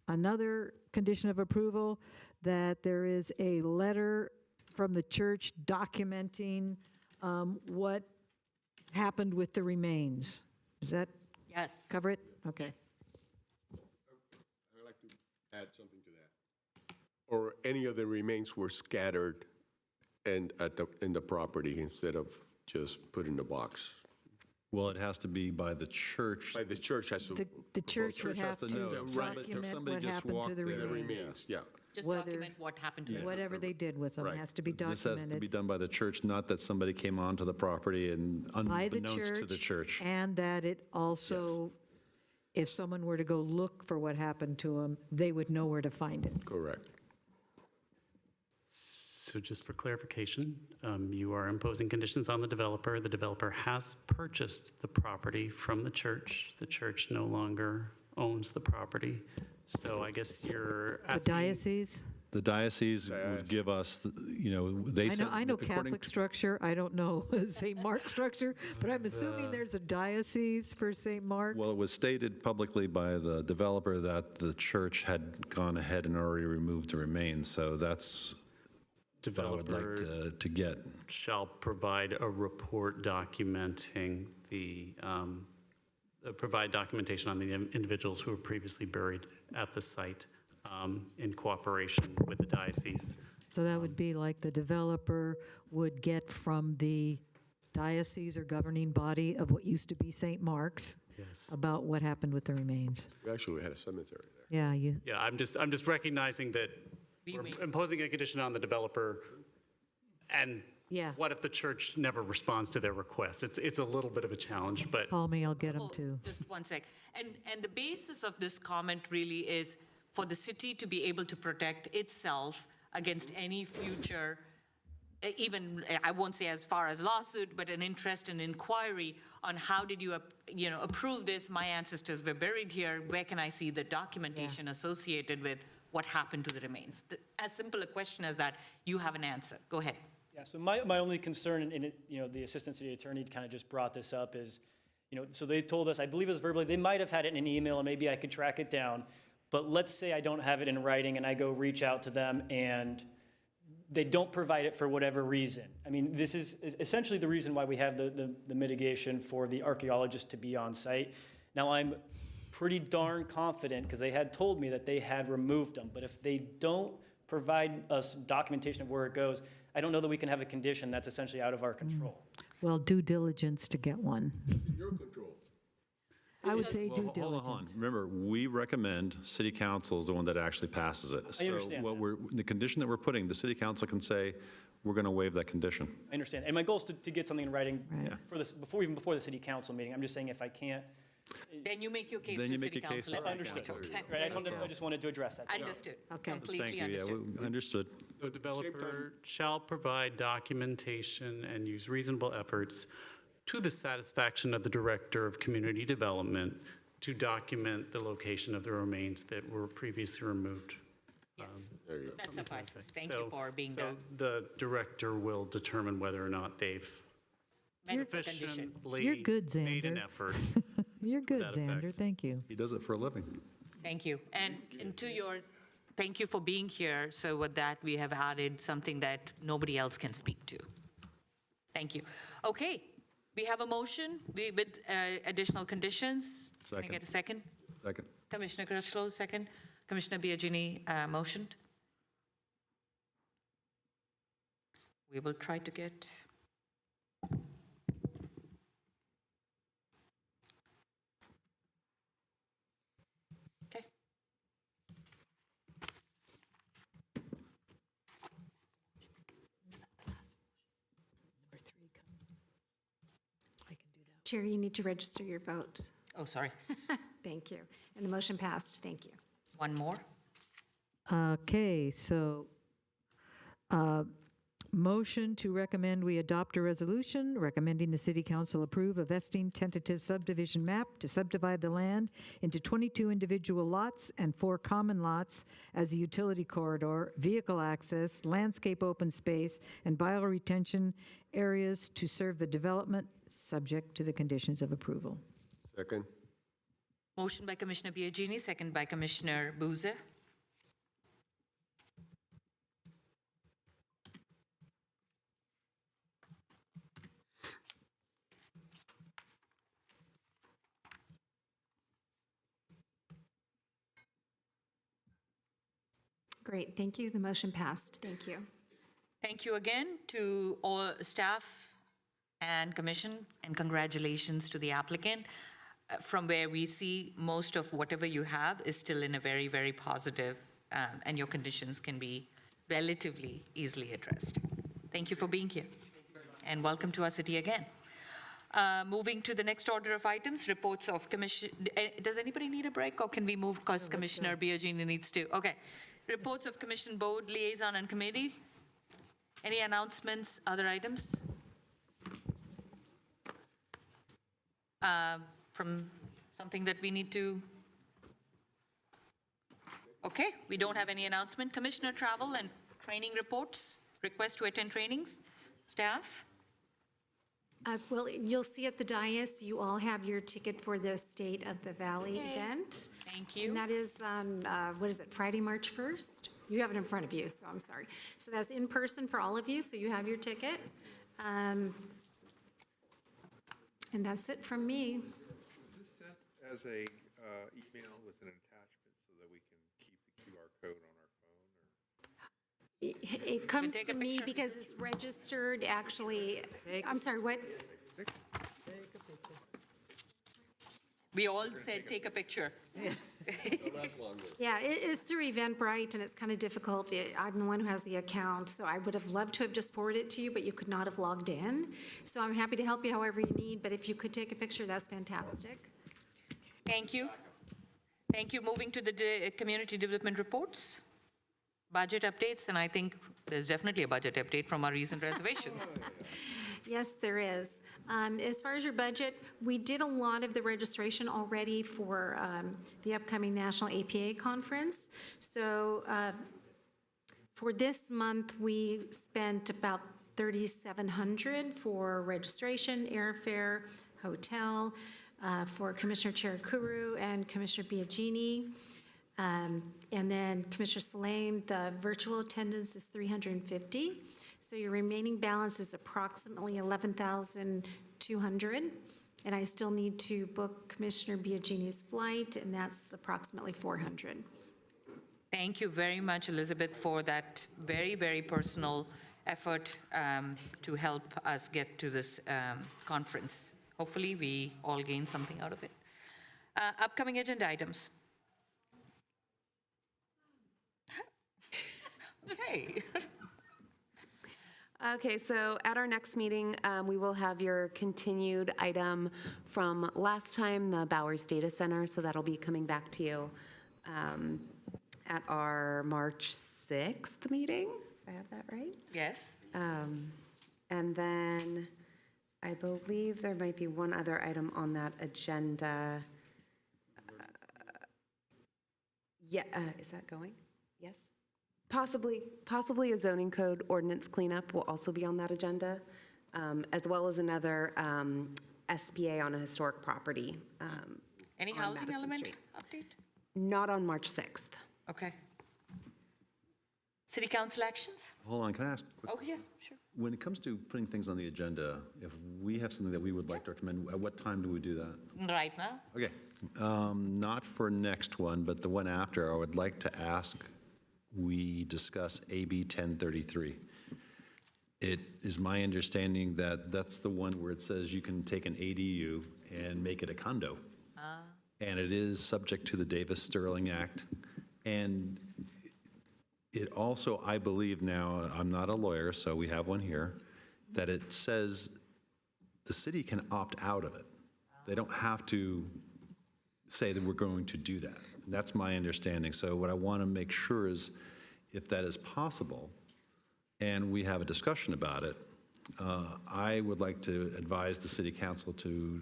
another condition of approval, that there is a letter from the church documenting what happened with the remains. Does that Yes. cover it? Okay. I'd like to add something to that. Or any of the remains were scattered and in the property instead of just put in the box. well, it has to be by the church. By the church has to. The church would church has have to to know. Somebody- document somebody what just happened to walked the there. The remains. remains, yeah. Just Whether- document what happened to them. Whatever they did with them Right. has to be This has to be documented done by the church, not that somebody came onto the property and by the unbeknownst to the church. and that it also, if someone were to go look for what happened to them, they would know where to find it. Correct. So just for clarification, you are imposing conditions on the developer. The developer has purchased the property from the church. The church no longer owns the property. So I guess you're The asking. diocese? The diocese would give us, they said. I know according- Catholic structure, I don't know St. Mark structure, but I'm assuming there's a diocese for St. Mark's. Well, it was stated publicly by the developer that the church had gone ahead and already removed the remains, so that's what I would like Developer to get. shall provide a report documenting provide documentation on the individuals who were previously buried at the site in cooperation with the diocese. So that would be like the developer would get from the diocese or governing body of what used to be St. Mark's Yes. about what happened with the remains. Actually, we had a cemetery there. Yeah, you, Yeah, I'm just recognizing that we're imposing a condition on the developer, and yeah. what if the church never responds to their request? It's a little bit of a challenge, but Call me, I'll get them too. Just one sec. And the basis of this comment really is for the city to be able to protect itself against any future, even, I won't say as far as lawsuit, but an interest and inquiry on how did you, approve this? My ancestors were buried here. Where can I see the documentation associated with what happened to the remains? As simple a question as that, you have an answer. Go ahead. Yeah, so my only concern, and the assistant city attorney kind of just brought this up, is, so they told us, I believe it was verbally, they might have had it in an email, and maybe I could track it down, but let's say I don't have it in writing, and I go reach out to them, and they don't provide it for whatever reason. I mean, this is essentially the reason why we have the mitigation for the archaeologist to be on site. Now, I'm pretty darn confident, because they had told me that they had removed them, but if they don't provide us documentation of where it goes, I don't know that we can have a condition that's essentially out of our control. Well, due diligence to get one. Your control. I would say due Hold on. diligence. Remember, we recommend city council is the one that actually passes it. I understand So the condition that we're putting, the city council can say, we're going to waive that condition. I understand. And my goal is to get something in writing Right. for this, before the city council meeting. I'm just saying if I can't, Then you make your case Then to you make city your case to council. I understand. Right, I just wanted to address that. Understood. Okay. Completely Thank you, understood. we understood. the developer shall provide documentation and use reasonable efforts to the satisfaction of the Director of Community Development to document the location of the remains that were previously removed. Yes, There you go. that suffices. Thank So- you for being So the director will determine whether or not they've met the condition. sufficiently You're good, made an Xander. effort. You're good, that Xander, effect. thank you. He does it for a living. Thank you. And to your, thank you for being here. So with that, we have added something that nobody else can speak to. Thank you. Okay, we have a motion with additional conditions. Can I Second. get a second? Second. Commissioner Crutchlow, second. Commissioner Biagini motioned. We will try to get. Okay. Chair, you need to register your vote. Oh, sorry. Thank you. And the motion passed. Thank you. One more. Okay, so, motion to recommend we adopt a resolution recommending the city council approve a vesting tentative subdivision map to subdivide the land into 22 individual lots and 4 common lots as a utility corridor, vehicle access, landscape open space, and bioretention areas to serve the development, subject to the conditions of approval. Second. Motion by Commissioner Biagini, second by Commissioner Boozer. Great, thank you. The motion passed. Thank you. Thank you again to all staff and commission, and congratulations to the applicant. From where we see, most of whatever you have is still in a very, very positive, and your conditions can be relatively easily addressed. Thank you for being here, and welcome to our city again. Moving to the next order of items, reports of commission. Does anybody need a break, or can we move because Commissioner Biagini needs to? Okay. Reports of commission, board, liaison, and committee. Any announcements, other items? From something that we need to? Okay, we don't have any announcement. Commissioner travel and training reports, request to attend trainings, staff? Well, you'll see at the dais, you all have your ticket for the State of the Valley event. Thank you. And that is on, Friday, March 1st? You have it in front of you, so I'm sorry. So that's in person for all of you, so you have your ticket. And that's it from me. Was this sent as a email with an attachment so that we can keep the QR code on our phone? Or? It comes take to a me picture. because it's registered, actually, I'm sorry, what? We all said, take a picture. Yeah, it is through Eventbrite, and it's kind of difficult. I'm the one who has the account, so I would have loved to have just forwarded it to you, but you could not have logged in. So I'm happy to help you however you need, but if you could take a picture, that's fantastic. Thank you. Thank you. Moving to the community development reports, budget updates, and I think there's definitely a budget update from our recent reservations. Yes, there is. As far as your budget, we did a lot of the registration already for the upcoming National APA Conference. So for this month, we spent about $3,700 for registration, airfare, hotel, for Commissioner Cherukuru and Commissioner Biagini. And then Commissioner Salame, the virtual attendance is $350. So your remaining balance is approximately $11,200. And I still need to book Commissioner Biagini's flight, and that's approximately $400. Thank you very much, Elizabeth, for that very, very personal effort to help us get to this conference. Hopefully, we all gain something out of it. Upcoming agenda items. Okay. Okay, so at our next meeting, we will have your continued item from last time, the Bowers Data Center, so that'll be coming back to you at our March 6th meeting. I have that right? Yes. And then I believe there might be one other item on that agenda. Is that going? Yes? Possibly a zoning code ordinance cleanup will also be on that agenda, as well as another SPA on a historic property. Any on housing Madison element Street. update? Not on March 6th. Okay. City council actions? Hold on, can I ask? Oh, yeah, sure. When it comes to putting things on the agenda, if we have something that we would like to recommend, at what time do we do that? Right now? Okay, not for next one, but the one after, I would like to ask we discuss AB 1033. It is my understanding that that's the one where it says you can take an ADU and make it a condo. And it is subject to the Davis-Sterling Act. And it also, I believe now, I'm not a lawyer, so we have one here, that it says the city can opt out of it. They don't have to say that we're going to do that. That's my understanding. So what I want to make sure is if that is possible and we have a discussion about it, I would like to advise the city council to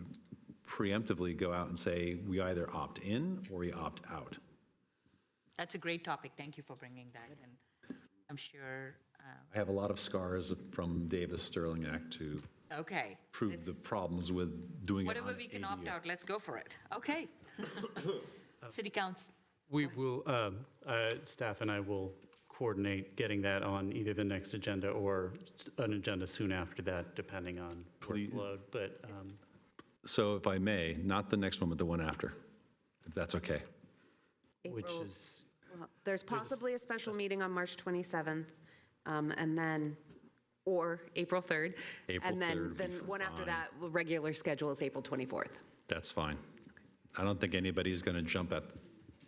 preemptively go out and say we either opt in or we opt out. That's a great topic. Thank you for bringing that in. I'm sure. I have a lot of scars from Davis-Sterling Act to Okay. prove the problems with doing it on Whatever we can opt ADU. out, let's go for it. Okay. City council. We will, staff and I will coordinate getting that on either the next agenda or an agenda soon after that, depending on workload. But So if I may, not the next one, but the one after, if that's okay. which April- is, Well, there's possibly a special meeting on March 27th, and then, or April 3rd. April And then, 3rd would be one after fine. that, regular schedule is April 24th. That's fine. I don't think anybody's going to jump at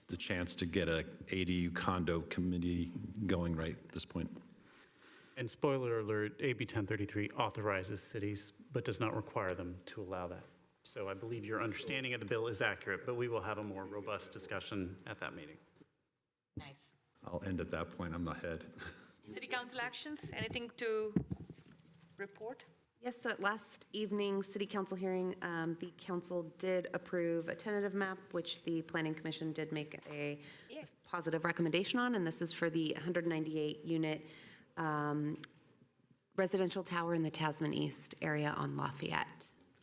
the chance to get a ADU condo committee going right at this point. and spoiler alert, AB 1033 authorizes cities, but does not require them to allow that. So I believe your understanding of the bill is accurate, but we will have a more robust discussion at that meeting. Nice. I'll end at that point. I'm ahead. City council actions, anything to report? Yes, so at last evening's city council hearing, the council did approve a tentative map, which the planning commission did make a positive recommendation on, and this is for the 198-unit residential tower in the Tasman East area on Lafayette.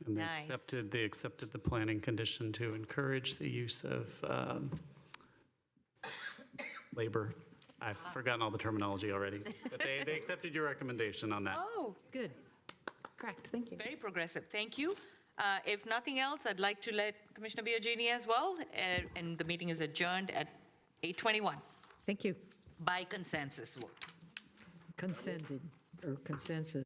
And they Nice. accepted the planning condition to encourage the use of labor. I've forgotten all the terminology already, but they accepted your recommendation on that. Oh, Good. Correct, thank you. very progressive. Thank you. If nothing else, I'd like to let Commissioner Biagini as well, and the meeting is adjourned at 8:21 Thank you. by consensus vote. Consented, or consensus.